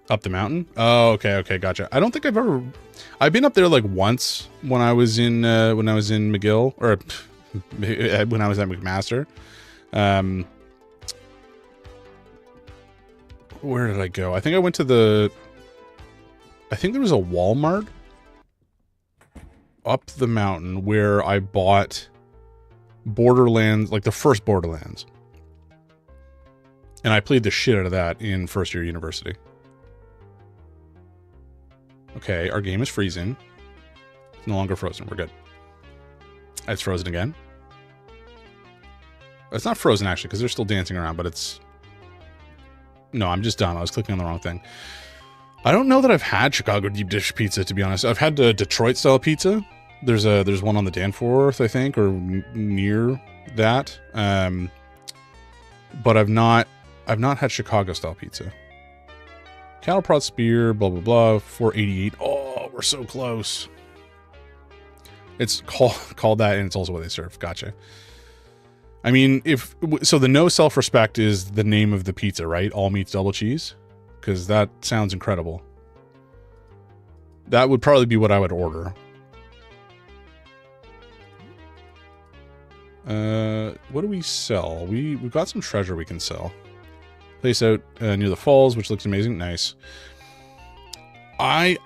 [SPEAKER 2] Up the mountain? Oh, okay, gotcha. I don't think I've been up there like once when I was in McGill, or when I was at McMaster. Where did I go? I think I went to I think there was a Walmart up the mountain where I bought Borderlands, like the first Borderlands. And I played the shit out of that in first year university. Okay, our game is freezing. It's no longer frozen. We're good. It's frozen again. It's not frozen, actually, because they're still dancing around, but it's... No, I'm just dumb. I was clicking on the wrong thing. I don't know that I've had Chicago deep dish pizza, to be honest. I've had Detroit-style pizza. There's one on the Danforth, I think, or near that. But I've not had Chicago-style pizza. Cattle prod spear, blah, blah, blah, 488. Oh, we're so close. It's called that, and it's also what they serve. Gotcha. I mean, so the no self-respect is the name of the pizza, right? All meats, double cheese? Because that sounds incredible. That would probably be what I would order. What do we sell? We've got some treasure we can sell. Place out near the falls, which looks amazing. Nice. I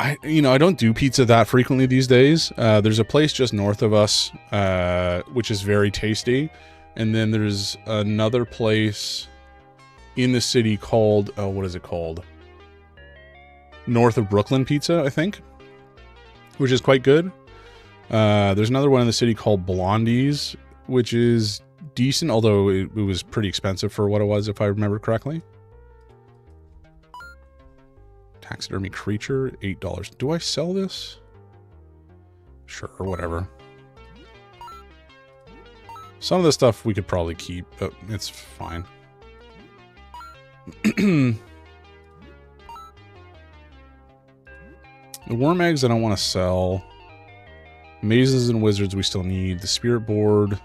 [SPEAKER 2] don't do pizza that frequently these days. There's a place just north of us, which is very tasty. And then there's another place in the city called, oh, what is it called? North of Brooklyn Pizza, I think, which is quite good. There's another one in the city called Blondie's, which is decent, although it was pretty expensive for what it was, if I remember correctly. Taxidermy creature, $8. Do I sell this? Sure, whatever. Some of the stuff we could probably keep, but it's fine. The worm eggs I don't want to sell. Mazes and wizards we still need. The spirit board.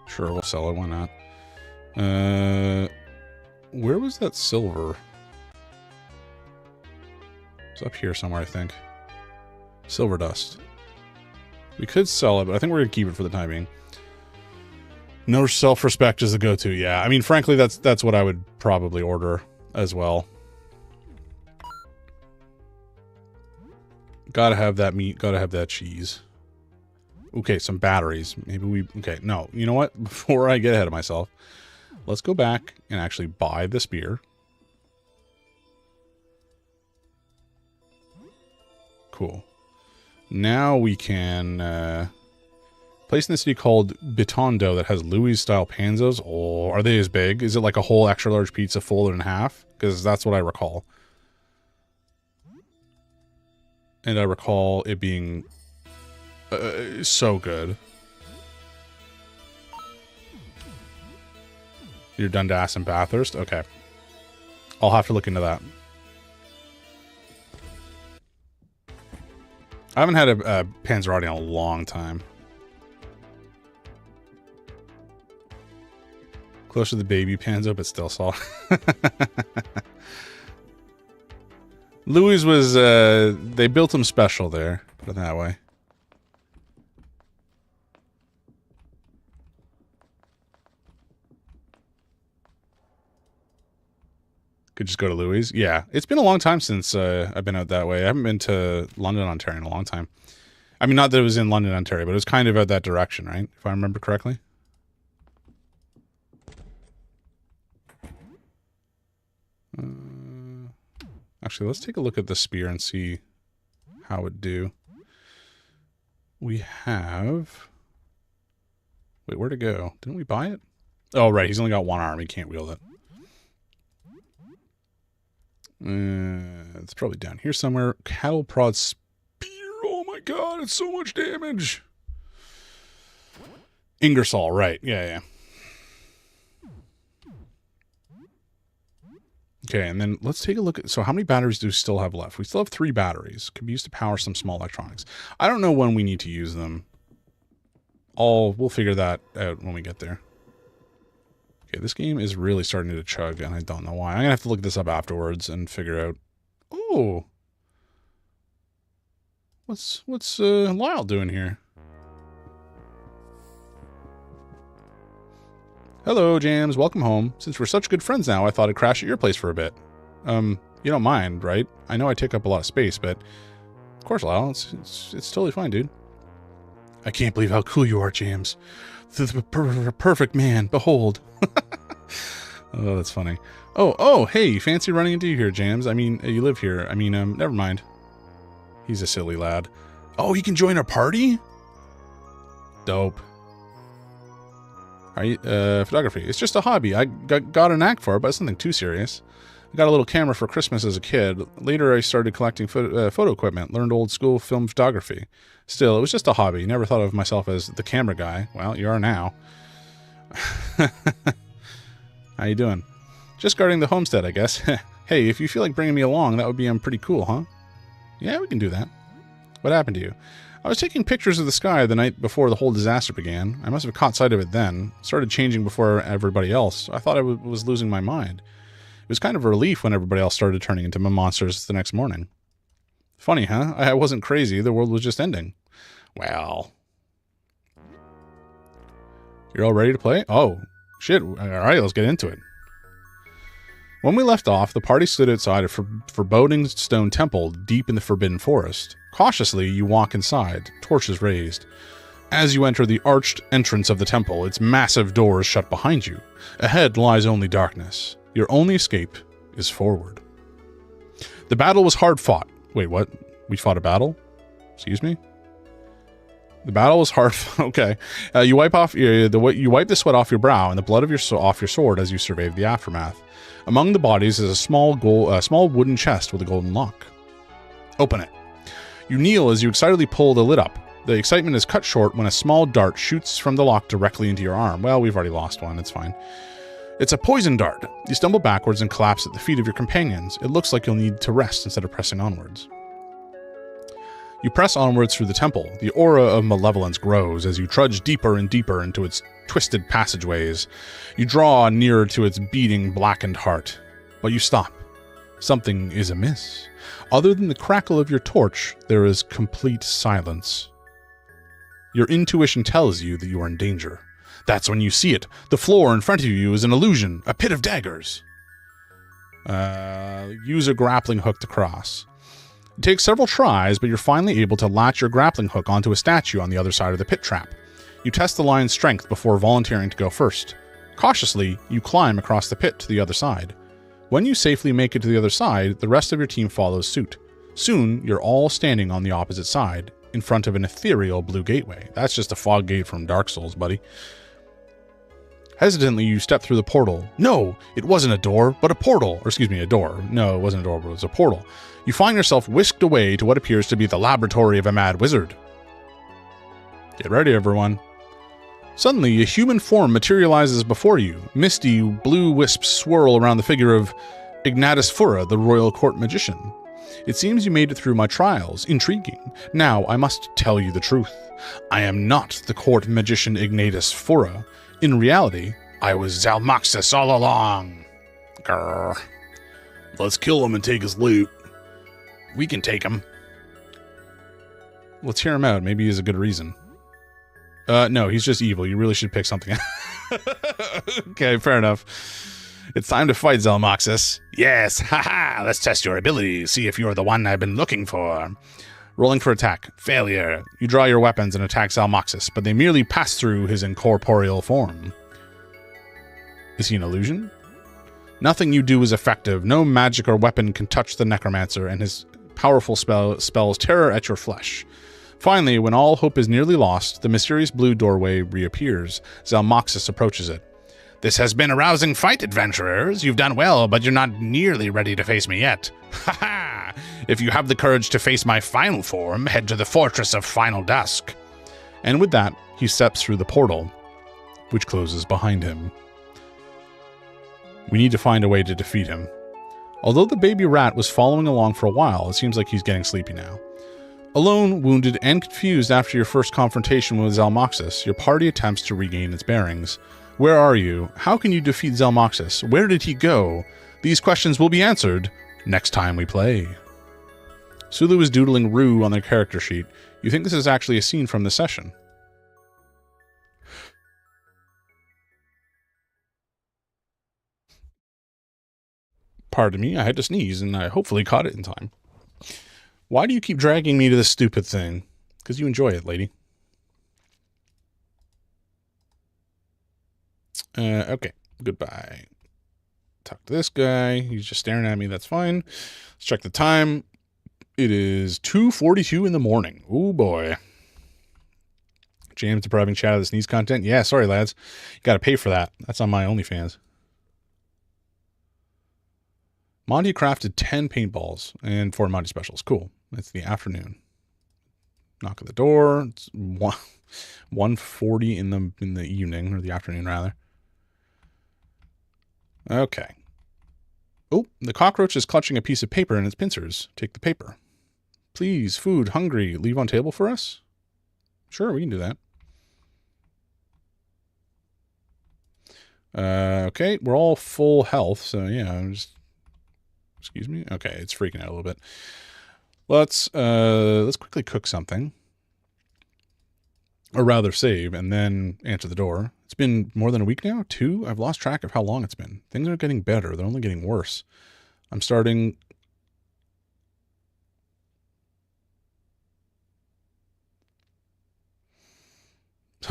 [SPEAKER 2] Sure, we'll sell it. Why not? Where was that silver? It's up here somewhere, I think. Silver dust. We could sell it, but I think we're going to keep it for the time being. No self-respect is the go-to. Yeah, I mean, frankly, that's what I would probably order as well. Gotta have that meat. Gotta have that cheese. Okay, some batteries. Maybe we... Okay, no. You know what? Before I get ahead of myself, let's go back and actually buy the spear. Cool. Now we can... place in the city called Bitondo that has Louis-style panzos. Oh, are they as big? Is it like a whole extra-large pizza folded in half? Because that's what I recall. And I recall it being so good. You're Dundas and Bathurst? Okay. I'll have to look into that. I haven't had a Panzerotti in a long time. Close to the baby Panzo, but still solid. Louis was, they built him special there. Put it that way. Could just go to Louis. Yeah, it's been a long time since I've been out that way. I haven't been to London, Ontario in a long time. I mean, not that it was in London, Ontario, but it was kind of out that direction, right? If I remember correctly. Actually, let's take a look at the spear and see how it do. We have... Wait, where'd it go? Didn't we buy it? Oh, right. He's only got one arm. He can't wield it. It's probably down here somewhere. Cattle prod spear. Oh my god, it's so much damage. Ingersoll, right. Yeah, yeah. Okay, and then let's take a look at... So how many batteries do we still have left? We still have 3 batteries. Could be used to power some small electronics. I don't know when we need to use them. We'll figure that out when we get there. Okay, this game is really starting to chug, and I don't know why. I'm going to have to look this up afterwards and figure out... Oh! What's Lyle doing here? Hello, James. Welcome home. Since we're such good friends now, I thought I'd crash at your place for a bit. You don't mind, right? I know I take up a lot of space, but... Of course, Lyle. It's totally fine, dude. I can't believe how cool you are, James. The perfect man. Behold. Oh, that's funny. Oh, hey, fancy running into you here, James. I mean, you live here. I mean, never mind. He's a silly lad. Oh, he can join our party? Dope. Photography. It's just a hobby. I got a knack for it, but it's nothing too serious. I got a little camera for Christmas as a kid. Later, I started collecting photo equipment, learned old school film photography. Still, it was just a hobby. Never thought of myself as the camera guy. Well, you are now. How you doing? Just guarding the homestead, I guess. Hey, if you feel like bringing me along, that would be pretty cool, huh? Yeah, we can do that. What happened to you? I was taking pictures of the sky the night before the whole disaster began. I must have caught sight of it then. Started changing before everybody else. I thought I was losing my mind. It was kind of a relief when everybody else started turning into monsters the next morning. Funny, huh? I wasn't crazy. The world was just ending. Well. You're all ready to play? Oh, shit. All right, let's get into it. When we left off, the party stood outside a foreboding stone temple deep in the Forbidden Forest. Cautiously, you walk inside, torches raised. As you enter the arched entrance of the temple, its massive doors shut behind you. Ahead lies only darkness. Your only escape is forward. The battle was hard fought. Wait, what? We fought a battle? Excuse me? The battle was hard. Okay. You wipe the sweat off your brow and the blood off your sword as you survey the aftermath. Among the bodies is a small wooden chest with a golden lock. Open it. You kneel as you excitedly pull the lid up. The excitement is cut short when a small dart shoots from the lock directly into your arm. Well, we've already lost one. It's fine. It's a poison dart. You stumble backwards and collapse at the feet of your companions. It looks like you'll need to rest instead of pressing onwards. You press onwards through the temple. The aura of malevolence grows as you trudge deeper and deeper into its twisted passageways. You draw nearer to its beating, blackened heart. But you stop. Something is amiss. Other than the crackle of your torch, there is complete silence. Your intuition tells you that you are in danger. That's when you see it. The floor in front of you is an illusion, a pit of daggers. Use a grappling hook to cross. It takes several tries, but you're finally able to latch your grappling hook onto a statue on the other side of the pit trap. You test the lion's strength before volunteering to go first. Cautiously, you climb across the pit to the other side. When you safely make it to the other side, the rest of your team follows suit. Soon, you're all standing on the opposite side, in front of an ethereal blue gateway. That's just a fog gate from Dark Souls, buddy. Hesitantly, you step through the portal. No, it wasn't a door, but a portal. Or excuse me, a door. No, it wasn't a door, but it was a portal. You find yourself whisked away to what appears to be the laboratory of a mad wizard. Get ready, everyone. Suddenly, a human form materializes before you. Misty blue wisps swirl around the figure of Ignatus Fura, the royal court magician. It seems you made it through my trials. Intriguing. Now, I must tell you the truth. I am not the court magician Ignatus Fura. In reality, I was Zalmoxis all along. Grr. Let's kill him and take his loot. We can take him. Let's hear him out. Maybe he has a good reason. No, he's just evil. You really should pick something. Okay, fair enough. It's time to fight, Zalmoxis. Yes, haha, let's test your ability. See if you're the one I've been looking for. Rolling for attack. Failure. You draw your weapons and attack Zalmoxis, but they merely pass through his incorporeal form. Is he an illusion? Nothing you do is effective. No magic or weapon can touch the necromancer, and his powerful spells terror at your flesh. Finally, when all hope is nearly lost, the mysterious blue doorway reappears. Zalmoxis approaches it. This has been a rousing fight, adventurers. You've done well, but you're not nearly ready to face me yet. Ha ha! If you have the courage to face my final form, head to the Fortress of Final Dusk. And with that, he steps through the portal, which closes behind him. We need to find a way to defeat him. Although the baby rat was following along for a while, it seems like he's getting sleepy now. Alone, wounded, and confused after your first confrontation with Zalmoxis, your party attempts to regain its bearings. Where are you? How can you defeat Zalmoxis? Where did he go? These questions will be answered next time we play. Sulu is doodling Rue on their character sheet. You think this is actually a scene from the session. Pardon me, I had to sneeze, and I hopefully caught it in time. Why do you keep dragging me to this stupid thing? Because you enjoy it, lady. Okay, goodbye. Talk to this guy. He's just staring at me. That's fine. Let's check the time. It is 2:42 in the morning. Oh, boy. James depriving chat of the sneeze content. Yeah, sorry, lads. You got to pay for that. That's on my OnlyFans. Monty crafted 10 paintballs and 4 Monty specials. Cool. It's the afternoon. Knock at the door. It's 1:40 in the evening, or the afternoon rather. Okay. Oh, the cockroach is clutching a piece of paper in its pincers. Take the paper. Please, food, hungry, leave on table for us? Sure, we can do that. Okay, we're all full health, so yeah, I'm just... Excuse me? Okay, it's freaking out a little bit. Let's quickly cook something. Or rather save, and then answer the door. It's been more than a week now? 2? I've lost track of how long it's been. Things aren't getting better. They're only getting worse. I'm starting...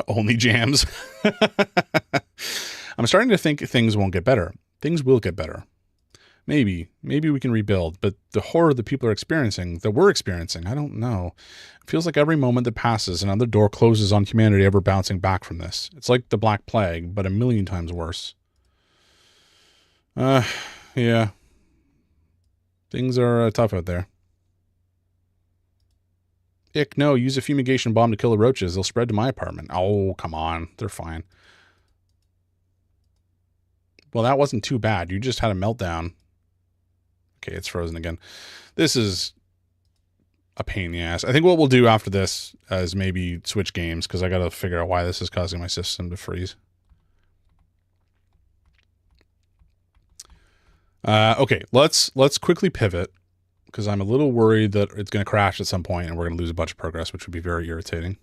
[SPEAKER 2] Only jams. I'm starting to think things won't get better. Things will get better. Maybe we can rebuild, but the horror that people are experiencing, that we're experiencing, I don't know. It feels like every moment that passes, another door closes on humanity ever bouncing back from this. It's like the Black Plague, but a million times worse. Yeah. Things are tough out there. Ick, no, use a fumigation bomb to kill the roaches. They'll spread to my apartment. Oh, come on. They're fine. Well, that wasn't too bad. You just had a meltdown. Okay, it's frozen again. This is a pain in the ass. I think what we'll do after this is maybe switch games, because I got to figure out why this is causing my system to freeze. Okay, let's quickly pivot, because I'm a little worried that it's going to crash at some point and we're going to lose a bunch of progress, which would be very irritating.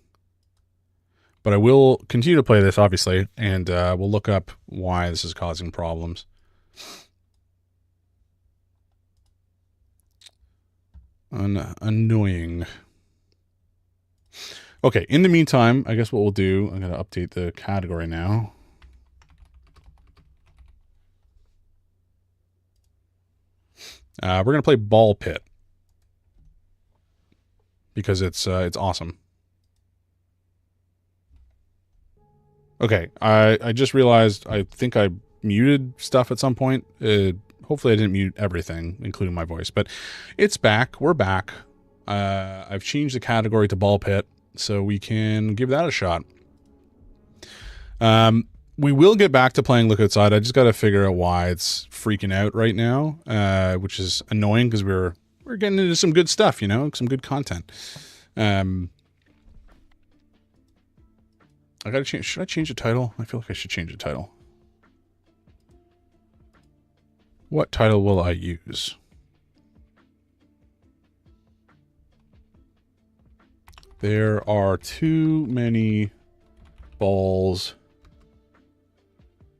[SPEAKER 2] But I will continue to play this, obviously, and we'll look up why this is causing problems. Annoying. Okay, in the meantime, I guess what we'll do, I'm going to update the category now. We're going to play Ball Pit, because it's awesome. Okay, I just realized I think I muted stuff at some point. Hopefully I didn't mute everything, including my voice, but it's back. We're back. I've changed the category to Ball Pit, so we can give that a shot. We will get back to playing Look Outside. I just got to figure out why it's freaking out right now, which is annoying, because we're getting into some good stuff, you know, some good content. I gotta change. Should I change the title? I feel like I should change the title. What title will I use? There are too many balls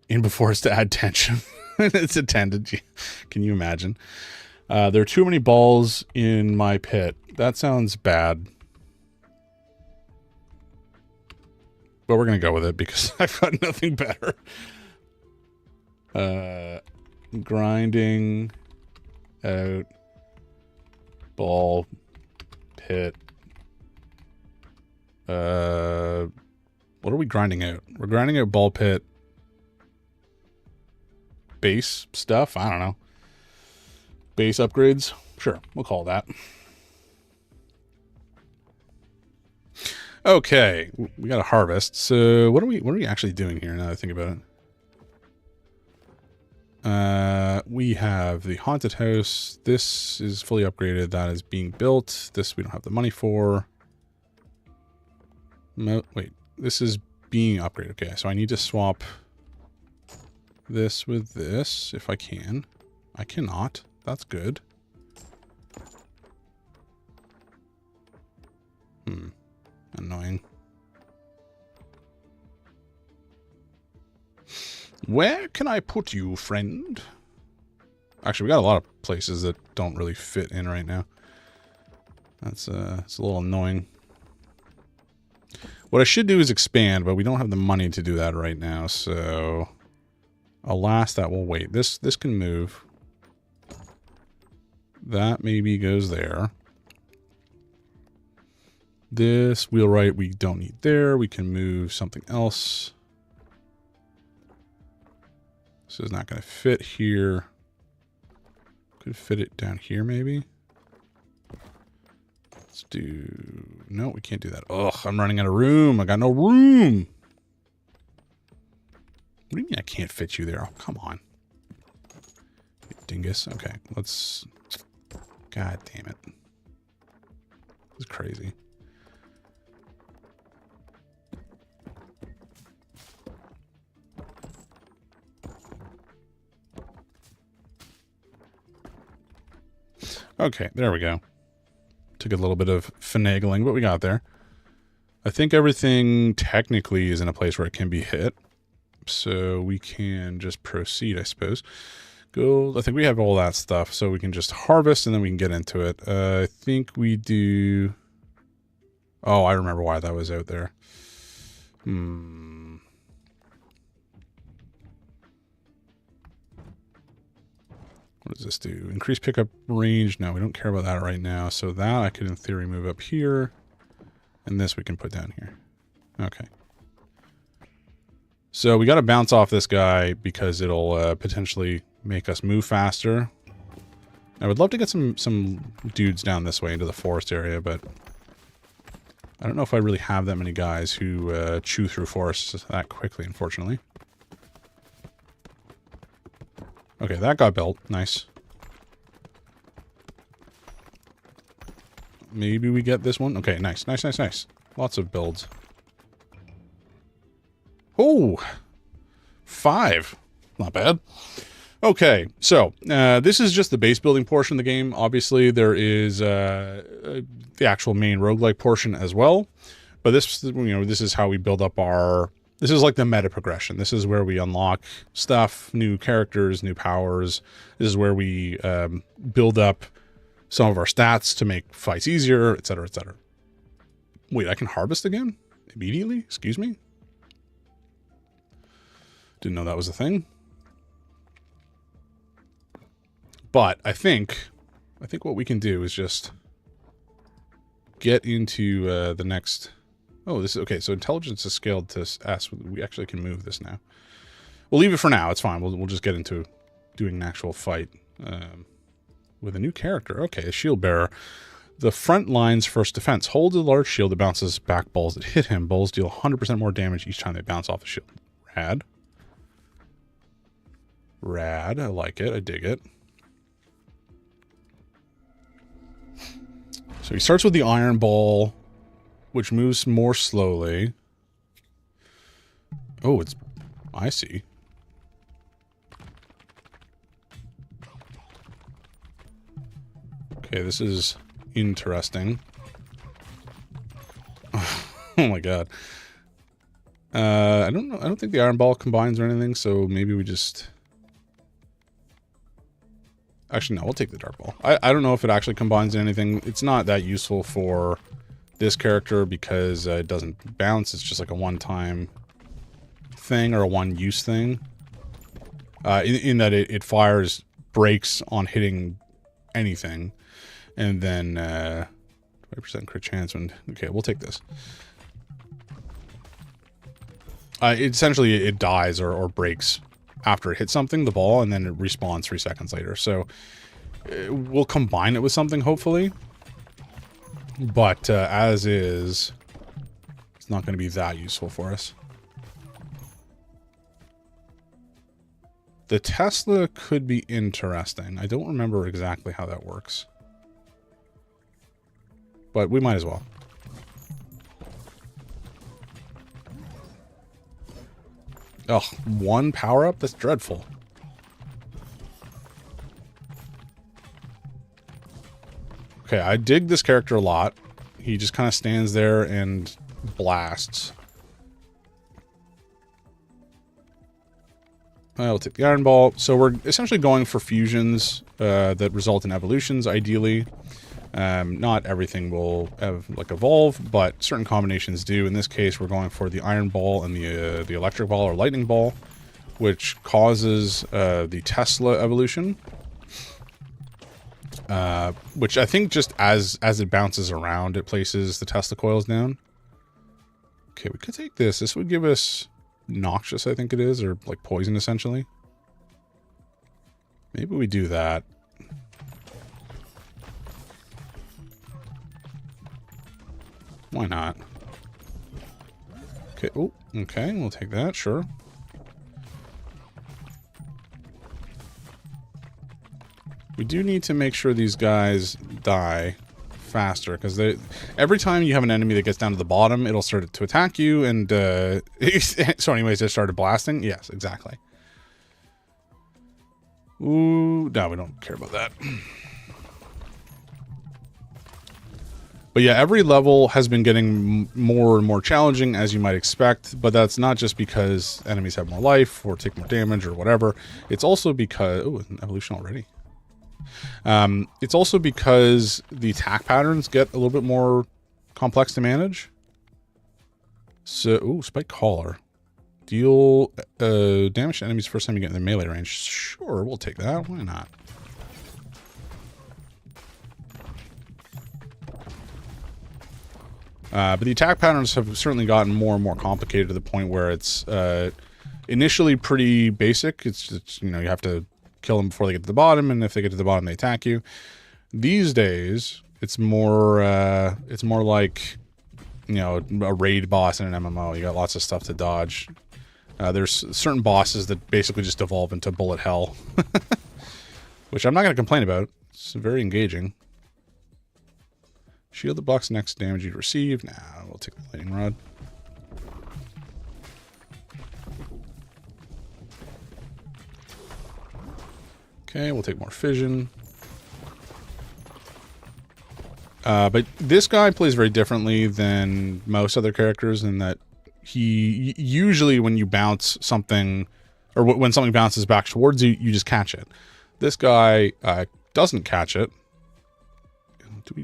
[SPEAKER 2] in before it's to add tension. It's attended. Can you imagine? There are too many balls in my pit. That sounds bad. But we're going to go with it because I've got nothing better. Grinding out ball pit. What are we grinding out? We're grinding out ball pit base stuff. I don't know. Base upgrades. Sure, we'll call that. Okay, we got a harvest. So what are we actually doing here now that I think about it? We have the haunted house. This is fully upgraded. That is being built. This we don't have the money for. Wait, this is being upgraded. Okay, so I need to swap this with this if I can. I cannot. That's good. Annoying. Where can I put you, friend? Actually, we got a lot of places that don't really fit in right now. It's a little annoying. What I should do is expand, but we don't have the money to do that right now, so alas, that will wait. This can move. That maybe goes there. This wheelwright we don't need there. We can move something else. This is not going to fit here. Could fit it down here maybe. Let's do... No, we can't do that. Ugh, I'm running out of room. I got no room. What do you mean I can't fit you there? Oh, come on. You dingus. Okay, let's... God damn it. This is crazy. Okay, there we go. Took a little bit of finagling, but we got there. I think everything technically is in a place where it can be hit. So we can just proceed, I suppose. Gold. I think we have all that stuff, so we can just harvest and then we can get into it. I think we do... Oh, I remember why that was out there. What does this do? Increase pickup range. No, we don't care about that right now. So that I could, in theory, move up here. And this we can put down here. Okay. So we got to bounce off this guy because it'll potentially make us move faster. I would love to get some dudes down this way into the forest area, but I don't know if I really have that many guys who chew through forests that quickly, unfortunately. Okay, that got built. Nice. Maybe we get this one. Okay, nice, nice, nice, nice. Lots of builds. Oh, 5. Not bad. Okay, so this is just the base building portion of the game. Obviously, there is the actual main roguelike portion as well. But this, you know, this is how we build up our... This is like the meta progression. This is where we unlock stuff, new characters, new powers. This is where we build up some of our stats to make fights easier, etc., etc. Wait, I can harvest again? Immediately? Excuse me? Didn't know that was a thing. But I think what we can do is just get into the next... Oh, this is okay. So intelligence is scaled to S. We actually can move this now. We'll leave it for now. It's fine. We'll just get into doing an actual fight with a new character. Okay, a shield bearer. The front line's first defense. Hold a large shield that bounces back balls that hit him. Balls deal 100% more damage each time they bounce off the shield. Rad. Rad. I like it. I dig it. So he starts with the iron ball, which moves more slowly. Oh, it's... I see. Okay, this is interesting. Oh my god. I don't know. I don't think the iron ball combines or anything, so maybe we just... Actually, no, we'll take the dark ball. I don't know if it actually combines anything. It's not that useful for this character because it doesn't bounce. It's just like a one-time thing or a one-use thing. In that it fires brakes on hitting anything. And then 20% crit chance when... Okay, we'll take this. Essentially, it dies or breaks after it hits something, the ball, and then it respawns 3 seconds later. So we'll combine it with something, hopefully. But as is, it's not going to be that useful for us. The Tesla could be interesting. I don't remember exactly how that works. But we might as well. Oh, one power-up? That's dreadful. Okay, I dig this character a lot. He just kind of stands there and blasts. I'll take the Iron Ball. So we're essentially going for fusions that result in evolutions, ideally. Not everything will evolve, but certain combinations do. In this case, we're going for the Iron Ball and the Electric Ball or Lightning Ball, which causes the Tesla evolution. Which I think just as it bounces around, it places the Tesla coils down. Okay, we could take this. This would give us Noxious, I think it is, or like poison, essentially. Maybe we do that. Why not? Okay, oh, okay, we'll take that, sure. We do need to make sure these guys die faster, because every time you have an enemy that gets down to the bottom, it'll start to attack you, and so anyways, it started blasting. Yes, exactly. Ooh, no, we don't care about that. But yeah, every level has been getting more and more challenging, as you might expect, but that's not just because enemies have more life or take more damage or whatever. It's also because... oh, an evolution already. It's also because the attack patterns get a little bit more complex to manage. So, ooh, Spike Collar. Deal damage to enemies first time you get in their melee range. Sure, we'll take that. Why not? But the attack patterns have certainly gotten more and more complicated to the point where it's initially pretty basic. It's just, you know, you have to kill them before they get to the bottom, and if they get to the bottom, they attack you. These days, it's more like, you know, a raid boss in an MMO. You got lots of stuff to dodge. There's certain bosses that basically just evolve into bullet hell, which I'm not going to complain about. It's very engaging. Shield that blocks next damage you receive. Nah, we'll take the lightning rod. Okay, we'll take more fission. But this guy plays very differently than most other characters in that he usually, when you bounce something, or when something bounces back towards you, you just catch it. This guy doesn't catch it.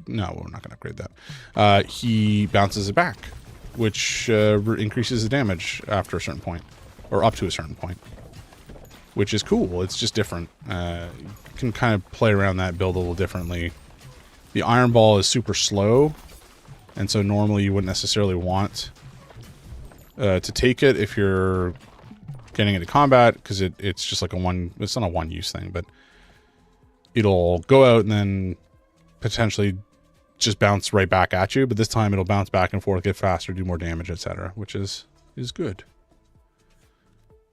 [SPEAKER 2] No, we're not going to upgrade that. He bounces it back, which increases the damage after a certain point, or up to a certain point, which is cool. It's just different. You can kind of play around that, build a little differently. The Iron Ball is super slow, and so normally you wouldn't necessarily want to take it if you're getting into combat, because it's just like it's not a one-use thing, but it'll go out and then potentially just bounce right back at you, but this time it'll bounce back and forth, get faster, do more damage, etc., which is good.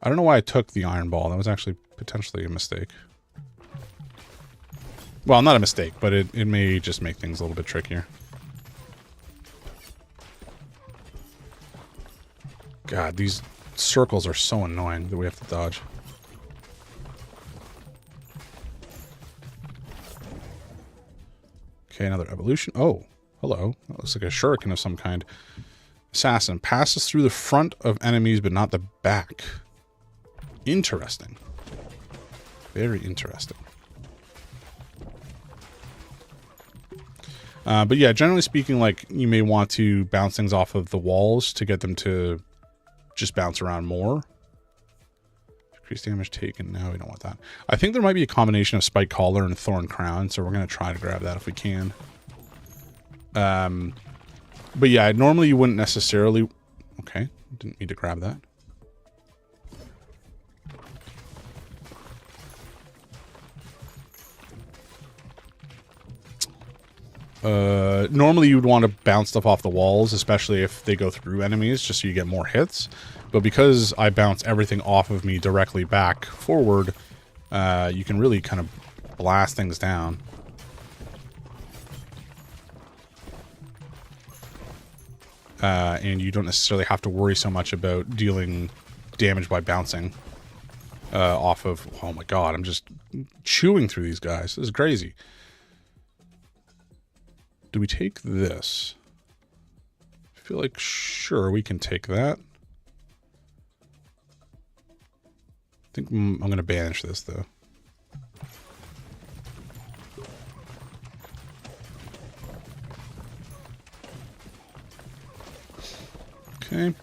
[SPEAKER 2] I don't know why I took the Iron Ball. That was actually potentially a mistake. Well, not a mistake, but it may just make things a little bit trickier. God, these circles are so annoying that we have to dodge. Okay, another evolution. Oh, hello. That looks like a shuriken of some kind. Assassin passes through the front of enemies, but not the back. Interesting. Very interesting. But yeah, generally speaking, like, you may want to bounce things off of the walls to get them to just bounce around more. Increased damage taken. No, we don't want that. I think there might be a combination of Spike Collar and Thorn Crown, so we're going to try to grab that if we can. But yeah, normally you wouldn't necessarily... Okay, didn't need to grab that. Normally you would want to bounce stuff off the walls, especially if they go through enemies, just so you get more hits. But because I bounce everything off of me directly back forward, you can really kind of blast things down. And you don't necessarily have to worry so much about dealing damage by bouncing off of... Oh my god, I'm just chewing through these guys. This is crazy. Do we take this? I feel like, sure, we can take that. I think I'm going to banish this, though. Okay.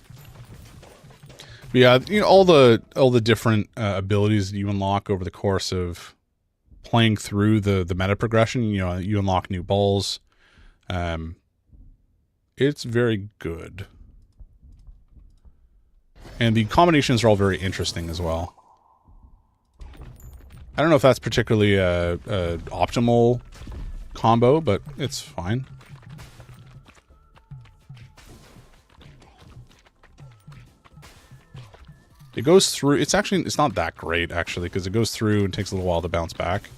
[SPEAKER 2] But yeah, you know, all the different abilities that you unlock over the course of playing through the meta progression. You know, you unlock new balls. It's very good. And the combinations are all very interesting as well. I don't know if that's particularly a optimal combo, but it's fine. It goes through... It's not that great, actually, because it goes through and takes a little while to bounce back.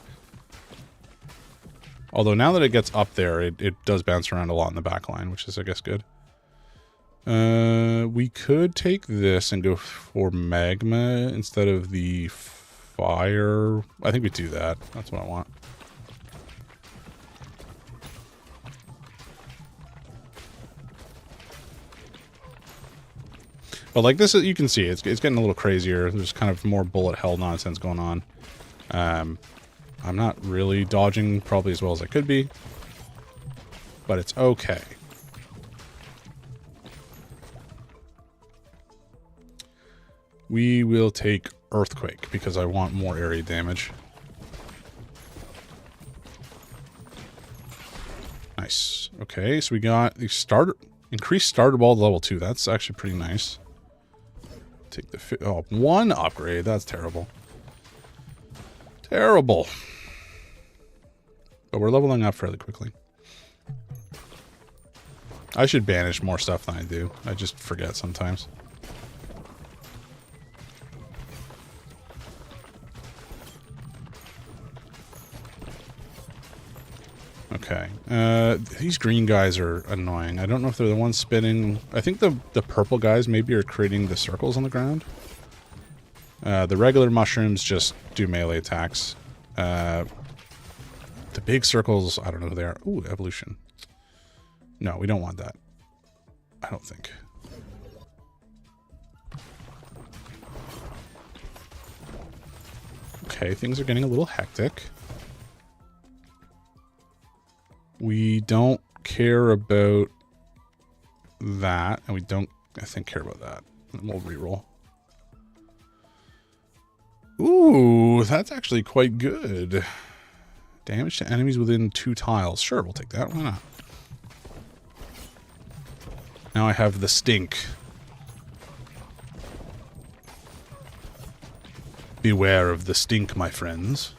[SPEAKER 2] Although now that it gets up there, it does bounce around a lot in the back line, which is, I guess, good. We could take this and go for magma instead of the fire. I think we do that. That's what I want. But like this, you can see it's getting a little crazier. There's kind of more bullet hell nonsense going on. I'm not really dodging probably as well as I could be, but it's okay. We will take Earthquake because I want more area damage. Nice. Okay, so we got the increased starter ball to level 2. That's actually pretty nice. Take the one upgrade. That's terrible. Terrible. But we're leveling up fairly quickly. I should banish more stuff than I do. I just forget sometimes. Okay. These green guys are annoying. I don't know if they're the ones spinning. I think the purple guys maybe are creating the circles on the ground. The regular mushrooms just do melee attacks. The big circles, I don't know who they are. Ooh, evolution. No, we don't want that. I don't think. Okay, things are getting a little hectic. We don't care about that, and we don't, I think, care about that. And we'll reroll. Ooh, that's actually quite good. Damage to enemies within 2 tiles. Sure, we'll take that. Why not? Now I have the stink. Beware of the stink, my friends.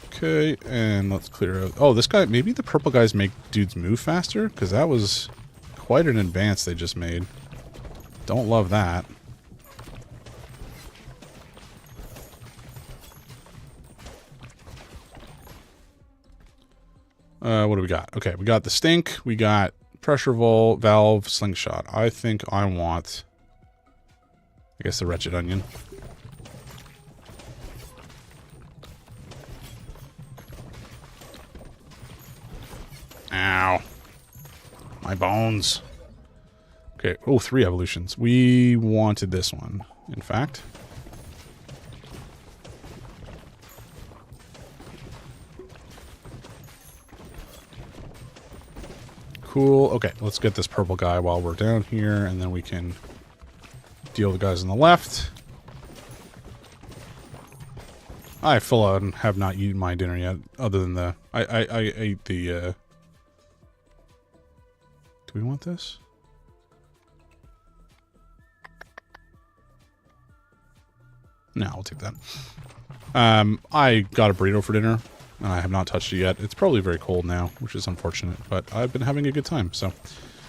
[SPEAKER 2] Okay, and let's clear out... Oh, this guy... Maybe the purple guys make dudes move faster? Because that was quite an advance they just made. Don't love that. What do we got? Okay, we got the stink. We got pressure valve, slingshot. I think I want... I guess the wretched onion. Ow. My bones. Okay. Oh, 3 evolutions. We wanted this one, in fact. Cool. Okay, let's get this purple guy while we're down here, and then we can deal with the guys on the left. I full on have not eaten my dinner yet, other than the... I ate the... Do we want this? No, I'll take that. I got a burrito for dinner. I have not touched it yet. It's probably very cold now, which is unfortunate, but I've been having a good time, so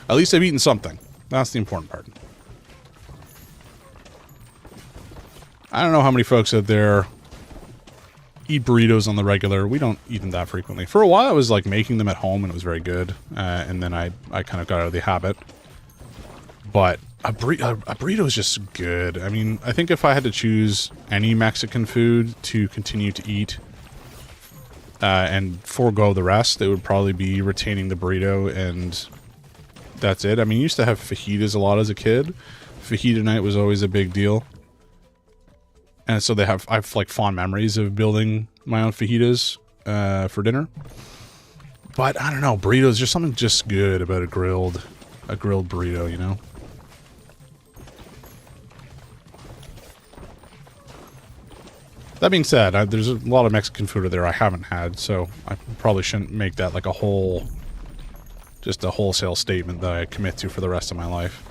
[SPEAKER 2] at least I've eaten something. That's the important part. I don't know how many folks out there eat burritos on the regular. We don't eat them that frequently. For a while, I was like making them at home, and it was very good. And then I kind of got out of the habit. But a burrito is just good. I mean, I think if I had to choose any Mexican food to continue to eat and forego the rest, it would probably be retaining the burrito, and that's it. I mean, I used to have fajitas a lot as a kid. Fajita night was always a big deal. And so I have like fond memories of building my own fajitas for dinner. But I don't know, burritos, there's something just good about a grilled burrito, you know? That being said, there's a lot of Mexican food there I haven't had, so I probably shouldn't make that like just a wholesale statement that I commit to for the rest of my life.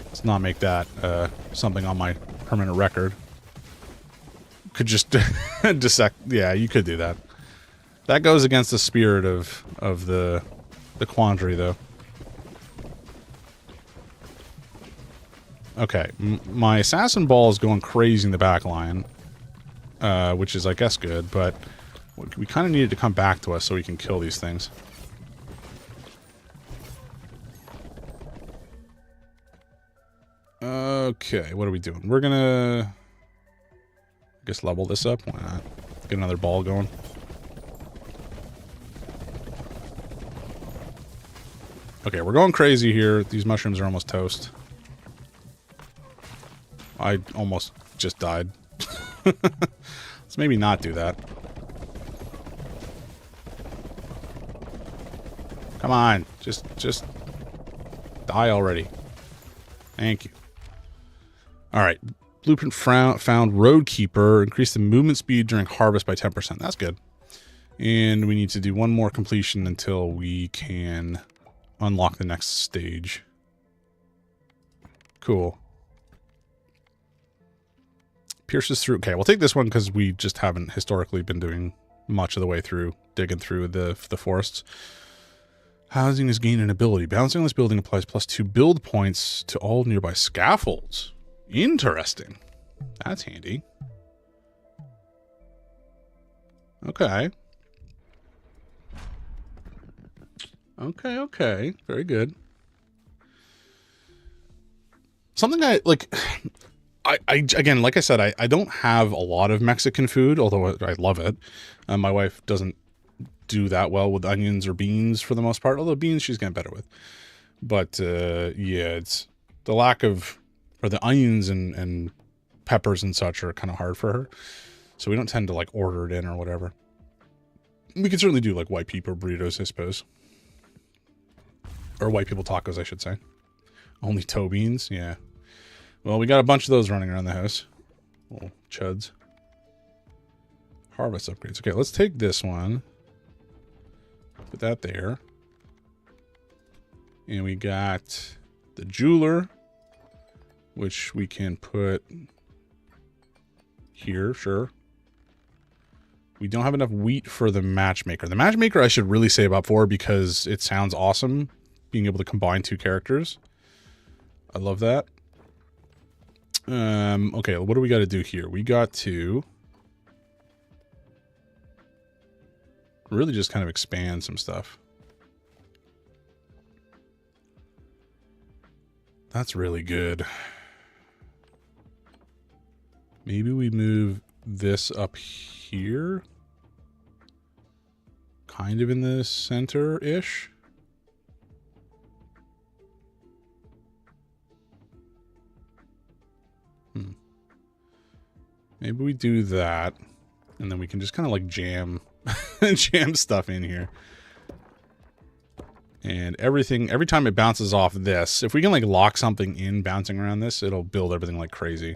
[SPEAKER 2] Let's not make that something on my permanent record. Could just dissect. Yeah, you could do that. That goes against the spirit of the quandary, though. Okay, my assassin ball is going crazy in the back line, which is, I guess, good. But we kind of need it to come back to us so we can kill these things. Okay, what are we doing? We're gonna, I guess, level this up. Why not? Get another ball going. Okay, we're going crazy here. These mushrooms are almost toast. I almost just died. Let's maybe not do that. Come on, just die already. Thank you. Alright, blueprint found Roadkeeper. Increase the movement speed during harvest by 10%. That's good. And we need to do one more completion until we can unlock the next stage. Cool. Pierces through. Okay, we'll take this one because we just haven't historically been doing much of the way through, digging through the forests. Housing is gained an ability. Bouncing on this building applies +2 build points to all nearby scaffolds. Interesting. That's handy. Okay. Okay. Very good. Something I, like... I again, like I said, I don't have a lot of Mexican food, although I love it. My wife doesn't do that well with onions or beans for the most part, although beans she's getting better with. But, yeah, it's the lack of... or the onions and peppers and such are kind of hard for her. So we don't tend to, like, order it in or whatever. We can certainly do, like, white people burritos, I suppose. Or white people tacos, I should say. Only toe beans? Yeah. Well, we got a bunch of those running around the house. Little chuds. Harvest upgrades. Okay, let's take this one. Put that there. And we got the jeweler, which we can put here, sure. We don't have enough wheat for the matchmaker. The matchmaker I should really save up for because it sounds awesome being able to combine two characters. I love that. Okay, what do we got to do here? We got to really just kind of expand some stuff. That's really good. Maybe we move this up here. Kind of in the center-ish. Maybe we do that, and then we can just kind of like jam stuff in here. And everything, every time it bounces off this, if we can like lock something in bouncing around this, it'll build everything like crazy.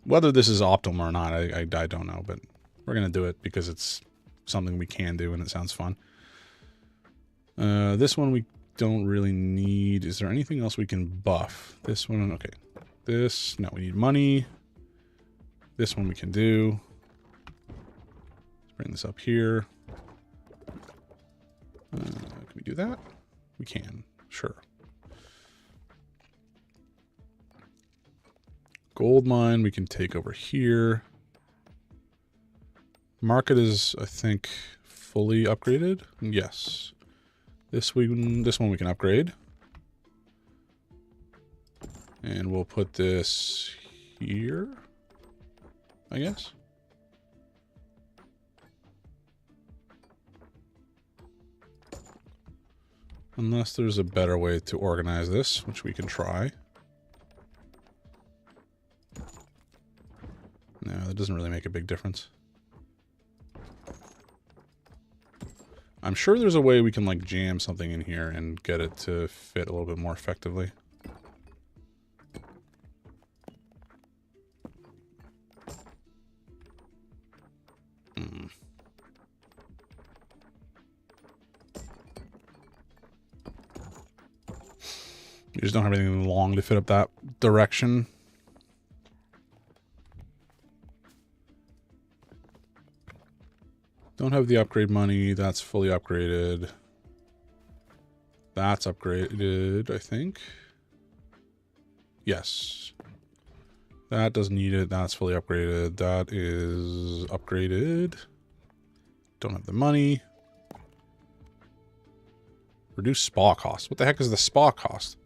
[SPEAKER 2] Whether this is optimal or not, I don't know, but we're going to do it because it's something we can do and it sounds fun. This one we don't really need. Is there anything else we can buff? This one, okay. This, no, we need money. This one we can do. Let's bring this up here. Can we do that? We can. Sure. Gold mine we can take over here. Market is, I think, fully upgraded. Yes. This one we can upgrade. And we'll put this here, I guess. Unless there's a better way to organize this, which we can try. No, that doesn't really make a big difference. I'm sure there's a way we can like jam something in here and get it to fit a little bit more effectively. You just don't have anything long to fit up that direction. Don't have the upgrade money. That's fully upgraded. That's upgraded, I think. Yes. That doesn't need it. That's fully upgraded. That is upgraded. Don't have the money. Reduce spa cost. What the heck is the spa cost?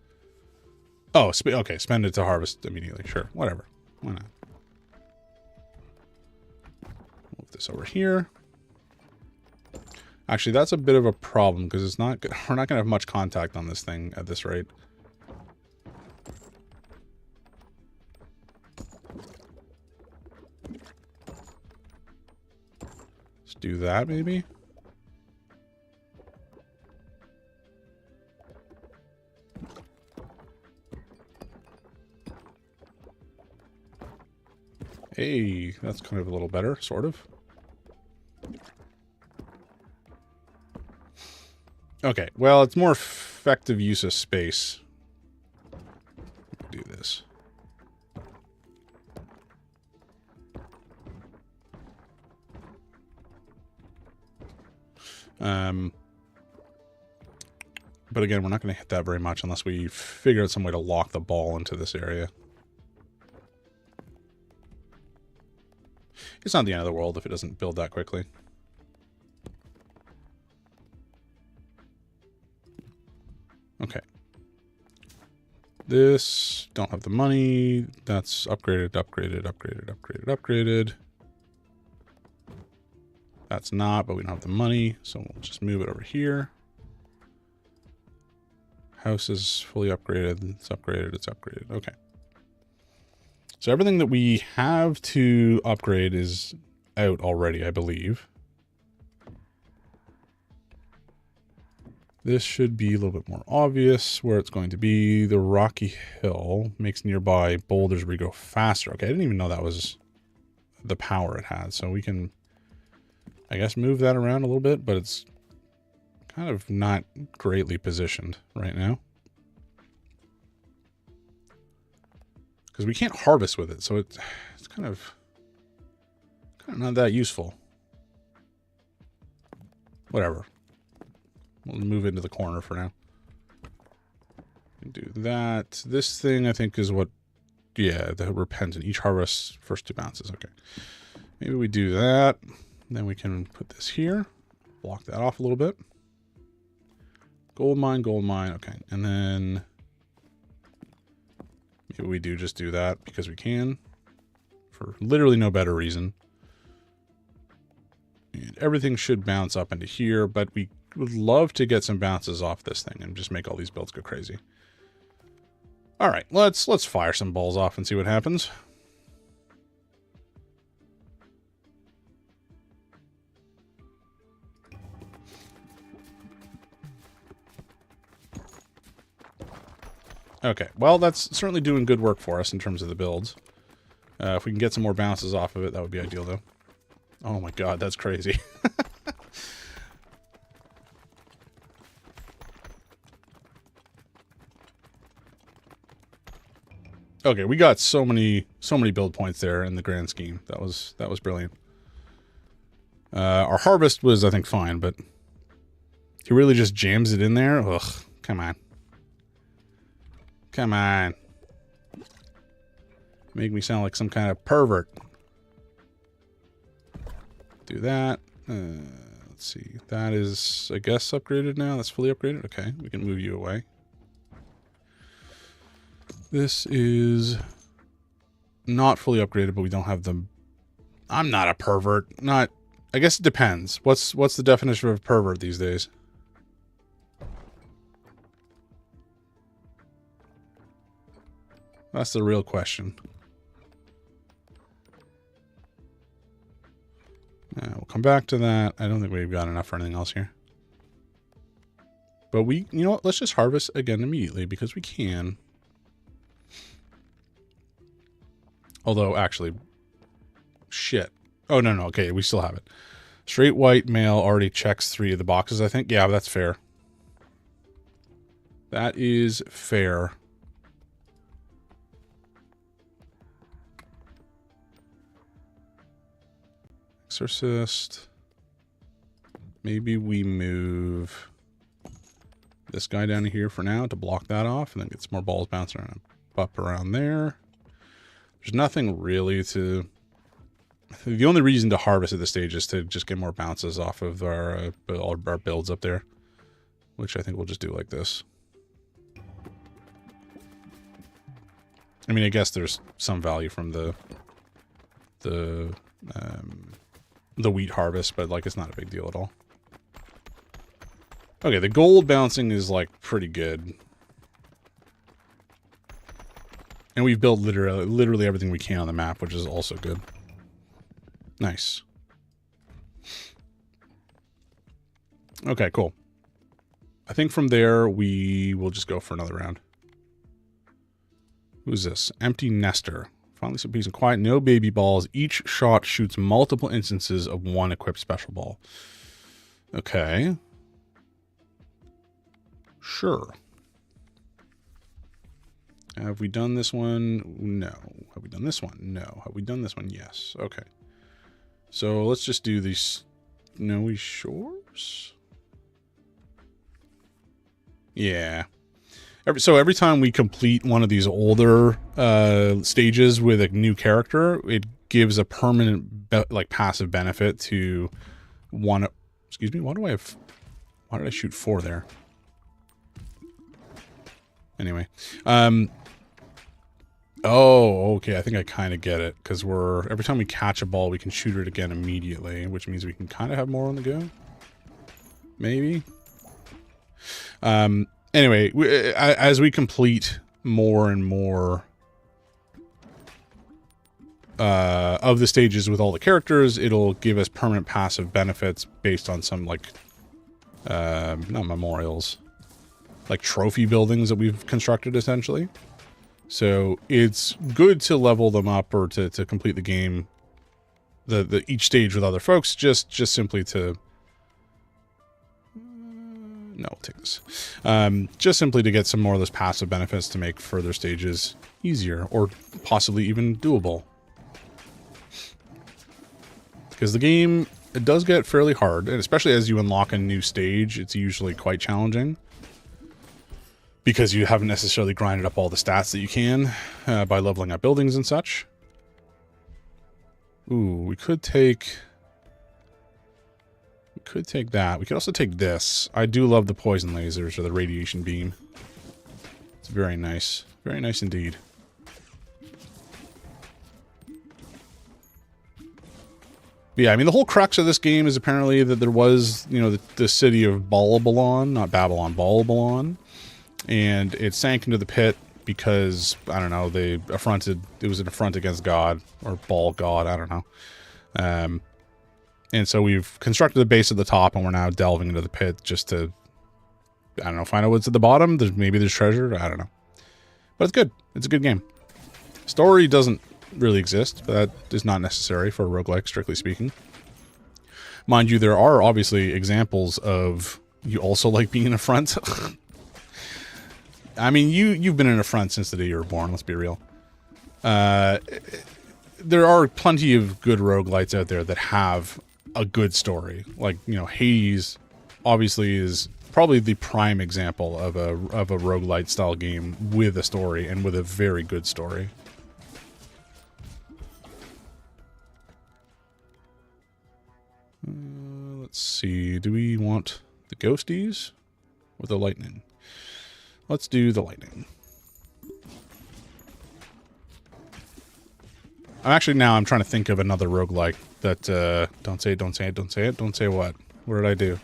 [SPEAKER 2] Oh, okay. Spend it to harvest immediately. Sure. Whatever. Why not? Move this over here. Actually, that's a bit of a problem because it's not. We're not going to have much contact on this thing at this rate. Let's do that, maybe. Hey, that's kind of a little better, sort of. Okay, well, it's more effective use of space. Do this. But again, we're not going to hit that very much unless we figure out some way to lock the ball into this area. It's not the end of the world if it doesn't build that quickly. Okay. This, don't have the money. That's upgraded, upgraded, upgraded, upgraded, upgraded. That's not, but we don't have the money, so we'll just move it over here. House is fully upgraded. It's upgraded, it's upgraded. Okay. So everything that we have to upgrade is out already, I believe. This should be a little bit more obvious where it's going to be. The rocky hill makes nearby boulders where you go faster. Okay, I didn't even know that was the power it had. So we can, I guess, move that around a little bit, but it's kind of not greatly positioned right now. Because we can't harvest with it, so it's kind of not that useful. Whatever. We'll move into the corner for now. Do that. This thing, I think, is what... Yeah, the repentant. Each harvest, first 2 bounces. Okay. Maybe we do that. Then we can put this here. Block that off a little bit. Gold mine, gold mine. Okay. And then... Maybe we do just do that because we can. For literally no better reason. And everything should bounce up into here, but we would love to get some bounces off this thing and just make all these builds go crazy. All right, let's fire some balls off and see what happens. Okay, well, that's certainly doing good work for us in terms of the builds. If we can get some more bounces off of it, that would be ideal, though. Oh my god, that's crazy. Okay, we got so many build points there in the grand scheme. That was brilliant. Our harvest was, I think, fine, but he really just jams it in there. Ugh, come on. Come on. Make me sound like some kind of pervert. Do that. Let's see. That is, I guess, upgraded now. That's fully upgraded. Okay, we can move you away. This is not fully upgraded, but we don't have the... I'm not a pervert. Not... I guess it depends. What's the definition of a pervert these days? That's the real question. We'll come back to that. I don't think we've got enough for anything else here. But we, you know what? Let's just harvest again immediately because we can. Although, actually, shit. Oh, no. Okay, we still have it. Straight white male already checks 3 of the boxes, I think. Yeah, that's fair. That is fair. Exorcist. Maybe we move this guy down here for now to block that off and then get some more balls bouncing around up around there. There's nothing really to... The only reason to harvest at this stage is to just get more bounces off of our builds up there. Which I think we'll just do like this. I mean, I guess there's some value from the wheat harvest, but like it's not a big deal at all. Okay, the gold bouncing is like pretty good. And we've built literally everything we can on the map, which is also good. Nice. Okay, cool. I think from there, we will just go for another round. Who's this? Empty Nester. Finally some peace and quiet. No baby balls. Each shot shoots multiple instances of one equipped special ball. Okay. Sure. Have we done this one? No. Have we done this one? No. Have we done this one? Yes. Okay. So let's just do these snowy shores. Yeah. So every time we complete one of these older stages with a new character, it gives a permanent passive benefit to one. Excuse me. Why did I shoot 4 there? Anyway. Oh, okay. I think I kind of get it because every time we catch a ball, we can shoot it again immediately, which means we can kind of have more on the go. Maybe. Anyway, as we complete more and more of the stages with all the characters, it'll give us permanent passive benefits based on some not memorials, like trophy buildings that we've constructed essentially. So it's good to level them up or to complete the game, each stage with other folks, just simply to... No, we'll take this. Just simply to get some more of those passive benefits to make further stages easier or possibly even doable. Because the game, it does get fairly hard, and especially as you unlock a new stage, it's usually quite challenging. Because you haven't necessarily grinded up all the stats that you can by leveling up buildings and such. Ooh, we could take... that. We could also take this. I do love the poison lasers or the radiation beam. It's very nice. Very nice indeed. But yeah, I mean, the whole crux of this game is apparently that there was, the city of Balabalon, not Babylon, Balabalon. And it sank into the pit because, I don't know, it was an affront against God, or Ball God, I don't know. And so we've constructed the base at the top, and we're now delving into the pit just to, I don't know, find out what's at the bottom. Maybe there's treasure, I don't know. But it's good. It's a good game. Story doesn't really exist, but that is not necessary for a roguelike, strictly speaking. Mind you, there are obviously examples of you also like being an affront. I mean, you've been an affront since the day you were born, let's be real. There are plenty of good roguelites out there that have a good story. Like, you know, Hades obviously is probably the prime example of a roguelite style game with a story and with a very good story. Let's see. Do we want the ghosties or the lightning? Let's do the lightning. I'm trying to think of another roguelike that, don't say it, don't say it, don't say it, don't say what? What did I do?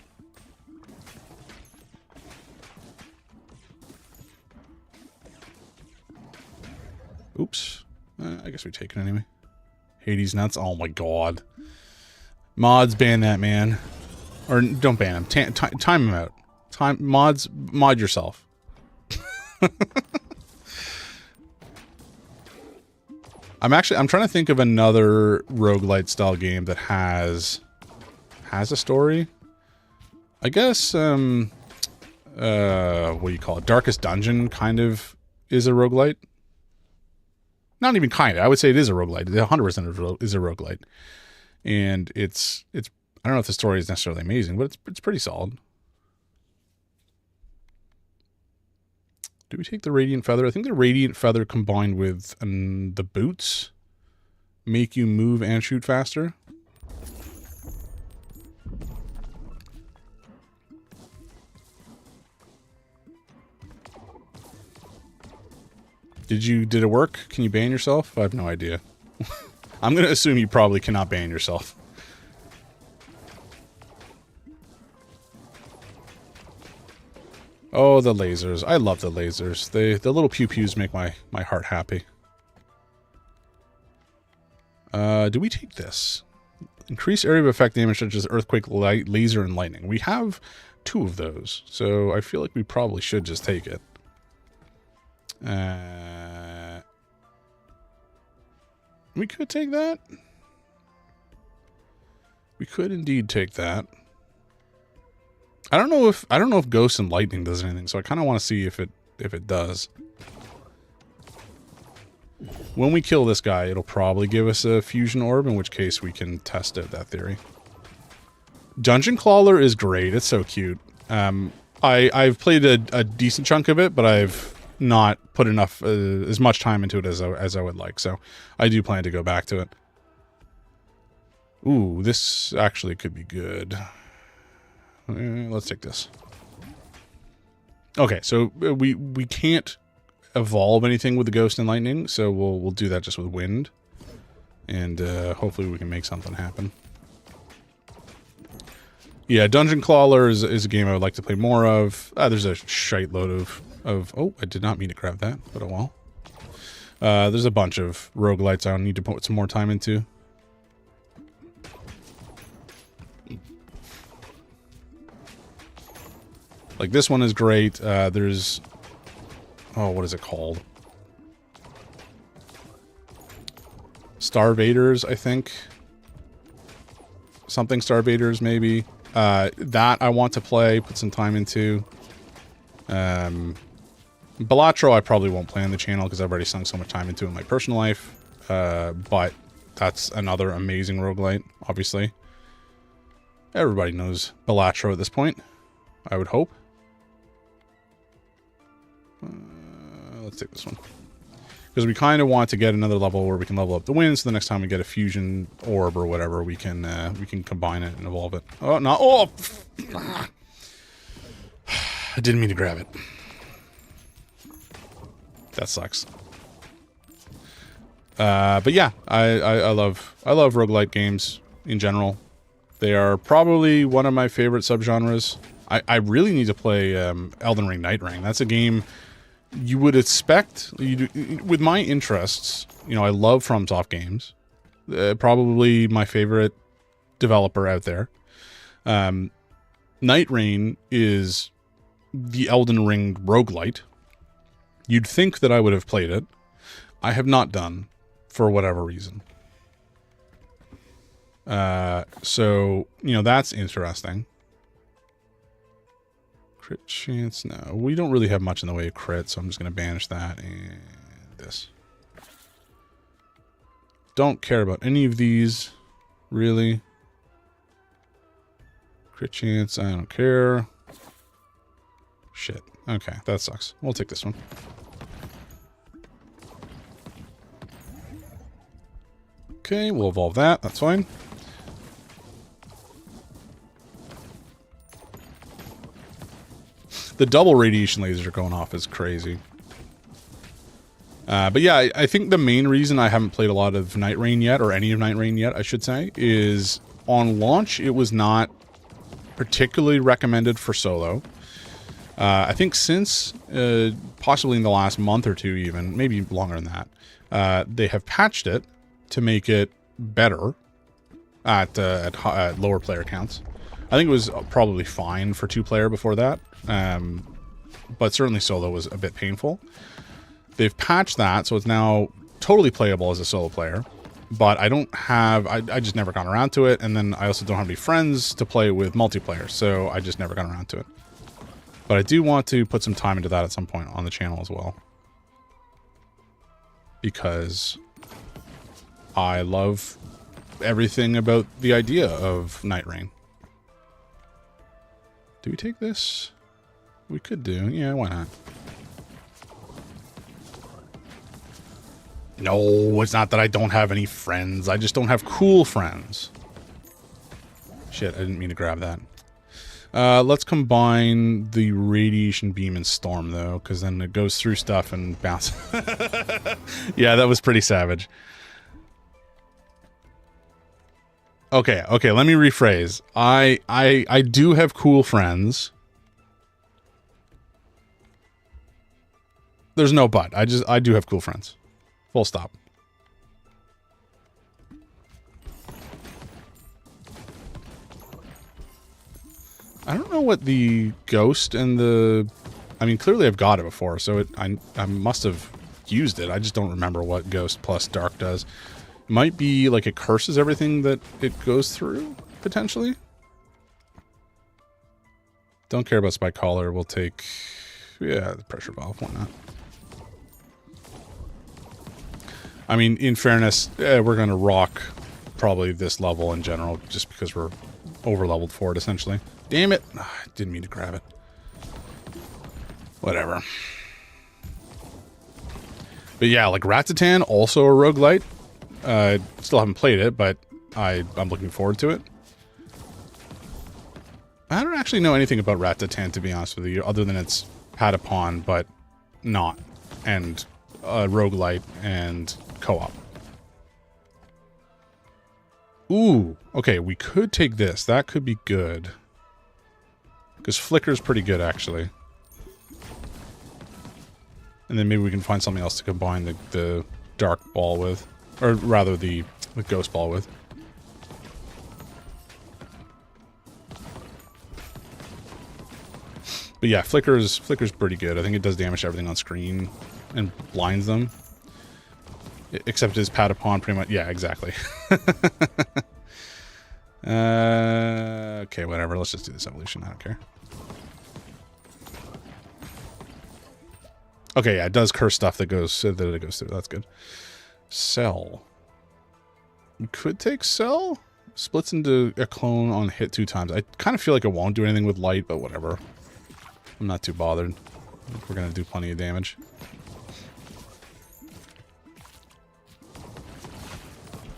[SPEAKER 2] Oops. I guess we take it anyway. Hades nuts. Oh my god. Mods, ban that man. Or don't ban him. Time him out. Mod yourself. I'm trying to think of another roguelite style game that has a story. I guess what do you call it? Darkest Dungeon kind of is a roguelite. Not even kind of. I would say it is a roguelite. 100% is a roguelite. And it's I don't know if the story is necessarily amazing, but it's pretty solid. Do we take the Radiant Feather? I think the Radiant Feather combined with the boots make you move and shoot faster. Did it work? Can you ban yourself? I have no idea. I'm going to assume you probably cannot ban yourself. Oh, the lasers. I love the lasers. The little pew-pews make my heart happy. Do we take this? Increase area of effect damage such as earthquake, light, laser, and lightning. We have 2 of those, so I feel like we probably should just take it. We could take that. We could indeed take that. I don't know if Ghost and Lightning does anything, so I kind of want to see if it does. When we kill this guy, it'll probably give us a fusion orb, in which case we can test out that theory. Dungeon Crawler is great. It's so cute. I've played a decent chunk of it, but I've not put enough as much time into it as I would like. So I do plan to go back to it. Ooh, this actually could be good. Let's take this. Okay, so we can't evolve anything with the Ghost and Lightning, so we'll do that just with Wind, and hopefully we can make something happen. Yeah, Dungeon Crawler is a game I would like to play more of. There's a shite load of oh, I did not mean to grab that, but oh well. There's a bunch of roguelites I need to put some more time into. Like, this one is great. There's... oh, what is it called? Starvaders, I think. Something Starvaders, maybe. That I want to play, put some time into. Balatro I probably won't play on the channel because I've already sunk so much time into it in my personal life. But that's another amazing roguelite, obviously. Everybody knows Balatro at this point, I would hope. Let's take this one. Because we kind of want to get another level where we can level up the wind, so the next time we get a fusion orb or whatever, we can combine it and evolve it. Oh, no. Oh! I didn't mean to grab it. That sucks. But yeah, I love roguelite games in general. They are probably one of my favorite subgenres. I really need to play Elden Ring Night Ring. That's a game you would expect, with my interests, you know, I love FromSoft games. Probably my favorite developer out there. Night Rain is the Elden Ring roguelite. You'd think that I would have played it. I have not done, for whatever reason. So, you know, that's interesting. Crit chance? No, we don't really have much in the way of crit, so I'm just going to banish that and this. Don't care about any of these, really. Crit chance, I don't care. Shit. Okay, that sucks. We'll take this one. Okay, we'll evolve that. That's fine. The double radiation lasers are going off is crazy. But yeah, I think the main reason I haven't played a lot of Night Rain yet, or any of Night Rain yet, I should say, is on launch, it was not particularly recommended for solo. I think since, possibly in the last month or two even, maybe longer than that, they have patched it to make it better at lower player counts. I think it was probably fine for 2-player before that, but certainly solo was a bit painful. They've patched that, so it's now totally playable as a solo player, but I don't have, I just never got around to it, and then I also don't have any friends to play with multiplayer, so I just never got around to it. But I do want to put some time into that at some point on the channel as well, because I love everything about the idea of Night Rain. Do we take this? We could do. Yeah, why not? No, it's not that I don't have any friends. I just don't have cool friends. Shit, I didn't mean to grab that. Let's combine the radiation beam and storm, though, because then it goes through stuff and bounces. Yeah, that was pretty savage. Okay, let me rephrase. I do have cool friends. There's no but. I do have cool friends. Full stop. I don't know what the ghost and the... I mean, clearly I've got it before, so I must have used it. I just don't remember what ghost plus dark does. It might be like it curses everything that it goes through, potentially. Don't care about spike collar. We'll take... yeah, the pressure valve. Why not? I mean, in fairness, we're going to rock probably this level in general, just because we're over-leveled for it, essentially. Damn it! I didn't mean to grab it. Whatever. But yeah, like Ratatan, also a roguelite. Still haven't played it, but I'm looking forward to it. I don't actually know anything about Ratatan, to be honest with you, other than it's Patapon, but not. And roguelite and co-op. Ooh, okay, we could take this. That could be good. Because Flicker's pretty good, actually. And then maybe we can find something else to combine the dark ball with. Or rather, the ghost ball with. But yeah, Flicker's pretty good. I think it does damage to everything on screen and blinds them. Except his Patapon pretty much... yeah, exactly. Okay, whatever. Let's just do this evolution. I don't care. Okay, yeah, it does curse stuff that goes through. That's good. Cell. We could take Cell. Splits into a clone on hit 2 times. I kind of feel like it won't do anything with light, but whatever. I'm not too bothered. I think we're going to do plenty of damage.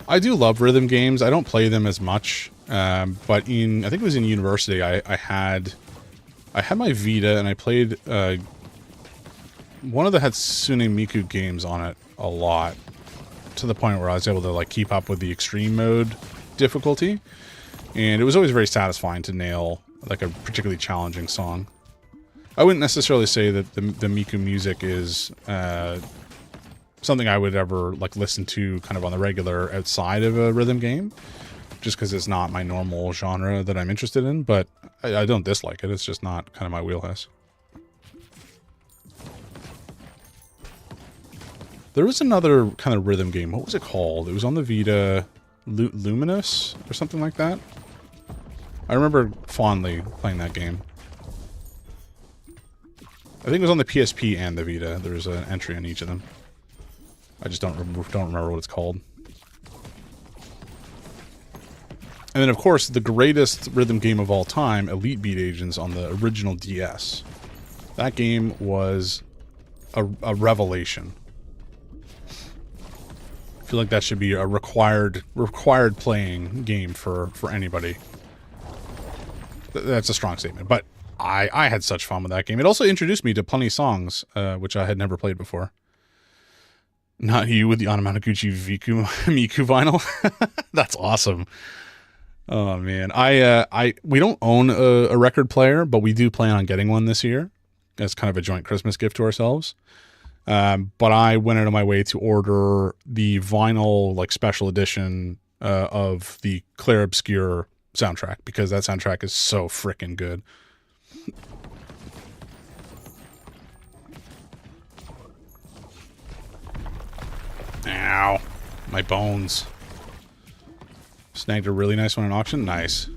[SPEAKER 2] I do love rhythm games. I don't play them as much, but I think it was in university. I had my Vita and I played one of the Hatsune Miku games on it a lot, to the point where I was able to like keep up with the extreme mode difficulty, and it was always very satisfying to nail like a particularly challenging song. I wouldn't necessarily say that the Miku music is something I would ever like listen to kind of on the regular outside of a rhythm game, just because it's not my normal genre that I'm interested in, but I don't dislike it. It's just not kind of my wheelhouse. There was another kind of rhythm game. What was it called? It was on the Vita, Luminous or something like that. I remember fondly playing that game. I think it was on the PSP and the Vita. There was an entry on each of them. I just don't remember what it's called. And then, of course, the greatest rhythm game of all time, Elite Beat Agents on the original DS. That game was a revelation. I feel like that should be a required playing game for anybody. That's a strong statement, but I had such fun with that game. It also introduced me to plenty of songs, which I had never played before. Not you with the Anamanaguchi Miku vinyl. That's awesome. Oh man, we don't own a record player, but we do plan on getting one this year as kind of a joint Christmas gift to ourselves. But I went out of my way to order the vinyl like special edition of the Clair Obscur soundtrack because that soundtrack is so freaking good. Ow, my bones. Snagged a really nice one in auction. Nice.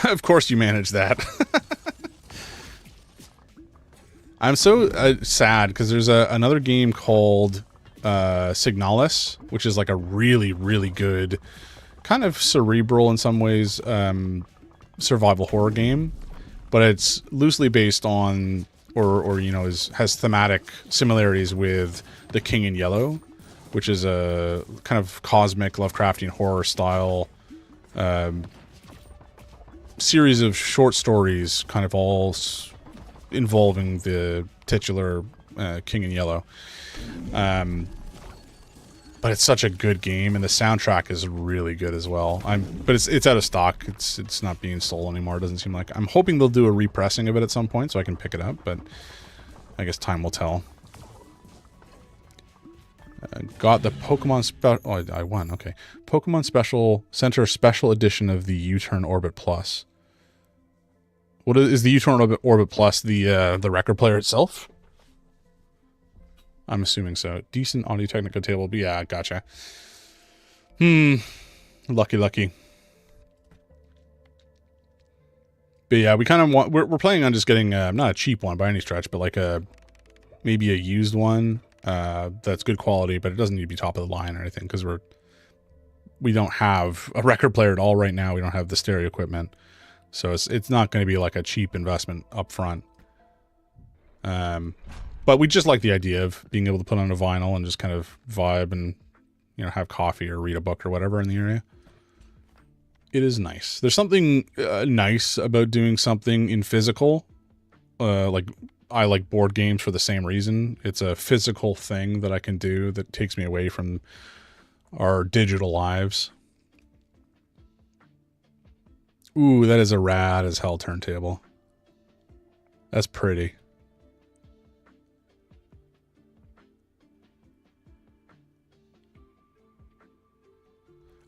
[SPEAKER 2] Of course you managed that. I'm so sad because there's another game called Signalis, which is like a really, really good, kind of cerebral in some ways, survival horror game. But it's loosely based on, or you know, has thematic similarities with The King in Yellow, which is a kind of cosmic Lovecraftian horror style series of short stories, kind of all involving the titular King in Yellow. But it's such a good game, and the soundtrack is really good as well. But it's out of stock. It's not being sold anymore. It doesn't seem like. I'm hoping they'll do a repressing of it at some point so I can pick it up, but I guess time will tell. Got the Pokemon special. Oh, I won. Okay, Pokemon Special Center Special Edition of the U-Turn Orbit Plus. What is the U-Turn Orbit Plus? The record player itself? I'm assuming so. Decent Audio-Technica table. But yeah, gotcha. Lucky. But yeah, we kind of want. We're planning on just getting not a cheap one by any stretch, but like maybe a used one. That's good quality, but it doesn't need to be top of the line or anything because we don't have a record player at all right now. We don't have the stereo equipment, so it's not going to be like a cheap investment up front. But we just like the idea of being able to put on a vinyl and just kind of vibe and, you know, have coffee or read a book or whatever in the area. It is nice. There's something nice about doing something in physical, like. I like board games for the same reason. It's a physical thing that I can do that takes me away from our digital lives. Ooh, that is a rad as hell turntable. That's pretty.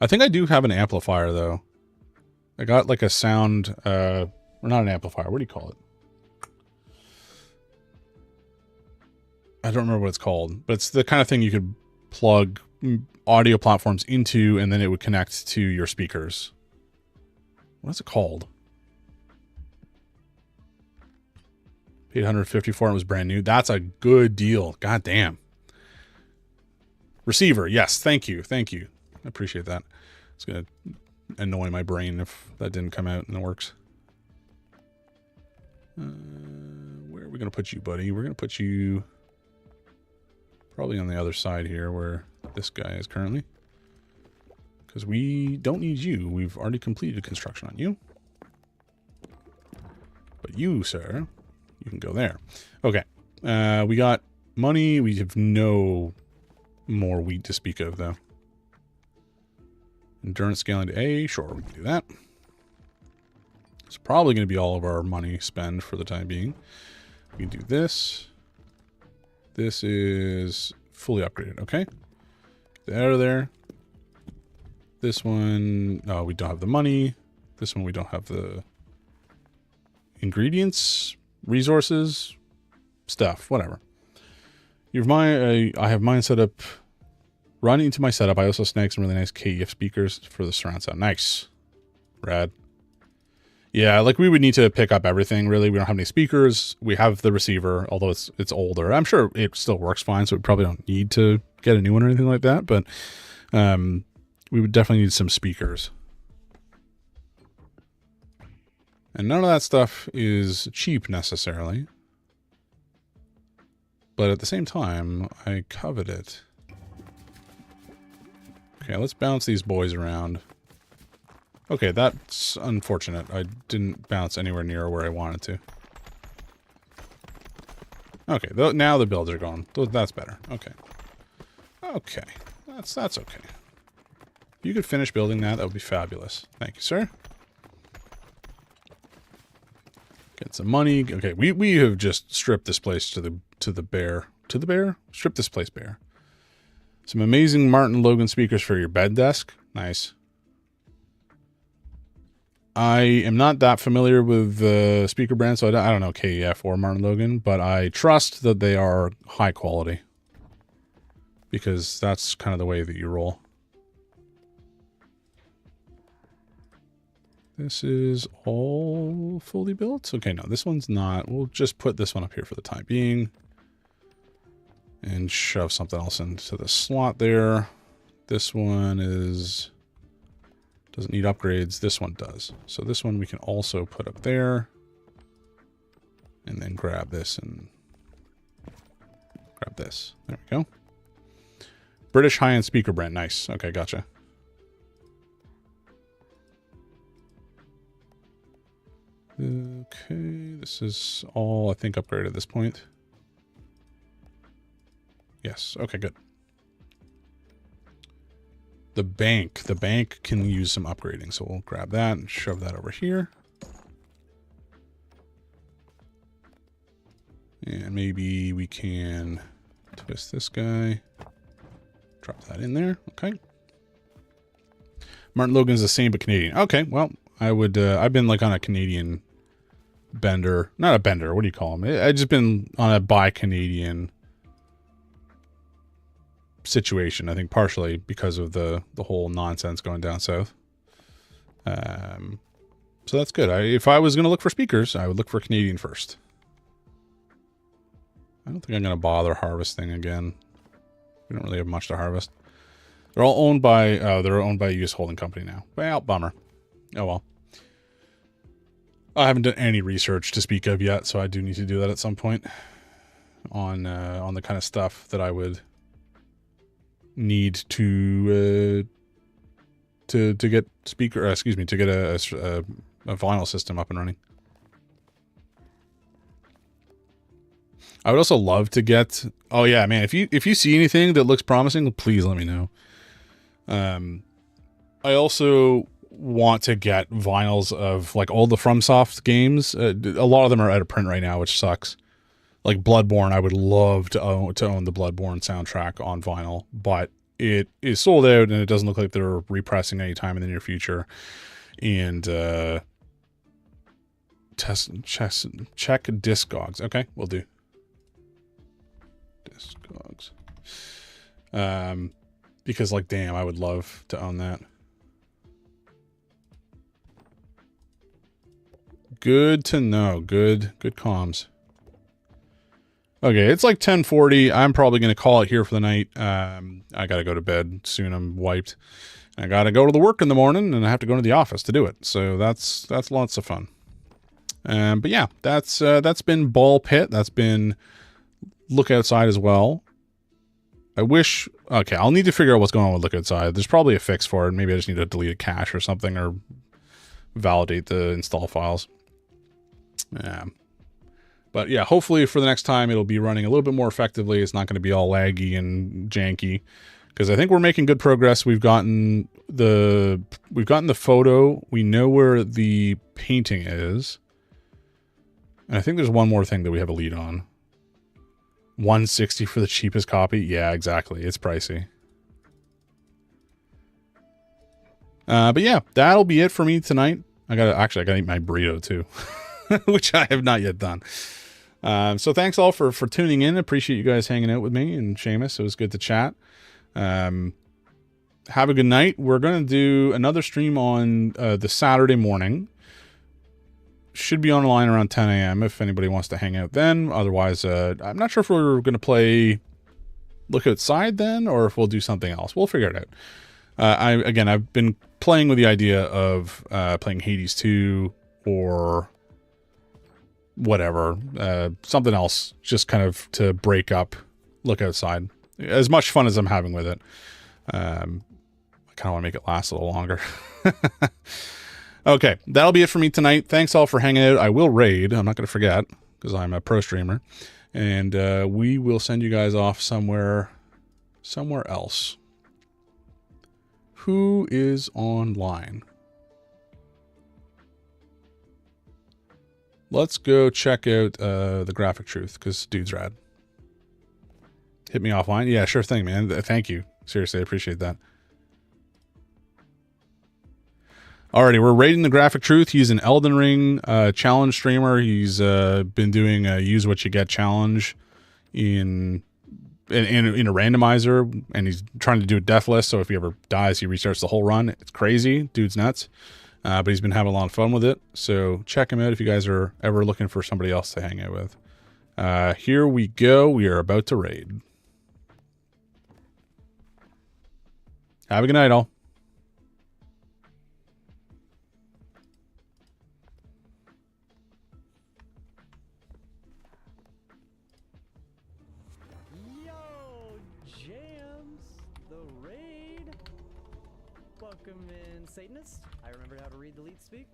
[SPEAKER 2] I think I do have an amplifier though. I got like a sound, or not an amplifier. What do you call it? I don't remember what it's called, but it's the kind of thing you could plug audio platforms into and then it would connect to your speakers. What's it called? Paid $154 and it was brand new. That's a good deal. God damn. Receiver. Yes. Thank you. I appreciate that. It's going to annoy my brain if that didn't come out in the works. Where are we going to put you, buddy? We're going to put you probably on the other side here where this guy is currently. Because we don't need you. We've already completed construction on you. But you, sir, you can go there. Okay. We got money. We have no more wheat to speak of, though. Endurance scaling to A. Sure, we can do that. It's probably going to be all of our money spend for the time being. We can do this. This is fully upgraded. Okay. Get that out of there. This one, no, we don't have the money. This one, we don't have the ingredients, resources, stuff, whatever. I have mine set up. Running into my setup, I also snagged some really nice KEF speakers for the surround sound. Nice. Rad. Yeah, like we would need to pick up everything, really. We don't have any speakers. We have the receiver, although it's older. I'm sure it still works fine, so we probably don't need to get a new one or anything like that, but we would definitely need some speakers. And none of that stuff is cheap necessarily. But at the same time, I covet it. Okay, let's bounce these boys around. Okay, that's unfortunate. I didn't bounce anywhere near where I wanted to. Okay, now the builds are gone. That's better. Okay. Okay. That's okay. If you could finish building that, that would be fabulous. Thank you, sir. Get some money. Okay, we have just stripped this place to the bare. To the bare? Strip this place bare. Some amazing Martin Logan speakers for your bed desk. Nice. I am not that familiar with the speaker brand, so I don't know KEF or Martin Logan, but I trust that they are high quality. Because that's kind of the way that you roll. This is all fully built. Okay, no, this one's not. We'll just put this one up here for the time being. And shove something else into the slot there. This one doesn't need upgrades. This one does. So this one we can also put up there. And then grab this and grab this. There we go. British high-end speaker brand. Nice. Okay, gotcha. Okay, this is all, I think, upgraded at this point. Yes, okay, good. The bank can use some upgrading, so we'll grab that and shove that over here. And maybe we can twist this guy. Drop that in there, okay. Martin Logan's the same but Canadian. Okay, well, I've been like on a Canadian bender. Not a bender, what do you call them? I've just been on a buy Canadian situation, I think partially because of the whole nonsense going down south. So that's good. If I was going to look for speakers, I would look for Canadian first. I don't think I'm going to bother harvesting again. We don't really have much to harvest. They're all owned by a US holding company now. Well, bummer. Oh well. I haven't done any research to speak of yet, so I do need to do that at some point on the kind of stuff that I would need to get speaker. To get a vinyl system up and running. I would also love to get. Oh yeah, man! If you see anything that looks promising, please let me know. I also want to get vinyls of like all the FromSoft games. A lot of them are out of print right now, which sucks. Like Bloodborne, I would love to own the Bloodborne soundtrack on vinyl, but it is sold out and it doesn't look like they're repressing anytime in the near future. And check Discogs. Okay, we'll do. Discogs. Because like, damn, I would love to own that. Good to know. Good comms. Okay, it's like 10:40. I'm probably going to call it here for the night. I got to go to bed soon. I'm wiped. I got to go to the work in the morning, and I have to go to the office to do it. So that's lots of fun. But yeah, that's been Ball Pit. That's been Look Outside as well. I wish... Okay, I'll need to figure out what's going on with Look Outside. There's probably a fix for it. Maybe I just need to delete a cache or something, or validate the install files. But yeah, hopefully for the next time it'll be running a little bit more effectively. It's not going to be all laggy and janky, because I think we're making good progress. We've gotten the photo. We know where the painting is. And I think there's one more thing that we have a lead on. 160 for the cheapest copy. Yeah, exactly. It's pricey. But yeah, that'll be it for me tonight. I gotta eat my burrito too, which I have not yet done. So thanks all for tuning in. Appreciate you guys hanging out with me and Seamus. It was good to chat. Have a good night. We're going to do another stream on the Saturday morning. Should be online around 10 a.m. if anybody wants to hang out then. Otherwise, I'm not sure if we're going to play Look Outside then, or if we'll do something else. We'll figure it out. I've been playing with the idea of playing Hades 2 or whatever, something else, just kind of to break up, look outside. As much fun as I'm having with it, I kind of want to make it last a little longer. Okay, that'll be it for me tonight. Thanks all for hanging out. I will raid. I'm not going to forget because I'm a pro streamer, and we will send you guys off somewhere else. Who is online? Let's go check out the Graphic Truth because dude's rad. Hit me offline. Yeah, sure thing, man. Thank you. Seriously, I appreciate that. Alrighty, we're rating the Graphic Truth. He's an Elden Ring challenge streamer. He's been doing a use what you get challenge in a randomizer, and he's trying to do a deathless. So if he ever dies, he restarts the whole run. It's crazy. Dude's nuts. But he's been having a lot of fun with it. So check him out if you guys are ever looking for somebody else to hang out with. Here we go. We are about to raid. Have a good night, all.
[SPEAKER 3] Welcome in, Satanist. I remembered how to read the lead speak.